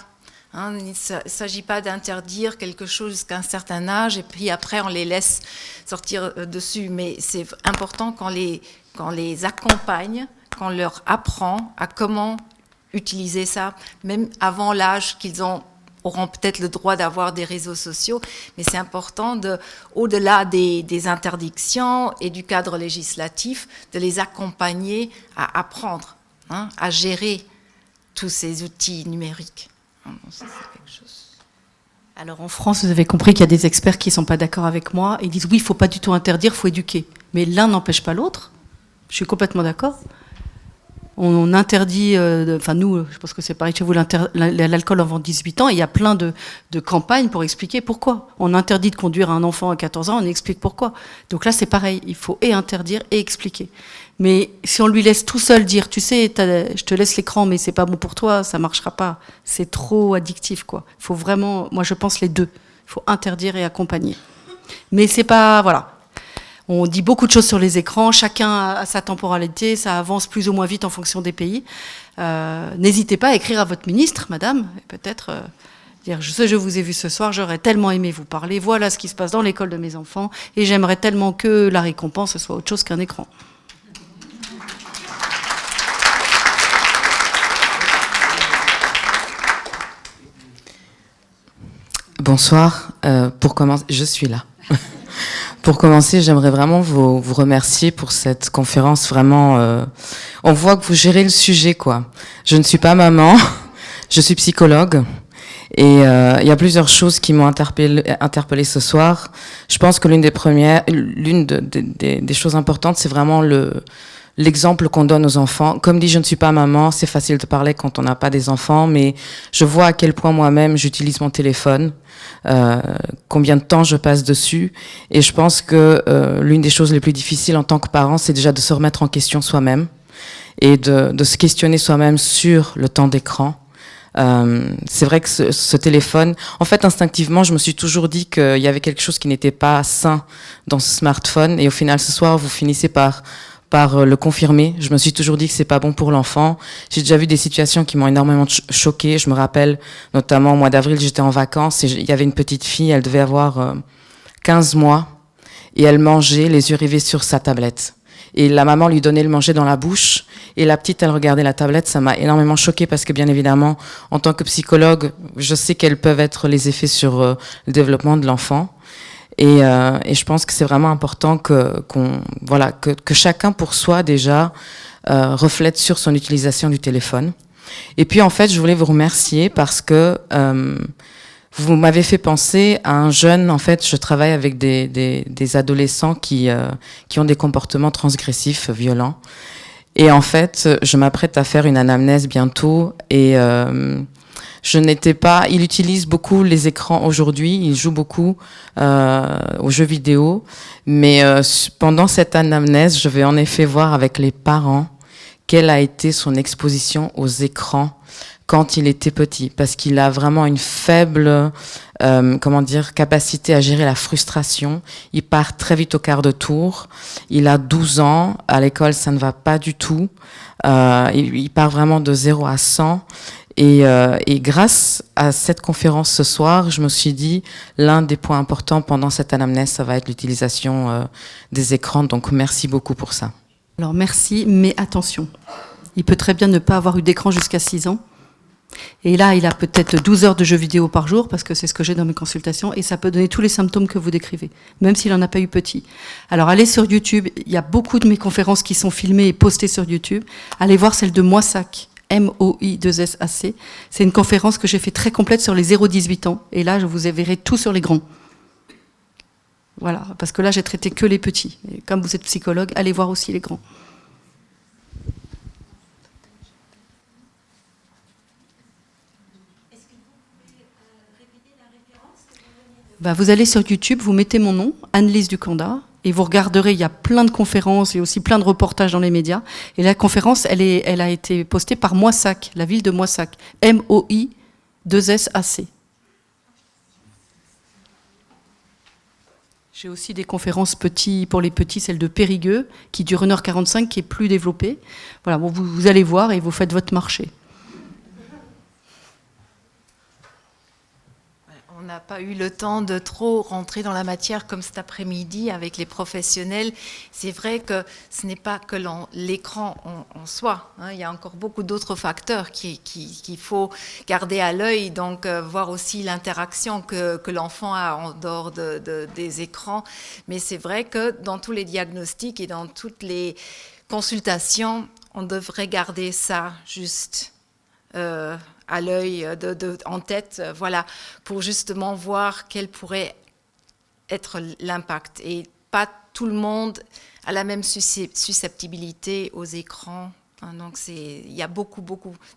Hein. Il ne s'agit pas d'interdire quelque chose jusqu'à un certain âge et puis après, on les laisse sortir dessus. Mais c'est important qu'on les accompagne, qu'on leur apprend à comment utiliser ça, même avant l'âge qu'ils auront peut-être le droit d'avoir des réseaux sociaux, mais c'est important, au-delà des interdictions et du cadre législatif, de les accompagner à apprendre, hein, à gérer tous ces outils numériques. Ça, c'est quelque chose. Alors en France, vous avez compris qu'il y a des experts qui ne sont pas d'accord avec moi. Ils disent oui, il ne faut pas du tout interdire, il faut éduquer. Mais l'un n'empêche pas l'autre. Je suis complètement d'accord. On interdit, nous, je pense que c'est pareil chez vous, l'alcool avant 18 ans, et il y a plein de campagnes pour expliquer pourquoi. On interdit de conduire un enfant à 14 ans, on explique pourquoi. Donc là, c'est pareil, il faut et interdire et expliquer. Mais si on lui laisse tout seul dire, tu sais, je te laisse l'écran, mais c'est pas bon pour toi, ça marchera pas. C'est trop addictif, quoi. Il faut vraiment, moi je pense les deux. Il faut interdire et accompagner. Mais c'est pas, voilà. On dit beaucoup de choses sur les écrans, chacun a sa temporalité, ça avance plus ou moins vite en fonction des pays. N'hésitez pas à écrire à votre ministre, madame, et peut-être dire je vous ai vu ce soir, j'aurais tellement aimé vous parler, voilà ce qui se passe dans l'école de mes enfants, et j'aimerais tellement que la récompense soit autre chose qu'un écran. Bonsoir, pour commencer, je suis là. Pour commencer, j'aimerais vraiment vous remercier pour cette conférence. Vraiment, on voit que vous gérez le sujet, quoi. Je ne suis pas maman, je suis psychologue. Et il y a plusieurs choses qui m'ont interpellée ce soir. Je pense que l'une des choses importantes, c'est vraiment l'exemple qu'on donne aux enfants. Comme dit, je ne suis pas maman, c'est facile de parler quand on n'a pas des enfants, mais je vois à quel point moi-même j'utilise mon téléphone, combien de temps je passe dessus, et je pense que l'une des choses les plus difficiles en tant que parent, c'est déjà de se remettre en question soi-même et de se questionner soi-même sur le temps d'écran. C'est vrai que ce téléphone, en fait, instinctivement, je me suis toujours dit qu'il y avait quelque chose qui n'était pas sain dans ce smartphone, et au final, ce soir, vous finissez par le confirmer. Je me suis toujours dit que c'est pas bon pour l'enfant. J'ai déjà vu des situations qui m'ont énormément choquée. Je me rappelle, notamment au mois d'avril, j'étais en vacances et il y avait une petite fille, elle devait avoir 15 mois, et elle mangeait les yeux rivés sur sa tablette. Et la maman lui donnait le manger dans la bouche, et la petite, elle regardait la tablette. Ça m'a énormément choquée parce que, bien évidemment, en tant que psychologue, je sais quels peuvent être les effets sur le développement de l'enfant. Et je pense que c'est vraiment important que chacun pour soi déjà reflète sur son utilisation du téléphone. Et puis en fait, je voulais vous remercier parce que vous m'avez fait penser à un jeune. En fait, je travaille avec des adolescents qui ont des comportements transgressifs, violents. Et en fait, je m'apprête à faire une anamnèse bientôt et il utilise beaucoup les écrans aujourd'hui, il joue beaucoup aux jeux vidéo, mais pendant cette anamnèse, je vais en effet voir avec les parents quelle a été son exposition aux écrans quand il était petit, parce qu'il a vraiment une faible capacité à gérer la frustration. Il part très vite au quart de tour. Il a 12 ans. À l'école, ça ne va pas du tout. Il part vraiment de 0 à 100. Et grâce à cette conférence ce soir, je me suis dit, l'un des points importants pendant cette anamnèse, ça va être l'utilisation des écrans. Donc, merci beaucoup pour ça. Alors, merci, mais attention. Il peut très bien ne pas avoir eu d'écran jusqu'à 6 ans. Et là, il a peut-être 12 heures de jeux vidéo par jour, parce que c'est ce que j'ai dans mes consultations, et ça peut donner tous les symptômes que vous décrivez, même s'il n'en a pas eu petit. Alors, allez sur YouTube, il y a beaucoup de mes conférences qui sont filmées et postées sur YouTube. Allez voir celle de Moissac, M-O-I-2-S-A-C. C'est une conférence que j'ai fait très complète sur les 0-18 ans, et là, je vous verrai tout sur les grands. Voilà, parce que là, j'ai traité que les petits. Et comme vous êtes psychologue, allez voir aussi les grands. Vous allez sur YouTube, vous mettez mon nom, Anne-Lise Ducanda, et vous regarderez, il y a plein de conférences et aussi plein de reportages dans les médias. Et la conférence, elle a été postée par Moissac, la ville de Moissac, M-O-I-2-S-A-C. J'ai aussi des conférences pour les petits, celle de Périgueux, qui dure 1h45, qui est plus développée. Voilà, bon, vous allez voir et vous faites votre marché. On n'a pas eu le temps de trop rentrer dans la matière comme cet après-midi avec les professionnels. C'est vrai que ce n'est pas que l'écran en soi. Il y a encore beaucoup d'autres facteurs qu'il faut garder à l'œil. Donc, voir aussi l'interaction que l'enfant a en dehors des écrans. Mais c'est vrai que dans tous les diagnostics et dans toutes les consultations, on devrait garder ça juste à l'œil, en tête, voilà, pour justement voir quel pourrait être l'impact. Et pas tout le monde a la même susceptibilité aux écrans. Donc, il y a beaucoup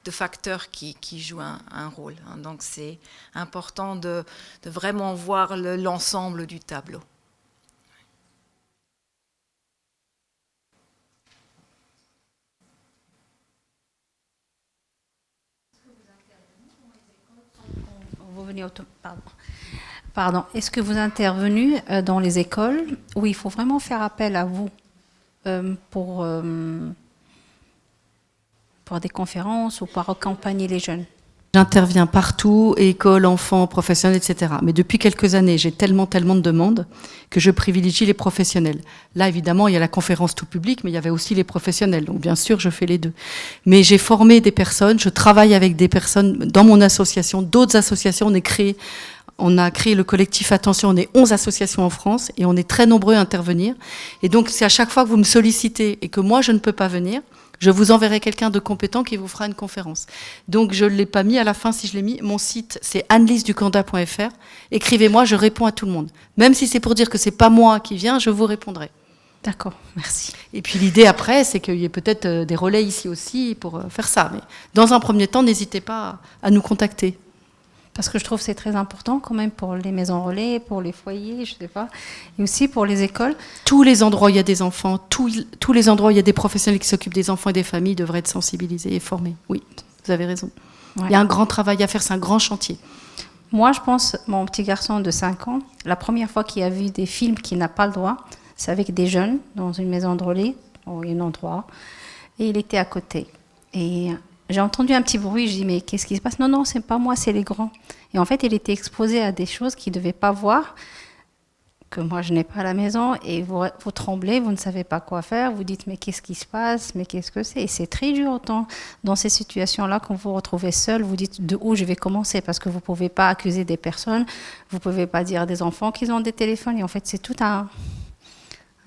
de facteurs qui jouent un rôle. Donc, c'est important de vraiment voir l'ensemble du tableau. Pardon. Est-ce que vous intervenez dans les écoles où il faut vraiment faire appel à vous pour des conférences ou pour accompagner les jeunes? J'interviens partout, école, enfants, professionnels, etc. Mais depuis quelques années, j'ai tellement de demandes que je privilégie les professionnels. Là, évidemment, il y a la conférence tout public, mais il y avait aussi les professionnels. Donc, bien sûr, je fais les deux. Mais j'ai formé des personnes, je travaille avec des personnes dans mon association, d'autres associations. On a créé le collectif Attention, on est 11 associations en France et on est très nombreux à intervenir. Et donc, c'est à chaque fois que vous me sollicitez et que moi, je ne peux pas venir, je vous enverrai quelqu'un de compétent qui vous fera une conférence. Donc, je ne l'ai pas mis à la fin, si je l'ai mis. Mon site, c'est anneliseducanda.fr. Écrivez-moi, je réponds à tout le monde. Même si c'est pour dire que ce n'est pas moi qui viens, je vous répondrai. D'accord, merci. Et puis, l'idée après, c'est qu'il y ait peut-être des relais ici aussi pour faire ça. Mais dans un premier temps, n'hésitez pas à nous contacter. Parce que je trouve que c'est très important quand même pour les maisons relais, pour les foyers, je ne sais pas, et aussi pour les écoles. Tous les endroits où il y a des enfants, tous les endroits où il y a des professionnels qui s'occupent des enfants et des familles devraient être sensibilisés et formés. Oui, vous avez raison. Ouais. Il y a un grand travail à faire, c'est un grand chantier. Moi, je pense, mon petit garçon de 5 ans, la première fois qu'il a vu des films qu'il n'a pas le droit, c'est avec des jeunes dans une maison de relais, ou un endroit, et il était à côté. Et j'ai entendu un petit bruit, je dis mais qu'est-ce qui se passe? Non, c'est pas moi, c'est les grands. Et en fait, il était exposé à des choses qu'il ne devait pas voir, que moi je n'ai pas à la maison, et vous tremblez, vous ne savez pas quoi faire, vous dites mais qu'est-ce qui se passe, mais qu'est-ce que c'est? Et c'est très dur dans ces situations-là, quand vous vous retrouvez seul, vous dites de où je vais commencer, parce que vous ne pouvez pas accuser des personnes, vous ne pouvez pas dire à des enfants qu'ils ont des téléphones, et en fait c'est tout un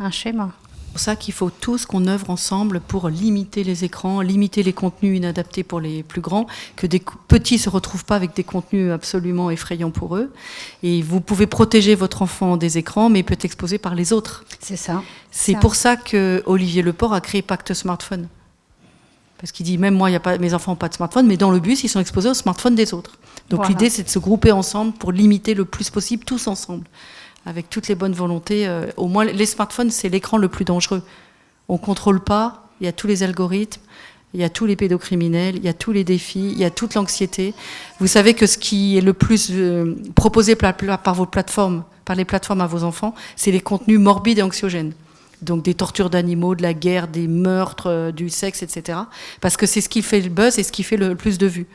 schéma. C'est pour ça qu'il faut tous qu'on œuvre ensemble pour limiter les écrans, limiter les contenus inadaptés pour les plus grands, que des petits ne se retrouvent pas avec des contenus absolument effrayants pour eux. Et vous pouvez protéger votre enfant des écrans, mais il peut être exposé par les autres. C'est ça. C'est pour ça que Olivier Leport a créé Pacte Smartphone. Parce qu'il dit, même moi, mes enfants n'ont pas de smartphone, mais dans le bus, ils sont exposés au smartphone des autres. Donc voilà. L'idée, c'est de se grouper ensemble pour limiter le plus possible, tous ensemble. Avec toutes les bonnes volontés. Au moins, les smartphones, c'est l'écran le plus dangereux. On ne contrôle pas, il y a tous les algorithmes, il y a tous les pédocriminels, il y a tous les défis, il y a toute l'anxiété. Vous savez que ce qui est le plus proposé par vos plateformes, par les plateformes à vos enfants, c'est les contenus morbides et anxiogènes. Donc des tortures d'animaux, de la guerre, des meurtres, du sexe, etc. Parce que c'est ce qui fait le buzz et ce qui fait le plus de vues.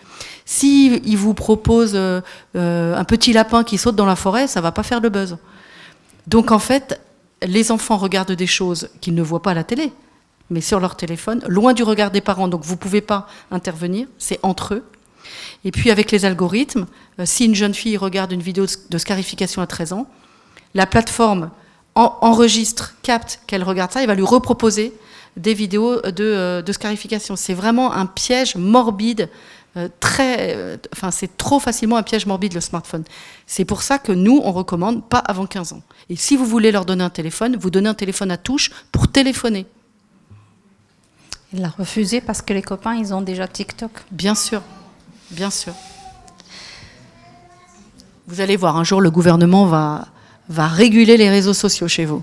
Si ils vous proposent un petit lapin qui saute dans la forêt, ça ne va pas faire le buzz. Donc en fait, les enfants regardent des choses qu'ils ne voient pas à la télé, mais sur leur téléphone, loin du regard des parents. Donc vous ne pouvez pas intervenir, c'est entre eux. Et puis avec les algorithmes, si une jeune fille regarde une vidéo de scarification à 13 ans, la plateforme enregistre, capte qu'elle regarde ça, et va lui reproposer des vidéos de scarification. C'est vraiment un piège morbide, c'est trop facilement un piège morbide, le smartphone. C'est pour ça que nous, on recommande pas avant 15 ans. Et si vous voulez leur donner un téléphone, vous donnez un téléphone à touche pour téléphoner. Il l'a refusé parce que les copains, ils ont déjà TikTok. Bien sûr, bien sûr. Vous allez voir, un jour, le gouvernement va réguler les réseaux sociaux chez vous.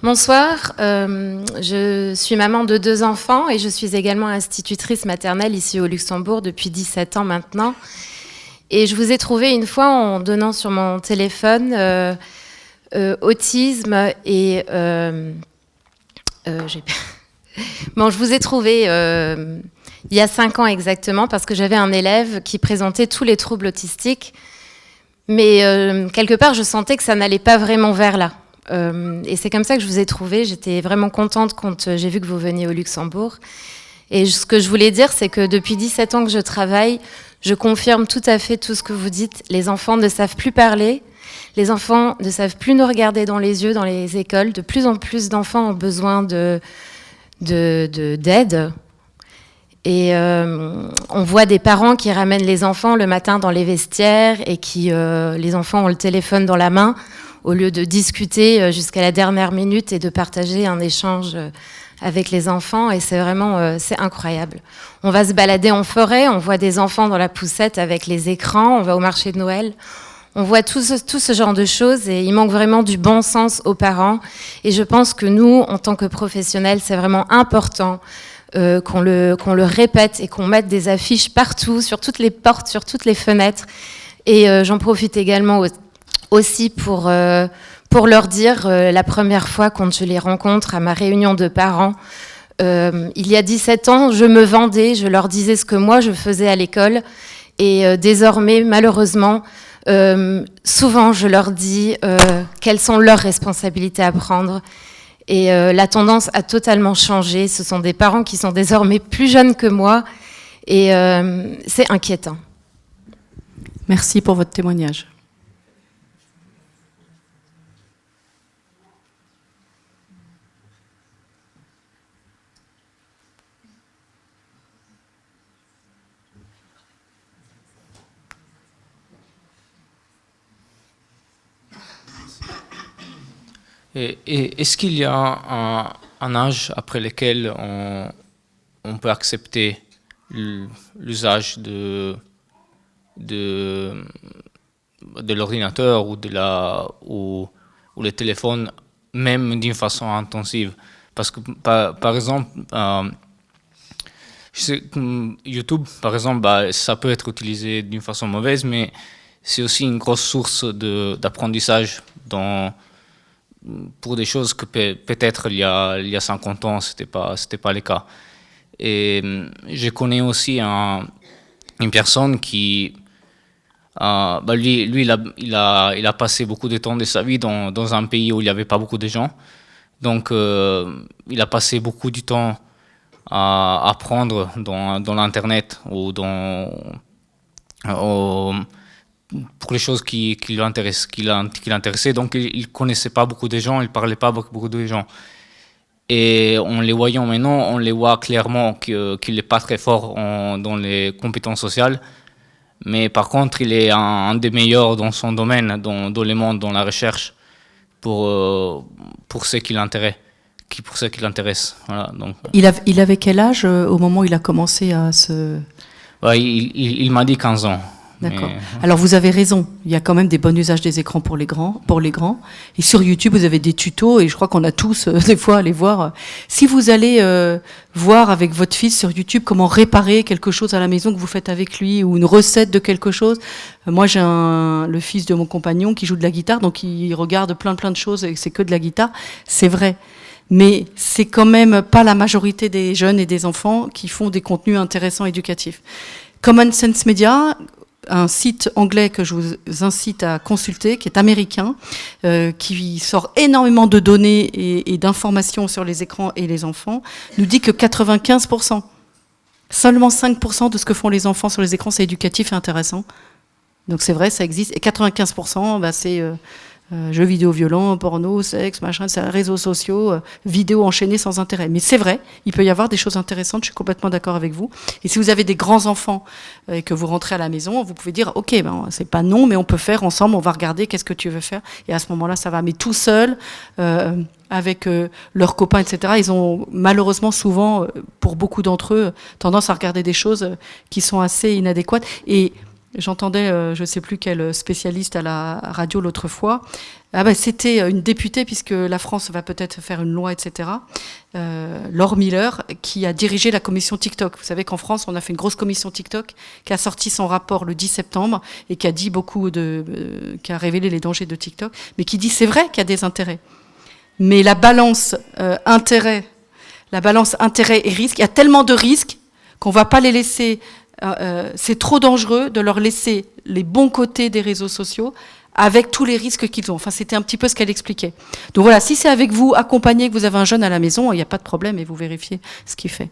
Bonsoir, je suis maman de 2 enfants et je suis également institutrice maternelle ici au Luxembourg depuis 17 ans maintenant. Et je vous ai trouvé une fois en donnant sur mon téléphone autisme et... Bon, je vous ai trouvé il y a 5 ans exactement parce que j'avais un élève qui présentait tous les troubles autistiques. Mais quelque part, je sentais que ça n'allait pas vraiment vers là. Et c'est comme ça que je vous ai trouvé. J'étais vraiment contente quand j'ai vu que vous veniez au Luxembourg. Et ce que je voulais dire, c'est que depuis 17 ans que je travaille, je confirme tout à fait tout ce que vous dites. Les enfants ne savent plus parler. Les enfants ne savent plus nous regarder dans les yeux dans les écoles. De plus en plus d'enfants ont besoin d'aide. Et on voit des parents qui ramènent les enfants le matin dans les vestiaires et qui, les enfants ont le téléphone dans la main au lieu de discuter jusqu'à la dernière minute et de partager un échange avec les enfants. Et c'est vraiment, c'est incroyable. On va se balader en forêt, on voit des enfants dans la poussette avec les écrans, on va au marché de Noël. On voit tout ce genre de choses et il manque vraiment du bon sens aux parents. Et je pense que nous, en tant que professionnels, c'est vraiment important qu'on le répète et qu'on mette des affiches partout, sur toutes les portes, sur toutes les fenêtres. Et j'en profite également aussi pour leur dire, la première fois quand je les rencontre à ma réunion de parents, il y a 17 ans, je me vendais, je leur disais ce que moi je faisais à l'école. Et désormais, malheureusement, souvent je leur dis quelles sont leurs responsabilités à prendre. Et la tendance a totalement changé. Ce sont des parents qui sont désormais plus jeunes que moi. Et c'est inquiétant. Merci pour votre témoignage. Et est-ce qu'il y a un âge après lequel on peut accepter l'usage de l'ordinateur ou le téléphone, même d'une façon intensive? Parce que, par exemple, je sais, YouTube, par exemple, ça peut être utilisé d'une façon mauvaise, mais c'est aussi une grosse source d'apprentissage pour des choses que peut-être il y a 50 ans, c'était pas le cas. Et je connais aussi une personne qui, lui il a passé beaucoup de temps de sa vie dans un pays où il n'y avait pas beaucoup de gens. Donc, il a passé beaucoup de temps à apprendre dans l'Internet ou pour les choses qui l'intéressaient. Donc, il ne connaissait pas beaucoup de gens, il ne parlait pas avec beaucoup de gens. Et en les voyant maintenant, on les voit clairement qu'il n'est pas très fort dans les compétences sociales. Mais par contre, il est un des meilleurs dans son domaine, dans le monde, dans la recherche, pour ce qui l'intéresse. Voilà, donc. Il avait quel âge au moment où il a commencé à se... Ouais, il m'a dit 15 ans. D'accord. Alors vous avez raison, il y a quand même des bons usages des écrans pour les grands. Et sur YouTube, vous avez des tutos, et je crois qu'on a tous des fois à les voir. Si vous allez voir avec votre fils sur YouTube comment réparer quelque chose à la maison que vous faites avec lui, ou une recette de quelque chose. Moi, j'ai le fils de mon compagnon qui joue de la guitare, donc il regarde plein de choses et c'est que de la guitare. C'est vrai. Mais c'est quand même pas la majorité des jeunes et des enfants qui font des contenus intéressants, éducatifs. Common Sense Media, un site anglais que je vous incite à consulter, qui est américain, qui sort énormément de données et d'informations sur les écrans et les enfants, nous dit que 95% Seulement 5% de ce que font les enfants sur les écrans, c'est éducatif et intéressant. Donc c'est vrai, ça existe. Et 95%, c'est jeux vidéo violents, porno, sexe, machin, réseaux sociaux, vidéos enchaînées sans intérêt. Mais c'est vrai, il peut y avoir des choses intéressantes, je suis complètement d'accord avec vous. Et si vous avez des grands-enfants et que vous rentrez à la maison, vous pouvez dire, ok, c'est pas non, mais on peut faire ensemble, on va regarder, qu'est-ce que tu veux faire. Et à ce moment-là, ça va. Mais tout seul, avec leurs copains, etc., ils ont malheureusement souvent, pour beaucoup d'entre eux, tendance à regarder des choses qui sont assez inadéquates. Et j'entendais, je ne sais plus quel spécialiste à la radio l'autre fois, c'était une députée, puisque la France va peut-être faire une loi, etc., Laure Miller, qui a dirigé la commission TikTok. Vous savez qu'en France, on a fait une grosse commission TikTok, qui a sorti son rapport le 10 septembre, et qui a dit qui a révélé les dangers de TikTok, mais qui dit c'est vrai qu'il y a des intérêts. Mais la balance intérêt et risque, il y a tellement de risques qu'on ne va pas les laisser... c'est trop dangereux de leur laisser les bons côtés des réseaux sociaux avec tous les risques qu'ils ont. Enfin, c'était un petit peu ce qu'elle expliquait. Donc voilà, si c'est avec vous, accompagné, que vous avez un jeune à la maison, il n'y a pas de problème et vous vérifiez ce qu'il fait.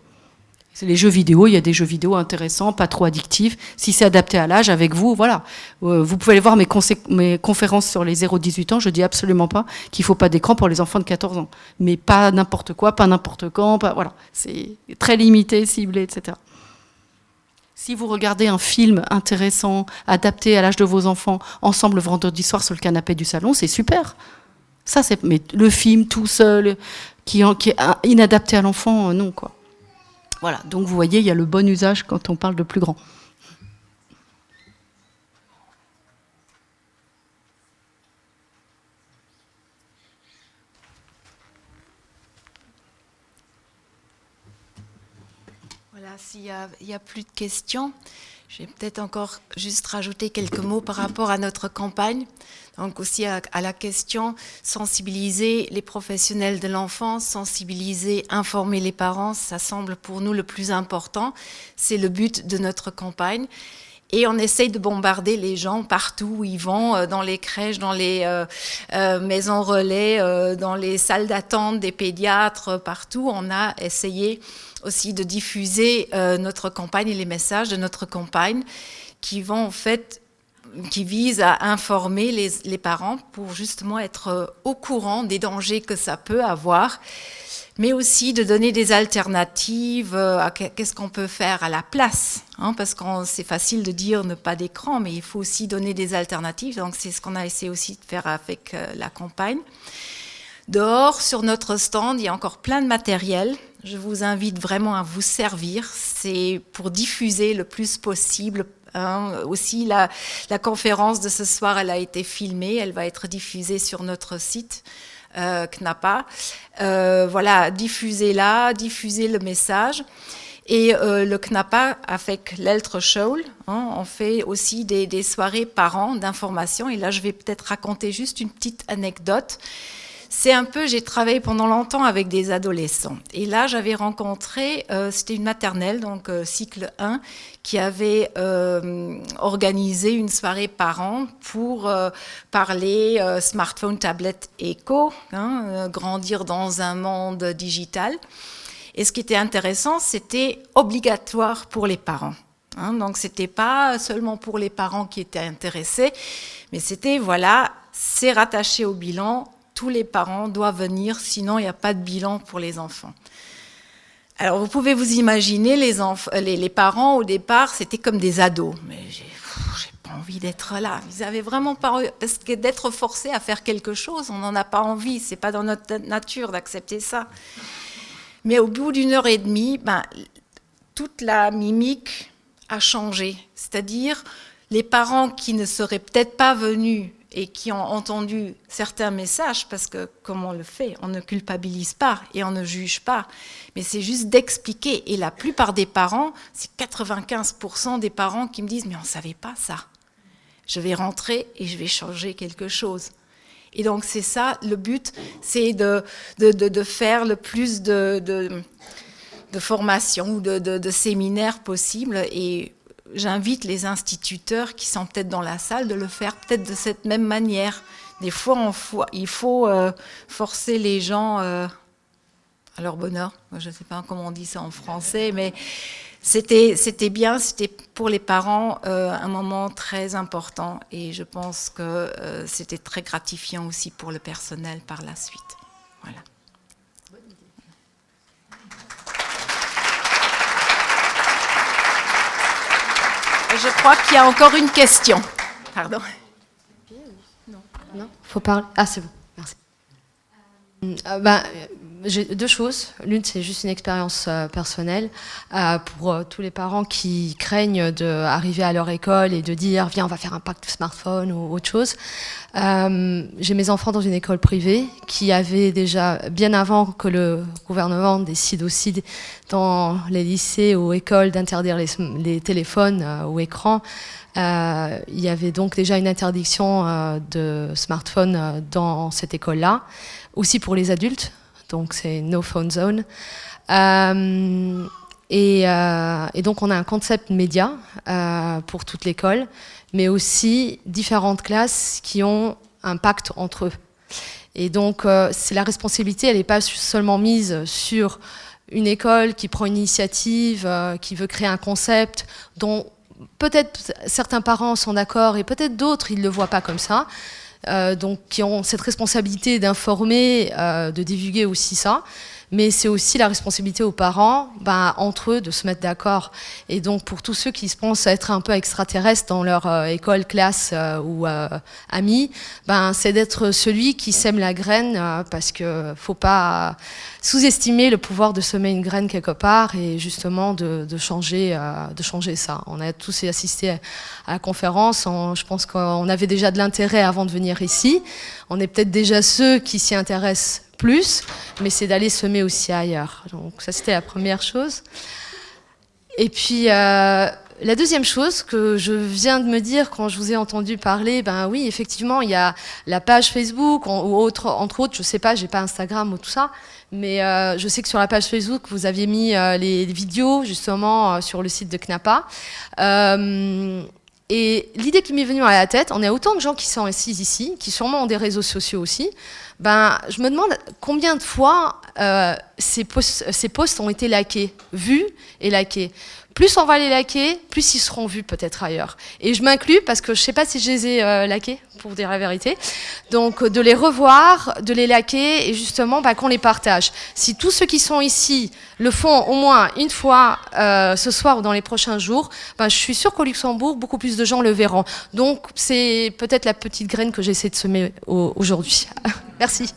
C'est les jeux vidéo, il y a des jeux vidéo intéressants, pas trop addictifs. Si c'est adapté à l'âge, avec vous, voilà. Vous pouvez aller voir mes conférences sur les 0-18 ans. Je dis absolument pas qu'il ne faut pas d'écran pour les enfants de 14 ans. Mais pas n'importe quoi, pas n'importe quand. Voilà. C'est très limité, ciblé, etc. Si vous regardez un film intéressant, adapté à l'âge de vos enfants, ensemble le vendredi soir sur le canapé du salon, c'est super. Mais le film tout seul, qui est inadapté à l'enfant, non, quoi. Voilà, donc vous voyez, il y a le bon usage quand on parle de plus grand. Voilà, s'il y a plus de questions, je vais peut-être encore juste rajouter quelques mots par rapport à notre campagne. Donc aussi à la question, sensibiliser les professionnels de l'enfance, sensibiliser, informer les parents, ça semble pour nous le plus important. C'est le but de notre campagne. Et on essaye de bombarder les gens partout où ils vont, dans les crèches, dans les maisons relais, dans les salles d'attente des pédiatres, partout. On a essayé aussi de diffuser notre campagne et les messages de notre campagne qui visent à informer les parents pour justement être au courant des dangers que ça peut avoir, mais aussi de donner des alternatives à qu'est-ce qu'on peut faire à la place, parce que c'est facile de dire ne pas d'écran, mais il faut aussi donner des alternatives, donc c'est ce qu'on a essayé aussi de faire avec la campagne. Dehors, sur notre stand, il y a encore plein de matériel. Je vous invite vraiment à vous servir. C'est pour diffuser le plus possible. Aussi, la conférence de ce soir, elle a été filmée. Elle va être diffusée sur notre site CNAPA. Voilà, diffusez-la, diffusez le message. Et le CNAPA, avec l'Eltre-Show, on fait aussi des soirées parents d'information. Et là, je vais peut-être raconter juste une petite anecdote. J'ai travaillé pendant longtemps avec des adolescents. Et là, j'avais rencontré, c'était une maternelle, donc cycle 1, qui avait organisé une soirée parents pour parler smartphone, tablette, éco, grandir dans un monde digital. Et ce qui était intéressant, c'était obligatoire pour les parents. Donc, ce n'était pas seulement pour les parents qui étaient intéressés, mais c'était, c'est rattaché au bilan. Tous les parents doivent venir, sinon il n'y a pas de bilan pour les enfants. Alors, vous pouvez vous imaginer, les parents, au départ, c'était comme des ados. Mais j'ai pas envie d'être là. Ils avaient vraiment pas envie, parce que d'être forcé à faire quelque chose, on n'en a pas envie. C'est pas dans notre nature d'accepter ça. Mais au bout d'une heure et demie, toute la mimique a changé. C'est-à-dire, les parents qui ne seraient peut-être pas venus et qui ont entendu certains messages, parce que comme on le fait, on ne culpabilise pas et on ne juge pas, mais c'est juste d'expliquer. Et la plupart des parents, c'est 95% des parents qui me disent « mais on ne savait pas ça, je vais rentrer et je vais changer quelque chose ». Et donc c'est ça, le but, c'est de faire le plus de formations ou de séminaires possibles. Et j'invite les instituteurs qui sont peut-être dans la salle de le faire peut-être de cette même manière. Des fois, il faut forcer les gens à leur bonheur. Je ne sais pas comment on dit ça en français, mais c'était bien, c'était pour les parents un moment très important et je pense que c'était très gratifiant aussi pour le personnel par la suite. Voilà. Je crois qu'il y a encore une question. Pardon. Non, faut parler. Ah, c'est bon, merci. J'ai deux choses. L'une, c'est juste une expérience personnelle pour tous les parents qui craignent d'arriver à leur école et de dire viens, on va faire un pacte smartphone ou autre chose. J'ai mes enfants dans une école privée qui avait déjà, bien avant que le gouvernement décide aussi dans les lycées ou écoles d'interdire les téléphones ou écrans, il y avait donc déjà une interdiction de smartphone dans cette école-là, aussi pour les adultes. Donc c'est no phone zone. Et donc on a un concept média pour toute l'école, mais aussi différentes classes qui ont un pacte entre eux. Et donc c'est la responsabilité, elle n'est pas seulement mise sur une école qui prend une initiative, qui veut créer un concept dont peut-être certains parents sont d'accord et peut-être d'autres ils ne le voient pas comme ça. Donc qui ont cette responsabilité d'informer, de divulguer aussi ça, mais c'est aussi la responsabilité aux parents, entre eux, de se mettre d'accord. Et donc pour tous ceux qui se pensent être un peu extraterrestres dans leur école, classe ou amis, c'est d'être celui qui sème la graine, parce que faut pas sous-estimer le pouvoir de semer une graine quelque part et justement de changer ça. On a tous assisté à la conférence, je pense qu'on avait déjà de l'intérêt avant de venir ici. On est peut-être déjà ceux qui s'y intéressent plus, mais c'est d'aller semer aussi ailleurs. Donc ça, c'était la première chose. Et puis la deuxième chose que je viens de me dire quand je vous ai entendu parler, oui, effectivement, il y a la page Facebook, entre autres, je sais pas, j'ai pas Instagram ou tout ça, mais je sais que sur la page Facebook, vous aviez mis les vidéos justement sur le site de CNAPA. Et l'idée qui m'est venue à la tête, on a autant de gens qui sont assis ici, qui sûrement ont des réseaux sociaux aussi, je me demande combien de fois ces posts ont été likés, vus et likés. Plus on va les liker, plus ils seront vus peut-être ailleurs. Et je m'inclus parce que je ne sais pas si je les ai likés, pour dire la vérité. Donc de les revoir, de les liker et justement qu'on les partage. Si tous ceux qui sont ici le font au moins une fois ce soir ou dans les prochains jours, je suis sûre qu'au Luxembourg, beaucoup plus de gens le verront. Donc c'est peut-être la petite graine que j'essaie de semer aujourd'hui. Merci.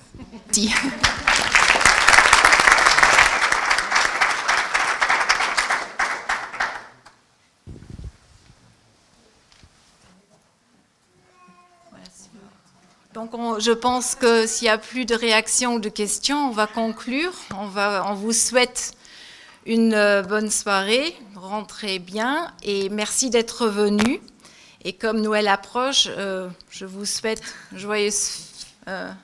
Donc je pense que s'il n'y a plus de réactions ou de questions, on va conclure. On vous souhaite une bonne soirée, rentrez bien et merci d'être venus. Et comme Noël approche, je vous souhaite joyeuse... il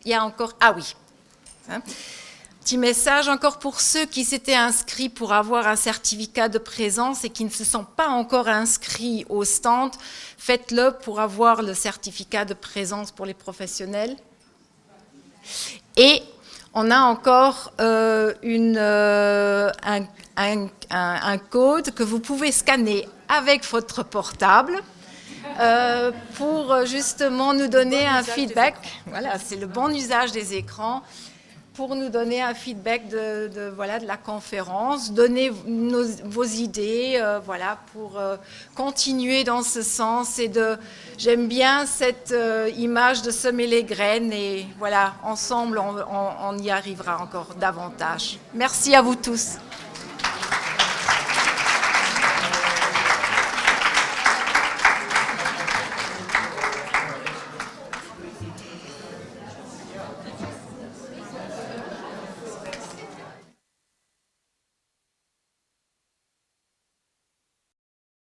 y a encore... Ah oui. Petit message encore pour ceux qui s'étaient inscrits pour avoir un certificat de présence et qui ne se sont pas encore inscrits au stand, faites-le pour avoir le certificat de présence pour les professionnels. Et on a encore un code que vous pouvez scanner avec votre portable pour justement nous donner un feedback. Voilà, c'est le bon usage des écrans. Pour nous donner un feedback de la conférence, donner vos idées, pour continuer dans ce sens. J'aime bien cette image de semer les graines et voilà, ensemble, on y arrivera encore davantage. Merci à vous tous.